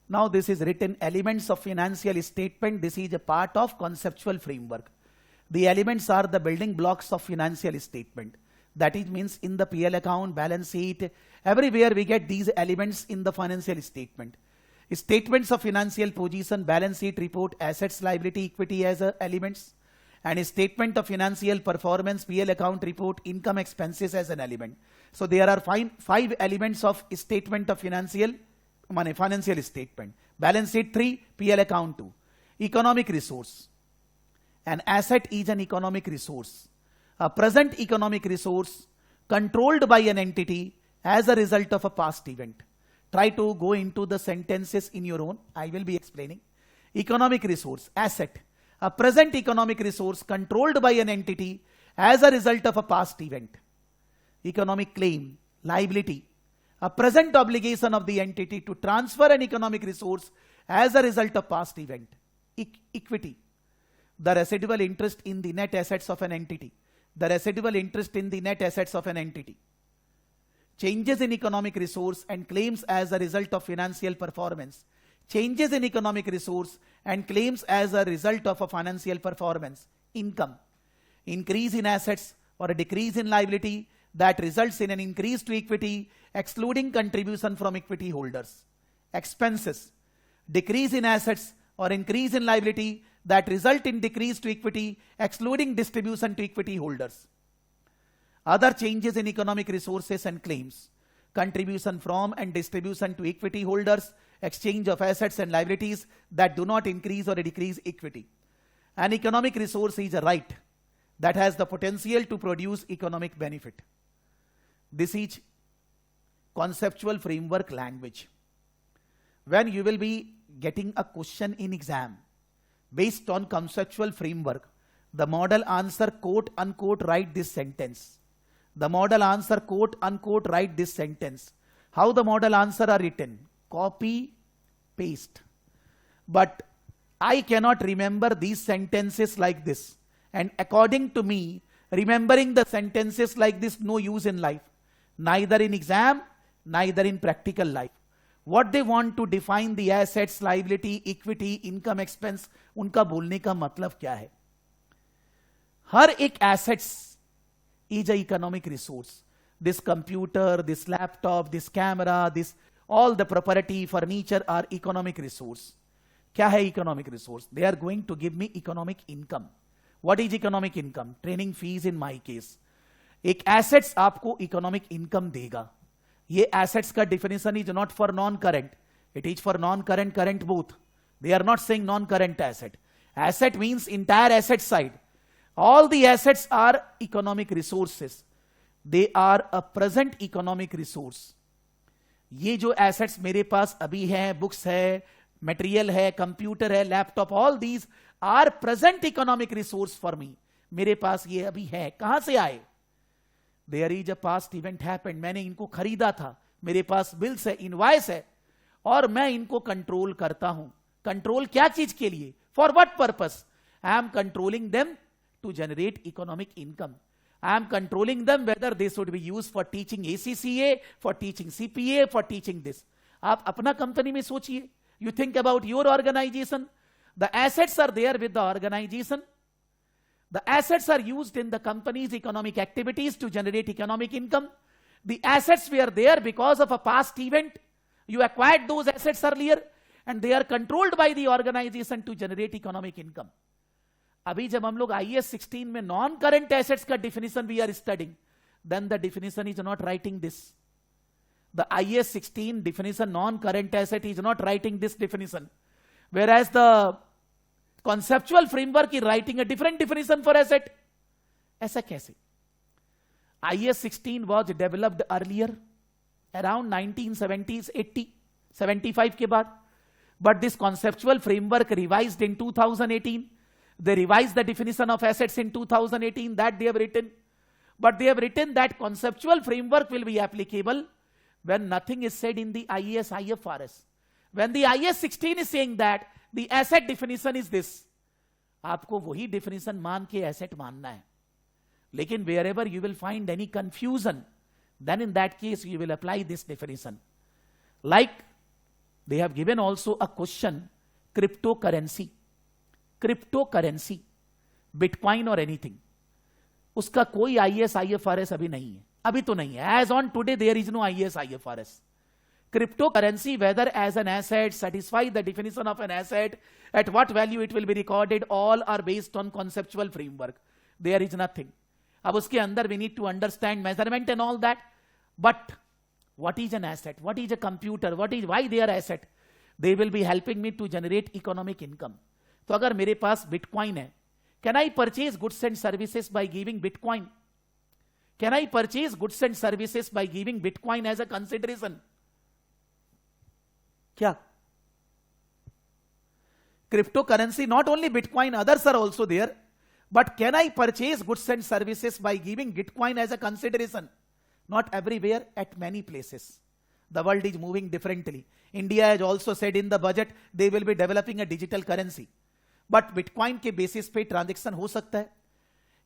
Now this is written elements of financial statement. This is a part of conceptual framework. The elements are the building blocks of financial statement. That is means in the PL account, balance sheet, everywhere we get these elements in the financial statement. Statements of financial position, balance sheet report, assets, liability, equity as elements, and a statement of financial performance, PL account report, income, expenses as an element. So there are five elements of statement of financial statement. Balance sheet 3, PL account 2. Economic resource. An asset is an economic resource. A present economic resource controlled by an entity as a result of a past event. Try to go into the sentences in your own. I will be explaining. Economic resource, asset. A present economic resource controlled by an entity as a result of a past event. Economic claim, liability. A present obligation of the entity to transfer an economic resource as a result of past event. Equity. The residual interest in the net assets of an entity. The residual interest in the net assets of an entity. Changes in economic resource and claims as a result of financial performance. Changes in economic resource and claims as a result of a financial performance. Income. Increase in assets or a decrease in liability that results in an increase to equity, excluding contribution from equity holders. Expenses. decrease in assets or increase in liability that result in decrease to equity, excluding distribution to equity holders. Other changes in economic resources and claims, contribution from and distribution to equity holders, exchange of assets and liabilities that do not increase or decrease equity. An economic resource is a right that has the potential to produce economic benefit. This is conceptual framework language. When you will be getting a question in exam based on conceptual framework, the model answer quote unquote write this sentence. The model answer quote unquote write this sentence. How the model answer are written? Copy, paste. But I cannot remember these sentences like this. And according to me, remembering the sentences like this no use in life. Neither in exam, neither in practical life. What they want to define the assets, liability, equity, income, expense, उनका बोलने का मतलब क्या है? हर एक assets is a economic resource. This computer, this laptop, this camera, this all the property, furniture are economic resource. क्या है economic resource? They are going to give me economic income. What is economic income? Training fees in my case. एक assets आपको economic income देगा. ये assets का definition is not for non-current. It is for non-current, current both. They are not saying non-current asset. Asset means entire asset side. All the assets are economic resources. They are a present economic resource. ये जो assets मेरे पास अभी हैं, books है, material है, computer है, laptop, all these are present economic resource for me. मेरे पास ये अभी है. कहां से आए? There is a past event happened. मैंने इनको खरीदा था. मेरे पास bills है, invoice है, और मैं इनको कंट्रोल करता हूं. कंट्रोल क्या चीज के लिए? For what purpose? I am controlling them to generate economic income. I am controlling them whether they should be used for teaching ACCA, for teaching CPA, for teaching this. आप अपना company में सोचिए. You think about your organization. The assets are there with the organization. The assets are used in the company's economic activities to generate economic income. The assets were there because of a past event. You acquired those assets earlier and they are controlled by the organization to generate economic income. अभी जब हम लोग IAS 16 में non current assets का definition we are studying, then the definition is not writing this. The IAS 16 definition non-current asset is not writing this definition, whereas the conceptual framework is writing a different definition for asset. ऐसा कैसे? IAS 16 was developed earlier, around 1970s, 80, 75 के बाद. But this conceptual framework revised in 2018. They revised the definition of assets in 2018, that they have written. But they have written that conceptual framework will be applicable when nothing is said in the IAS IFRS. When the IAS 16 is saying that the asset definition is this, आपको वही definition मान के asset मानना है. लेकिन wherever you will find any confusion, then in that case you will apply this definition. Like they have given also a question, cryptocurrency. Cryptocurrency, Bitcoin or anything. उसका कोई IAS IFRS अभी नहीं है. अभी तो नहीं है. As on today there is no IAS IFRS. Cryptocurrency, whether as an asset, satisfy the definition of an asset, at what value it will be recorded, all are based on conceptual framework. There is nothing. अब उसके अंदर we need to understand measurement and all that. But what is an asset? What is a computer? Why they are asset? They will be helping me to generate economic income. तो अगर मेरे पास Bitcoin है, can I purchase goods and services by giving Bitcoin? Can I purchase goods and services by giving Bitcoin as a consideration? क्या? Cryptocurrency, not only Bitcoin, others are also there. But can I purchase goods and services by giving Bitcoin as a consideration? Not everywhere, at many places. The world is moving differently. India has also said in the budget, they will be developing a digital currency. But Bitcoin के basis पे transaction हो सकता है.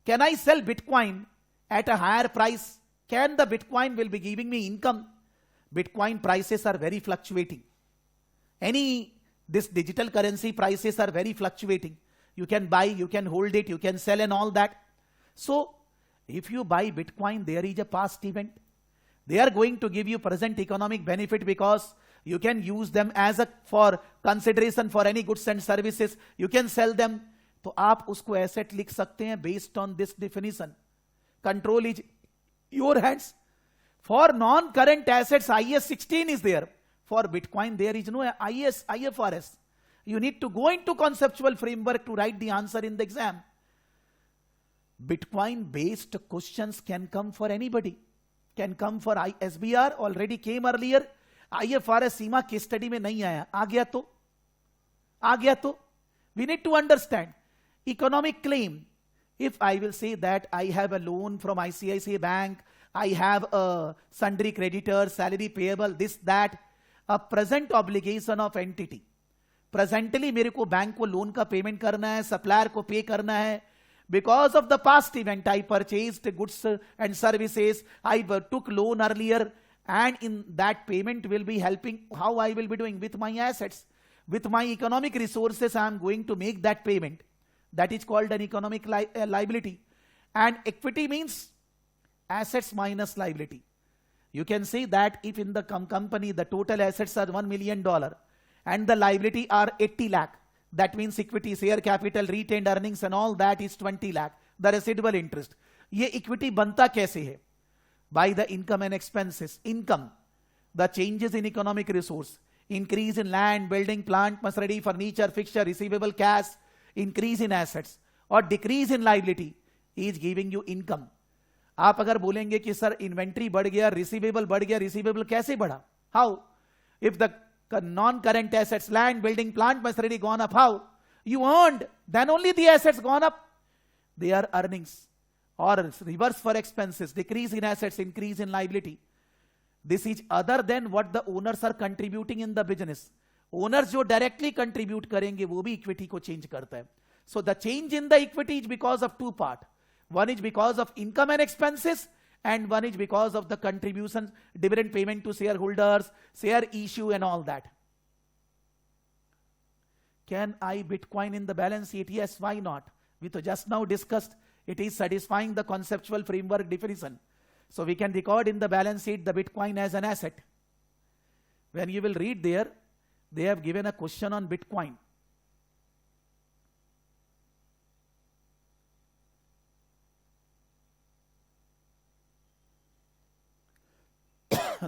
Can I sell Bitcoin at a higher price? Can the Bitcoin will be giving me income? Bitcoin prices are very fluctuating. This digital currency prices are very fluctuating. You can buy, you can hold it, you can sell and all that. So, if you buy Bitcoin, there is a past event. They are going to give you present economic benefit because You can use them as a for consideration for any goods and services. You can sell them. तो आप उसको asset लिख सकते हैं based on this definition. Control is your hands. For non-current assets, IAS 16 is there. For Bitcoin, there is no IAS, IFRS. You need to go into conceptual framework to write the answer in the exam. Bitcoin-based questions can come for anybody. Can come for SBR, already came earlier. IFRS Seema case study में नहीं आया. आ गया तो. We need to understand. Economic claim. If I will say that I have a loan from ICICI Bank, I have a sundry creditor, salary payable, this, that, a present obligation of entity. Presently मेरे को bank को loan का payment करना है, supplier को पे करना है. Because of the past event, I purchased goods and services, I took loan earlier, and in that payment will be helping how I will be doing with my assets. With my economic resources, I am going to make that payment. That is called an economic liability. And equity means assets minus liability. You can say that if in the company the total assets are $1 million and the liability are 80 lakh, that means equity, share capital, retained earnings and all that is 20 lakh. The residual interest. ये equity बनता कैसे है? By the income and expenses. Income, the changes in economic resource, increase in land, building, plant, machinery, furniture, fixture, receivable, cash, increase in assets, or decrease in liability is giving you income. आप अगर बोलेंगे कि sir inventory बढ़ गया, receivable बढ़ गया, receivable कैसे बढ़ा? How? If the non-current assets, land, building, plant, machinery gone up, how? You earned, then only the assets gone up. They are earnings. Or reverse for expenses, decrease in assets, increase in liability. This is other than what the owners are contributing in the business. Owners जो directly contribute करेंगे वो भी equity को change करता है. So the change in the equity is because of two parts. One is because of income and expenses, and one is because of the contribution, dividend payment to shareholders, share issue and all that. Can I Bitcoin in the balance sheet? Yes, why not? We just now discussed it is satisfying the conceptual framework definition. So we can record in the balance sheet the Bitcoin as an asset. When you will read there, they have given a question on Bitcoin.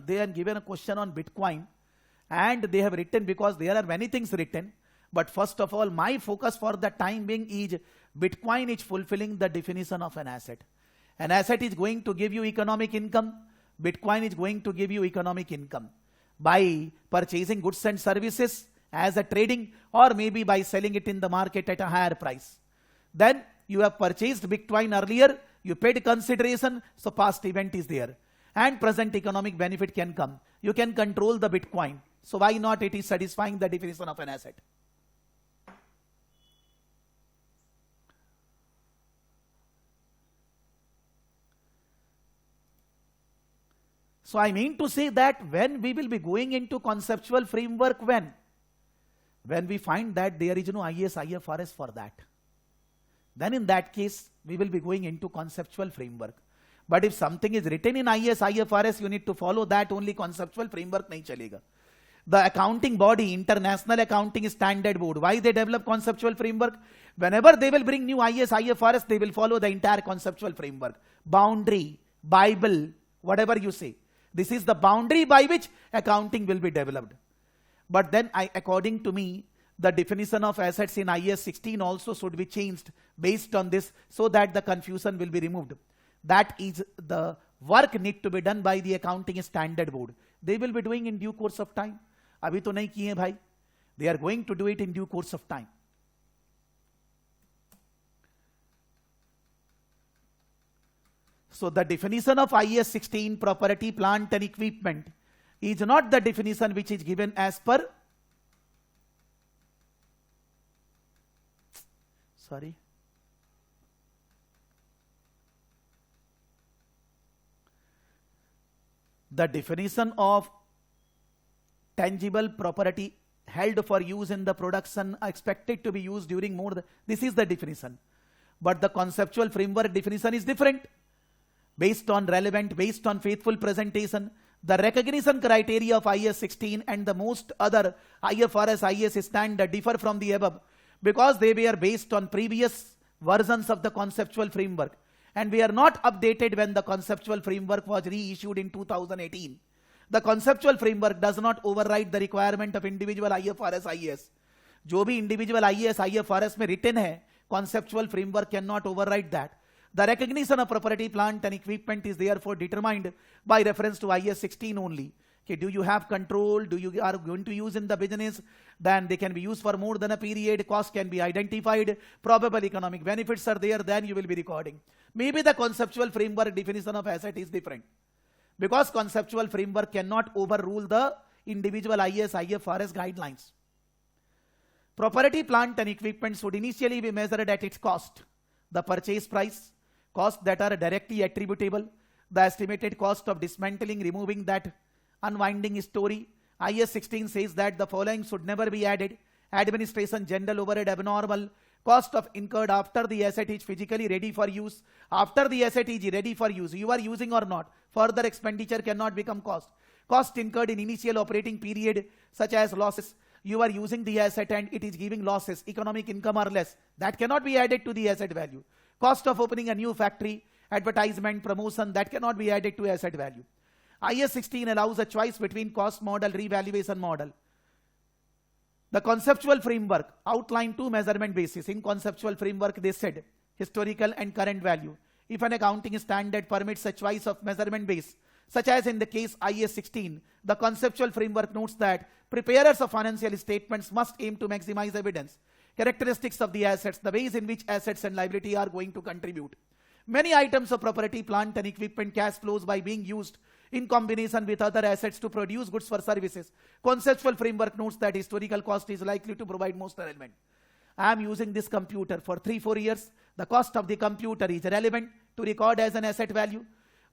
They have given a question on Bitcoin, and they have written, because there are many things written, but first of all, my focus for the time being is Bitcoin is fulfilling the definition of an asset. An asset is going to give you economic income. Bitcoin is going to give you economic income by purchasing goods and services as a trading, or maybe by selling it in the market at a higher price. Then you have purchased Bitcoin earlier, you paid consideration, so past event is there. And present economic benefit can come. You can control the Bitcoin. So why not? It is satisfying the definition of an asset. So I mean to say that when we will be going into conceptual framework, when we find that there is no IAS, IFRS for that, then in that case, we will be going into conceptual framework. But if something is written in IAS, IFRS, you need to follow that, only conceptual framework nahi chalega. The accounting body, International Accounting Standard Board, why they develop conceptual framework? Whenever they will bring new IAS, IFRS, they will follow the entire conceptual framework. Boundary, Bible, whatever you say. This is the boundary by which accounting will be developed. But then, according to me, the definition of assets in IAS 16 also should be changed based on this, so that the confusion will be removed. That is the work need to be done by the Accounting Standard Board. They will be doing in due course of time. Abhi to nahi kiye bhai. They are going to do it in due course of time. So the definition of IAS 16, property, plant and equipment, is not the definition which is given as per, sorry, the definition of tangible property held for use in the production expected to be used during more than, this is the definition. But the conceptual framework definition is different. Based on relevant, based on faithful presentation, The recognition criteria of IAS 16 and the most other IFRS IAS standard differ from the above because they were based on previous versions of the conceptual framework and we are not updated when the conceptual framework was reissued in 2018. The conceptual framework does not override the requirement of individual IFRS IAS. जो भी individual IAS IFRS में written है, conceptual framework cannot override that. The recognition of property, plant and equipment is therefore determined by reference to IAS 16 only. Okay, do you have control? Do you are going to use in the business? Then they can be used for more than a period. Cost can be identified. Probable economic benefits are there. Then you will be recording. Maybe the conceptual framework definition of asset is different because conceptual framework cannot overrule the individual IAS IFRS guidelines. Property, plant and equipment should initially be measured at its cost. The purchase price, costs that are directly attributable, the estimated cost of dismantling, removing that unwinding story. IAS 16 says that the following should never be added: administration, general overhead, abnormal, cost of incurred after the asset is physically ready for use. After the asset is ready for use, you are using or not, further expenditure cannot become cost. Cost incurred in initial operating period, such as losses. You are using the asset and it is giving losses, economic income or less, that cannot be added to the asset value. Cost of opening a new factory, advertisement, promotion, that cannot be added to asset value. IAS 16 allows a choice between cost model, revaluation model. The conceptual framework outlined two measurement bases. In conceptual framework, they said historical and current value. If an accounting standard permits a choice of measurement base, such as in the case IAS 16, the conceptual framework notes that preparers of financial statements must aim to maximize evidence, characteristics of the assets, the ways in which assets and liability are going to contribute. Many items of property, plant and equipment cash flows by being used in combination with other assets to produce goods for services. Conceptual framework notes that historical cost is likely to provide most relevant. I am using this computer for 3-4 years. The cost of the computer is relevant to record as an asset value.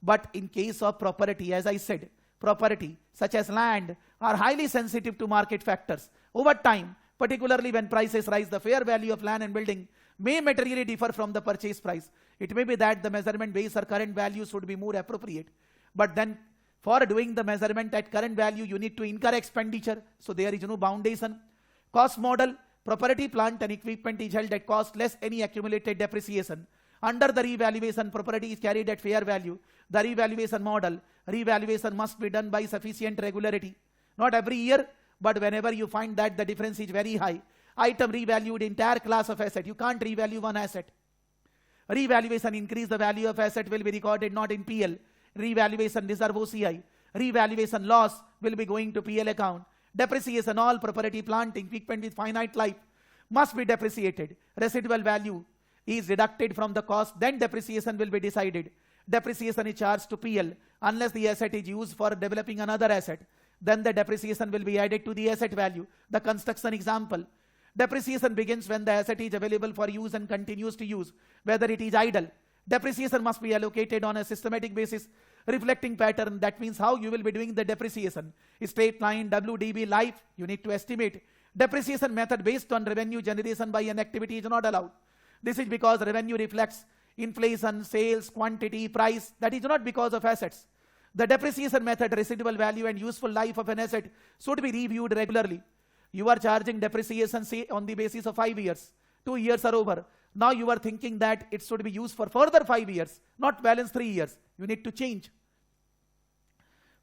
But in case of property, as I said, property such as land are highly sensitive to market factors. Over time, particularly when prices rise, the fair value of land and building may materially differ from the purchase price. It may be that the measurement base or current value should be more appropriate. But then for doing the measurement at current value, you need to incur expenditure. So there is no foundation. Cost model, property, plant and equipment is held at cost less any accumulated depreciation. Under the revaluation, property is carried at fair value. The revaluation model, revaluation must be done by sufficient regularity. Not every year, but whenever you find that the difference is very high. Item revalued entire class of asset. You can't revalue one asset. Revaluation increase the value of asset will be recorded not in PL. Revaluation reserve OCI. Revaluation loss will be going to PL account. Depreciation, all property, plant, equipment with finite life must be depreciated. Residual value is deducted from the cost, then depreciation will be decided. Depreciation is charged to PL unless the asset is used for developing another asset. Then the depreciation will be added to the asset value. The construction example. Depreciation begins when the asset is available for use and continues to use, whether it is idle. Depreciation must be allocated on a systematic basis, reflecting pattern. That means how you will be doing the depreciation. Straight line, WDB, life, you need to estimate. Depreciation method based on revenue generation by an activity is not allowed. This is because revenue reflects inflation, sales, quantity, price. That is not because of assets. The depreciation method, residual value and useful life of an asset should be reviewed regularly. You are charging depreciation, say, on the basis of 5 years. 2 years are over. Now you are thinking that it should be used for further 5 years, not balance 3 years. You need to change.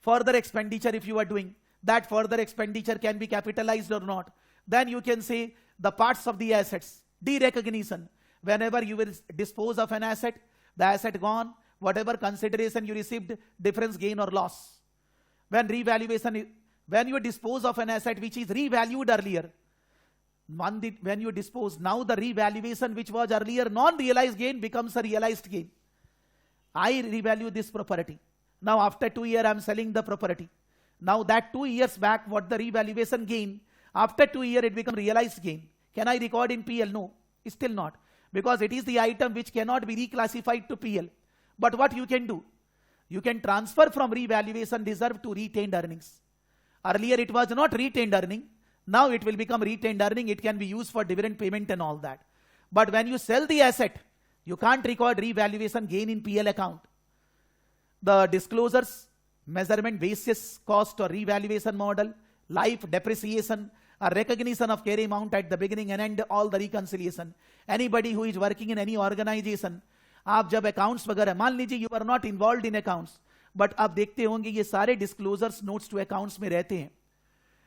Further expenditure, if you are doing, that further expenditure can be capitalized or not. Then you can say the parts of the assets, derecognition. Whenever you will dispose of an asset, the asset gone, whatever consideration you received, difference, gain or loss. When revaluation, when you dispose of an asset which is revalued earlier, when you dispose, now the revaluation which was earlier non-realized gain becomes a realized gain. I revalue this property. Now after 2 years I am selling the property. Now that 2 years back what the revaluation gain, after 2 years it becomes realized gain. Can I record in PL? No, still not. Because it is the item which cannot be reclassified to PL. But what you can do? You can transfer from revaluation reserve to retained earnings. Earlier it was not retained earning. Now it will become retained earning. It can be used for dividend payment and all that. But when you sell the asset, you can't record revaluation gain in PL account. The disclosures, measurement basis cost or revaluation model, life depreciation, a recognition of carry amount at the beginning and end, all the reconciliation. Anybody who is working in any organization, आप जब accounts वगैरह, मान लीजिए you are not involved in accounts, but आप देखते होंगे ये सारे disclosures notes to accounts में रहते हैं.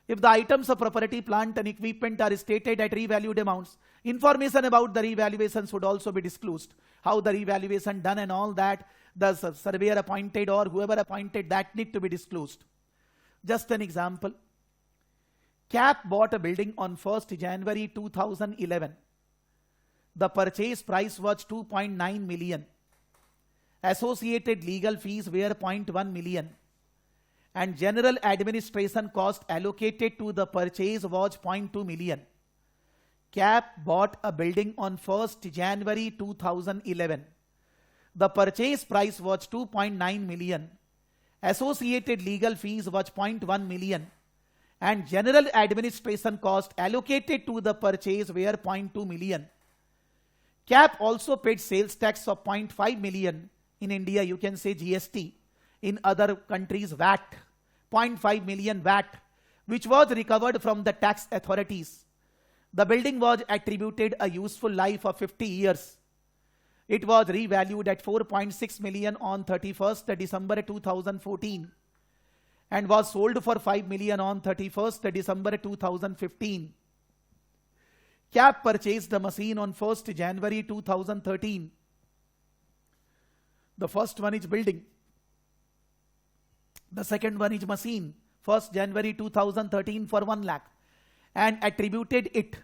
If the items of property, plant and equipment are stated at revalued amounts, information about the revaluation should also be disclosed. How the revaluation done and all that, the surveyor appointed or whoever appointed, that need to be disclosed. Just an example. CAP bought a building on 1st January 2011. The purchase price was 2.9 million. Associated legal fees were 0.1 million. And general administration cost allocated to the purchase was 0.2 million. CAP bought a building on 1st January 2011. The purchase price was 2.9 million. Associated legal fees was 0.1 million. And general administration cost allocated to the purchase were 0.2 million. CAP also paid sales tax of 0.5 million. In India, you can say GST. In other countries, VAT. 0.5 million VAT, which was recovered from the tax authorities. The building was attributed a useful life of 50 years. It was revalued at 4.6 million on 31st December 2014 and was sold for 5 million on 31st December 2015. CAP purchased the machine on 1st January 2013. The first one is building. The second one is machine, 1st January 2013 for 1 lakh, and attributed it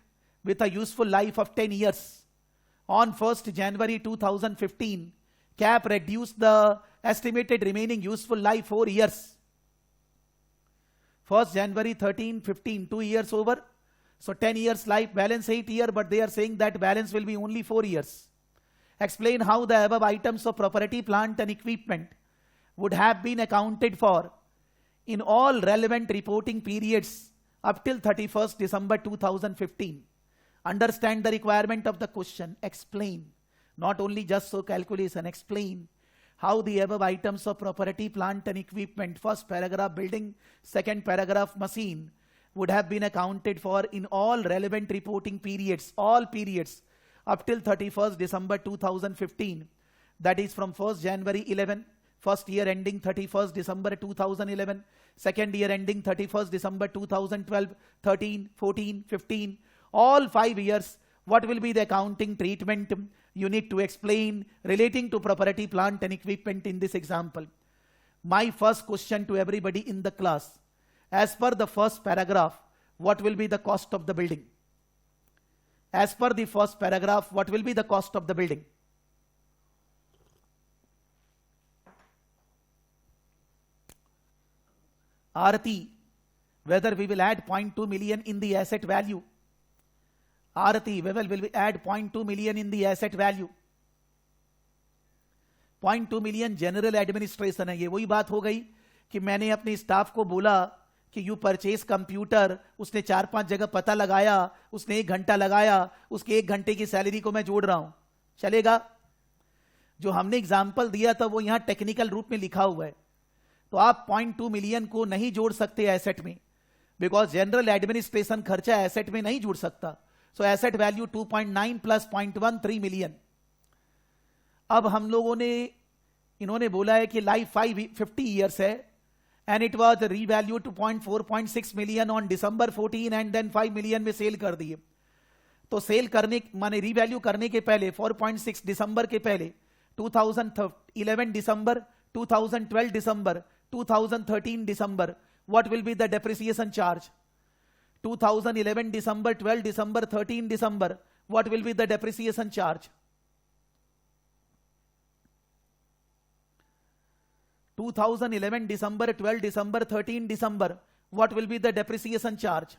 with a useful life of 10 years. On 1st January 2015, CAP reduced the estimated remaining useful life 4 years. 1st January 13-15, 2 years over. So 10 years life, balance 8 years, but they are saying that balance will be only 4 years. Explain how the above items of property, plant and equipment would have been accounted for in all relevant reporting periods up till 31st December 2015. Understand the requirement of the question. Explain. Not only just so calculation. Explain how the above items of property, plant and equipment, first paragraph building, second paragraph machine, would have been accounted for in all relevant reporting periods, all periods up till 31st December 2015. That is from 1st January 11, first year ending 31st December 2011, second year ending 31st December 2012, 13, 14, 15, all 5 years. What will be the accounting treatment you need to explain relating to property, plant and equipment in this example? My first question to everybody in the class. As per the first paragraph, what will be the cost of the building? As per the first paragraph, what will be the cost of the building? Arati, whether we will add 0.2 million in the asset value. Arati, whether will we add 0.2 million in the asset value? 0.2 million general administration है. ये वही बात हो गई कि मैंने अपने staff को बोला कि यू परचेज कंप्यूटर, उसने 4-5 जगह पता लगाया, उसने 1 घंटा लगाया, उसके 1 घंटे की सैलरी को मैं जोड़ रहा हूं, चलेगा? जो हमने एग्जाम्पल दिया था वो यहां टेक्निकल रूप में लिखा हुआ है. तो आप 0.2 मिलियन को नहीं जोड़ सकते एसेट में, बिकॉज जनरल एडमिनिस्ट्रेशन खर्चा एसेट में नहीं जुड़ सकता. सो एसेट वैल्यू 2.9 प्लस 0.13 मिलियन. अब हम लोगों ने, इन्होंने बोला है कि लाइफ 50 ईयर्स है and it was revalued to 4.6 million on December 14 and then 5 million में सेल कर दिए. तो सेल करने माने रिवैल्यू करने के पहले 4.6 दिसंबर के पहले 2011 दिसंबर, 2012 दिसंबर, 2013 दिसंबर, what will be the depreciation charge? 2011 December, 12 December, 13 December, what will be the depreciation charge? 2011 December, 12 December, 13 December, what will be the depreciation charge?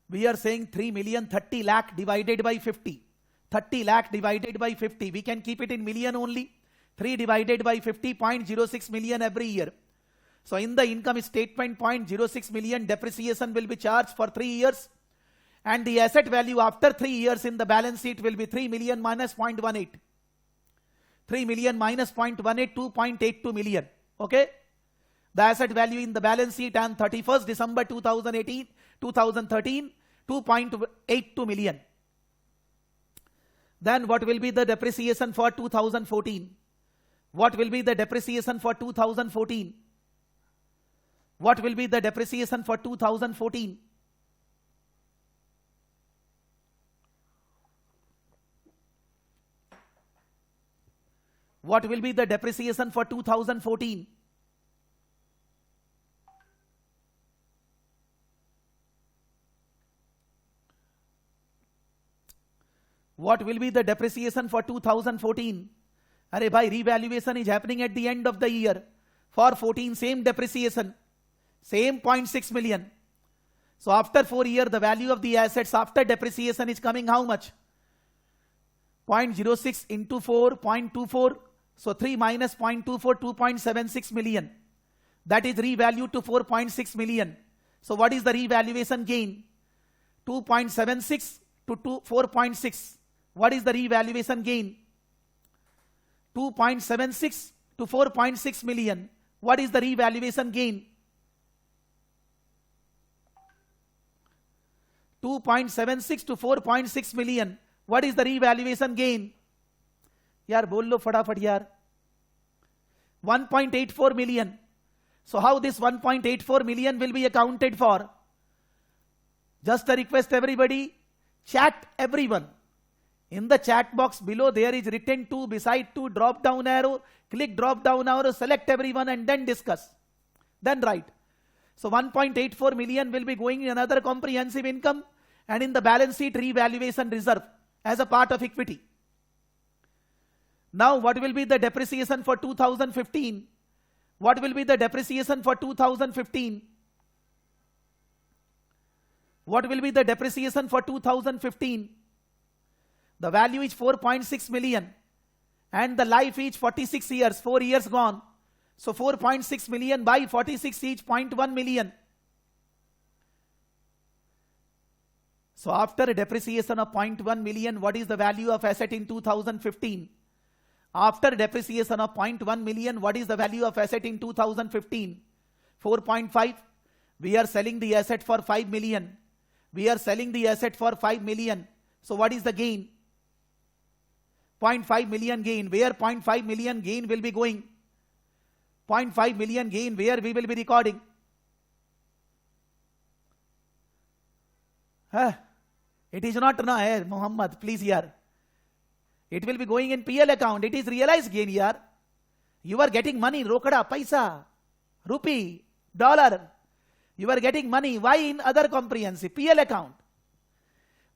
We are saying 3 million 30 lakh divided by 50. 30 lakh divided by 50. We can keep it in million only. 3 divided by 50, 0.06 million every year. So in the income statement, 0.06 million depreciation will be charged for 3 years. And the asset value after 3 years in the balance sheet will be 3 million minus 0.18. 3 million minus 0.18, 2.82 million. Okay? The asset value in the balance sheet on 31st December 2013, 2.82 million. Then what will be the depreciation for 2014? What will be the depreciation for 2014? What will be the depreciation for 2014? What will be the depreciation for 2014? What will be the depreciation for 2014? Arey bhai, revaluation is happening at the end of the year. For 14, same depreciation, same 0.6 million. So after 4 years, the value of the assets after depreciation is coming how much? 0.06 into 4, 0.24. So 3 minus 0.24, 2.76 million. That is revalued to 4.6 million. So what is the revaluation gain? 2.76 to 4.6. What is the revaluation gain? 2.76 to 4.6 million. What is the revaluation gain? 2.76 to 4.6 million. What is the revaluation gain? यार बोल लो फटाफट यार. 1.84 million. So how this 1.84 million will be accounted for? Just a request everybody, chat everyone. In the chat box below there is written to, beside to, drop down arrow, click drop down arrow, select everyone and then discuss. Then write. So 1.84 million will be going in another comprehensive income and in the balance sheet revaluation reserve as a part of equity. Now what will be the depreciation for 2015? What will be the depreciation for 2015? What will be the depreciation for 2015? The value is 4.6 million and the life is 46 years, 4 years gone. So 4.6 million by 46 is 0.1 million. So after a depreciation of 0.1 million, what is the value of asset in 2015? After depreciation of 0.1 million, what is the value of asset in 2015? 4.5. We are selling the asset for 5 million. We are selling the asset for 5 million. So what is the gain? 0.5 million gain. Where 0.5 million gain will be going? 0.5 million gain where we will be recording? It is not na, Muhammad, please here. It will be going in PL account. It is realized gain here. You are getting money, rokada, paisa, rupee, dollar. You are getting money. Why in other comprehensive? PL account.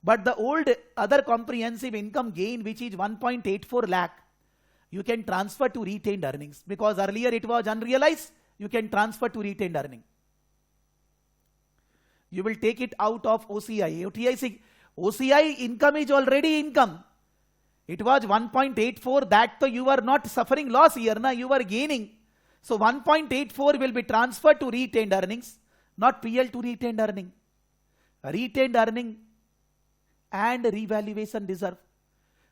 But the old other comprehensive income gain, which is 1.84 lakh, you can transfer to retained earnings. Because earlier it was unrealized, you can transfer to retained earning. You will take it out of OCI. OCI income is already income. It was 1.84, that so you are not suffering loss here, na? You are gaining. So 1.84 will be transferred to retained earnings, not PL to retained earning. Retained earning and revaluation reserve.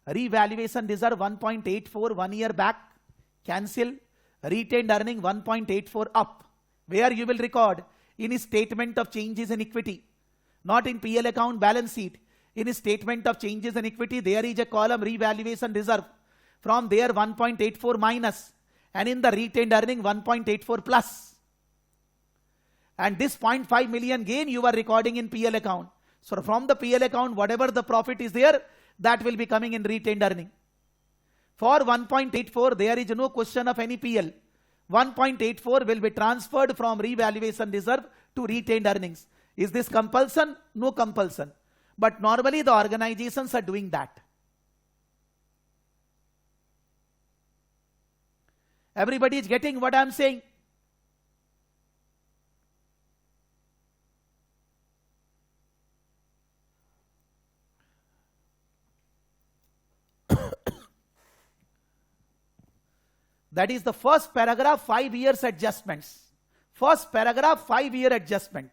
Revaluation reserve 1.84 1 year back, cancel. Retained earning 1.84 up. Where you will record? In a statement of changes in equity. Not in PL account balance sheet. In a statement of changes in equity, there is a column revaluation reserve. From there 1.84 minus. And in the retained earning 1.84 plus. And this 0.5 million gain you are recording in PL account. So from the PL account, whatever the profit is there, that will be coming in retained earning. For 1.84, there is no question of any PL. 1.84 will be transferred from revaluation reserve to retained earnings. Is this compulsion? No compulsion. But normally the organizations are doing that. Everybody is getting what I am saying? That is the first paragraph, 5 years adjustments. First paragraph, 5-year adjustment.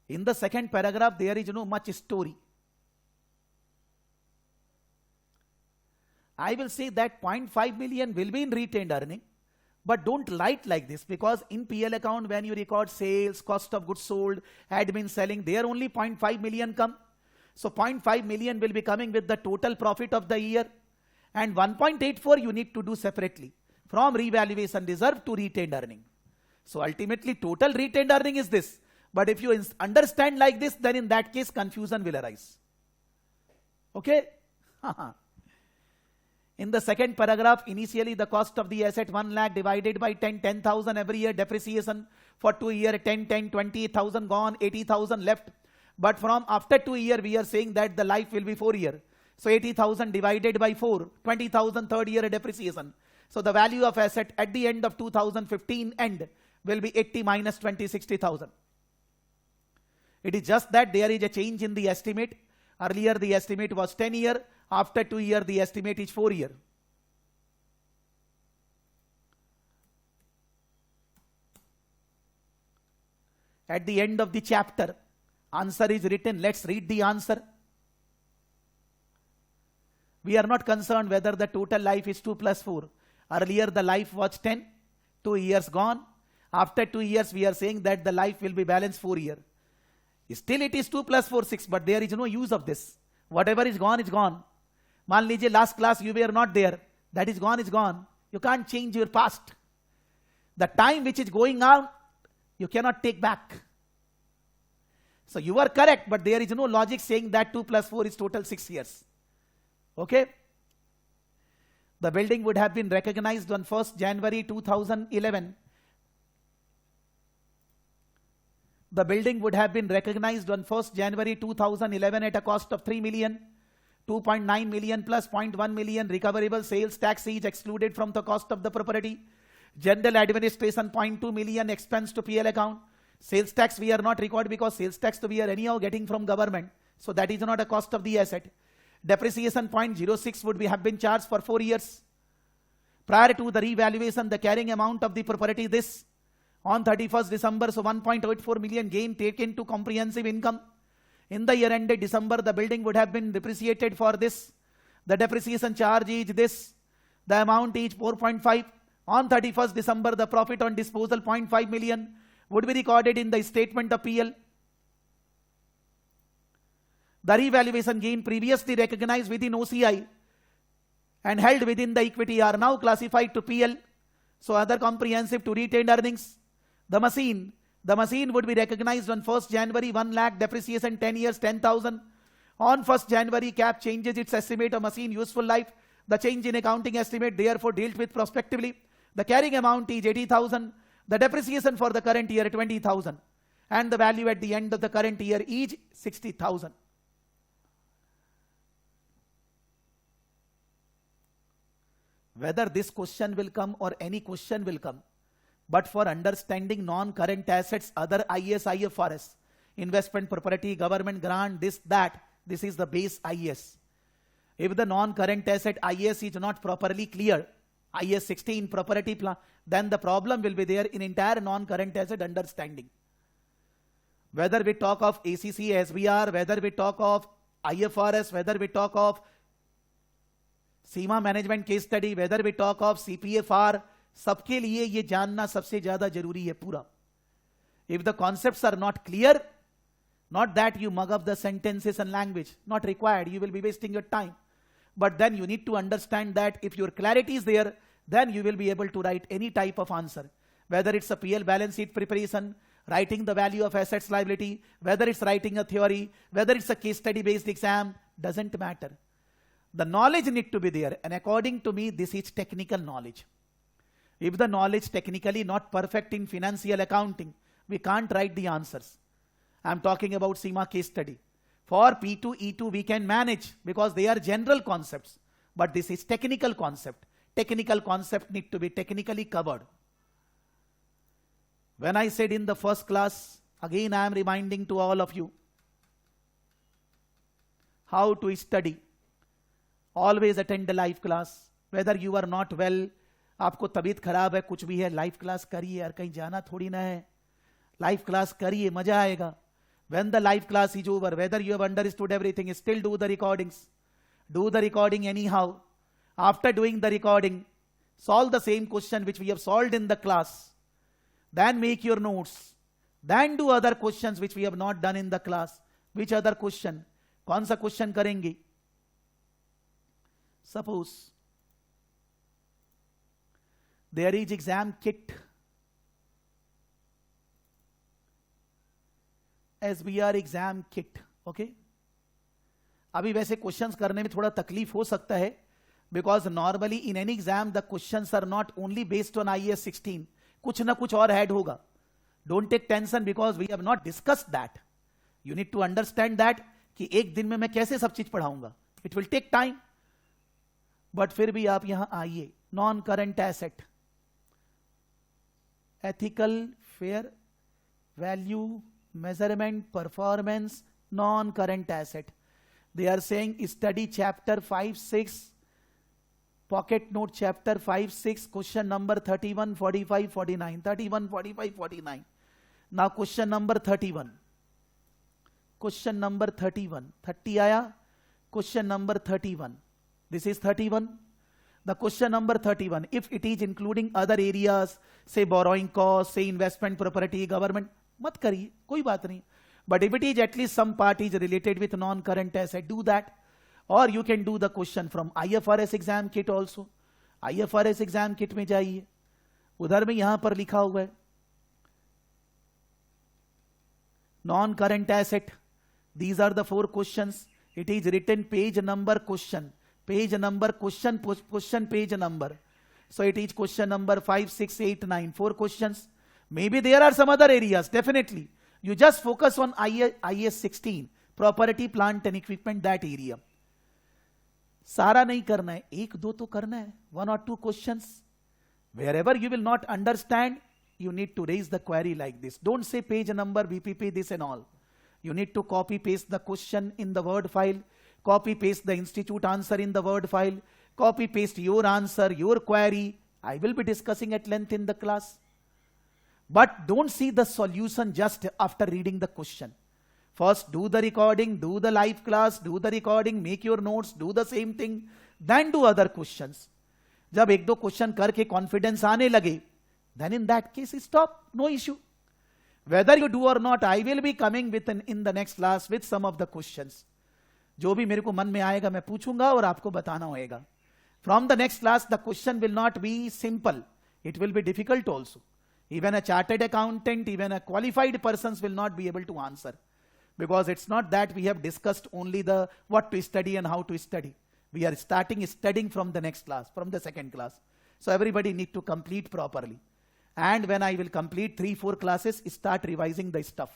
In the second paragraph, there is no much story. I will say that 0.5 million will be in retained earning, but don't write like this, because in PL account when you record sales, cost of goods sold, admin selling, there only 0.5 million come. So 0.5 million will be coming with the total profit of the year, and 1.84 you need to do separately from revaluation reserve to retained earning. So ultimately total retained earning is this, but if you understand like this, then in that case confusion will arise. Okay? In the second paragraph, initially the cost of the asset 1 lakh divided by 10, 10,000 every year, depreciation for 2 years, 10, 10, 20,000 gone, 80,000 left. But from after 2 years, we are saying that the life will be 4 years. So 80,000 divided by 4, 20,000 third year depreciation. So the value of asset at the end of 2015 end will be 80 minus 20, 60,000. It is just that there is a change in the estimate. Earlier the estimate was 10 years. After 2 years, the estimate is 4 years. At the end of the chapter, answer is written. Let's read the answer. We are not concerned whether the total life is 2 plus 4. Earlier the life was 10, 2 years gone. After 2 years, we are saying that the life will be balanced 4 years. Still it is 2 plus 4, 6, but there is no use of this. Whatever is gone is gone. मान लीजिए last class you were not there, that is gone is gone. You can't change your past. The time which is going on, you cannot take back. So you are correct, but there is no logic saying that 2 plus 4 is total 6 years. Okay? The building would have been recognized on 1st January 2011. The building would have been recognized on 1st January 2011 at a cost of 3 million. 2.9 million plus 0.1 million recoverable sales tax is excluded from the cost of the property. General administration 0.2 million expense to PL account. Sales tax we are not recorded because sales tax we are anyhow getting from government. So that is not a cost of the asset. Depreciation 0.06 would have been charged for 4 years. Prior to the revaluation, the carrying amount of the property this on 31st December, so 1.84 million gain taken to comprehensive income. In the year ended December, the building would have been depreciated for this. The depreciation charge is this. The amount is 4.5. On 31st December, the profit on disposal 0.5 million would be recorded in the statement of PL. The revaluation gain previously recognized within OCI and held within the equity are now classified to PL. So other comprehensive to retained earnings. The machine would be recognized on 1st January, 1 lakh, depreciation 10 years, 10,000. On 1st January, CAP changes its estimate of machine useful life. The change in accounting estimate therefore dealt with prospectively. The carrying amount is 80,000. The depreciation for the current year 20,000. And the value at the end of the current year is 60,000. Whether this question will come or any question will come, but for understanding non-current assets, other IAS, IFRS, investment property, government grant, this, that, this is the base IAS. If the non-current asset IAS is not properly clear, IAS 16 property plan, then the problem will be there in entire non-current asset understanding. Whether we talk of ACC, SBR, whether we talk of IFRS, whether we talk of Seema management case study, whether we talk of CPFR, सबके लिए ये जानना सबसे ज्यादा जरूरी है पूरा. If the concepts are not clear, not that you mug up the sentences and language, not required, you will be wasting your time. But then you need to understand that if your clarity is there, then you will be able to write any type of answer. Whether it's a PL balance sheet preparation, writing the value of assets liability, whether it's writing a theory, whether it's a case study based exam, doesn't matter. The knowledge need to be there, and according to me, this is technical knowledge. If the knowledge technically not perfect in financial accounting, we can't write the answers. I'm talking about SEMA case study. For P2, E2, we can manage because they are general concepts, but this is technical concept. Technical concept need to be technically covered. When I said in the first class, again I am reminding to all of you how to study. Always attend the live class. Whether you are not well, आपको तबीयत खराब है, कुछ भी है, live class करिए यार, कहीं जाना थोड़ी ना है. लाइव क्लास करिए, मजा आएगा. When the live class is over, whether you have understood everything, still do the recordings. Do the recording anyhow. After doing the recording, solve the same question which we have solved in the class. Then make your notes. Then do other questions which we have not done in the class. Which other question? कौन सा question करेंगे? Suppose there is exam kit. SBR exam kit. Okay? अभी वैसे questions करने में थोड़ा तकलीफ हो सकता है, because normally in any exam the questions are not only based on IAS 16. कुछ ना कुछ और ऐड होगा. Don't take tension because we have not discussed that. You need to understand that कि एक दिन में मैं कैसे सब चीज पढ़ाऊंगा. It will take time. But फिर भी आप यहां आइए. Non current asset, ethical, fair, value, measurement, performance, non-current asset. They are saying study chapter 5, 6, pocket note chapter 5, 6, question number 31, 45, 49. 31, 45, 49. Now question number 31. Question number 31. 30 आया. Question number 31. This is 31. The question number 31, if it is including other areas, say borrowing costs, say investment property, government, मत करिए, कोई बात नहीं. But if it is at least some part is related with non-current asset, do that. Or you can do the question from IFRS exam kit also. IFRS exam kit में जाइए. उधर में यहां पर लिखा हुआ है non-current asset. These are the 4 questions. It is written page number question. Page number, question, page number. So it is question number 5, 6, 8, 9. 4 questions. Maybe there are some other areas, definitely. You just focus on IAS 16, property, plant and equipment, that area. सारा नहीं करना है, 1-2 तो करना है. 1 or 2 questions. Wherever you will not understand, you need to raise the query like this. Don't say page number, BPP, this and all. You need to copy paste the question in the Word file. Copy paste the institute answer in the Word file. Copy paste your answer, your query. I will be discussing at length in the class. But don't see the solution just after reading the question. First do the recording, do the live class, do the recording, make your notes, do the same thing, then do other questions. जब 1-2 question करके confidence आने लगे, then in that case stop, no issue. Whether you do or not, I will be coming with in the next class with some of the questions. जो भी मेरे को मन में आएगा मैं पूछूंगा और आपको बताना होगा. From the next class, the question will not be simple. It will be difficult also. Even a chartered accountant, even a qualified persons will not be able to answer. Because it's not that we have discussed only the what to study and how to study. We are starting studying from the next class, from the second class. So everybody need to complete properly. And when I will complete 3-4 classes, start revising the stuff.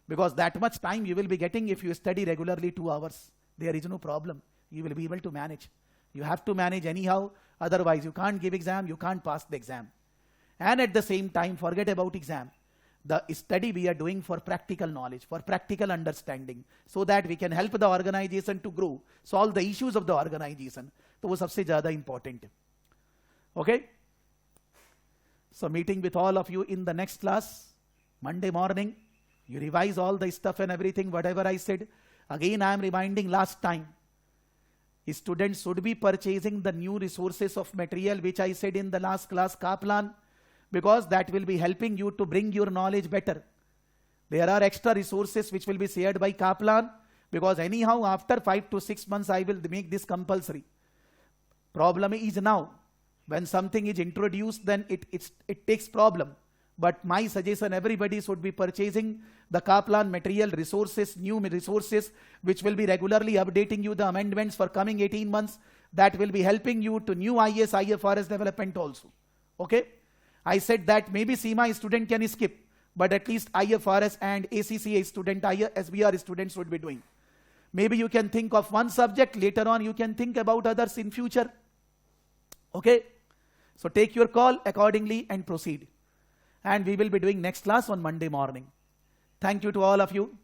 Because that much time you will be getting if you study regularly 2 hours. There is no problem. You will be able to manage. You have to manage anyhow. Otherwise, you can't give exam, you can't pass the exam. And at the same time, forget about exam. The study we are doing for practical knowledge, for practical understanding, so that we can help the organization to grow, solve the issues of the organization. So, वो सबसे ज़्यादा important है. Okay? So, meeting with all of you in the next class, Monday morning. You revise all the stuff and everything, whatever I said. Again, I am reminding last time. Students should be purchasing the new resources of material, which I said in the last class, Kaplan, because that will be helping you to bring your knowledge better. There are extra resources which will be shared by Kaplan, because anyhow, after 5 to 6 months, I will make this compulsory. Problem is now, when something is introduced, then it takes problem. But my suggestion, everybody should be purchasing the Kaplan material resources, new resources, which will be regularly updating you the amendments for coming 18 months. That will be helping you to new IAS, IFRS development also. Okay? I said that maybe CMA student can skip, but at least IFRS and ACCA student, SBR students would be doing. Maybe you can think of one subject, later on you can think about others in future. Okay? So take your call accordingly and proceed. And we will be doing next class on Monday morning. Thank you to all of you.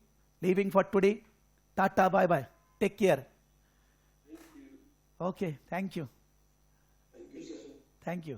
Leaving for today. Tata, bye-bye. Take care. Thank you. Okay, thank you. Thank you, sir. Thank you.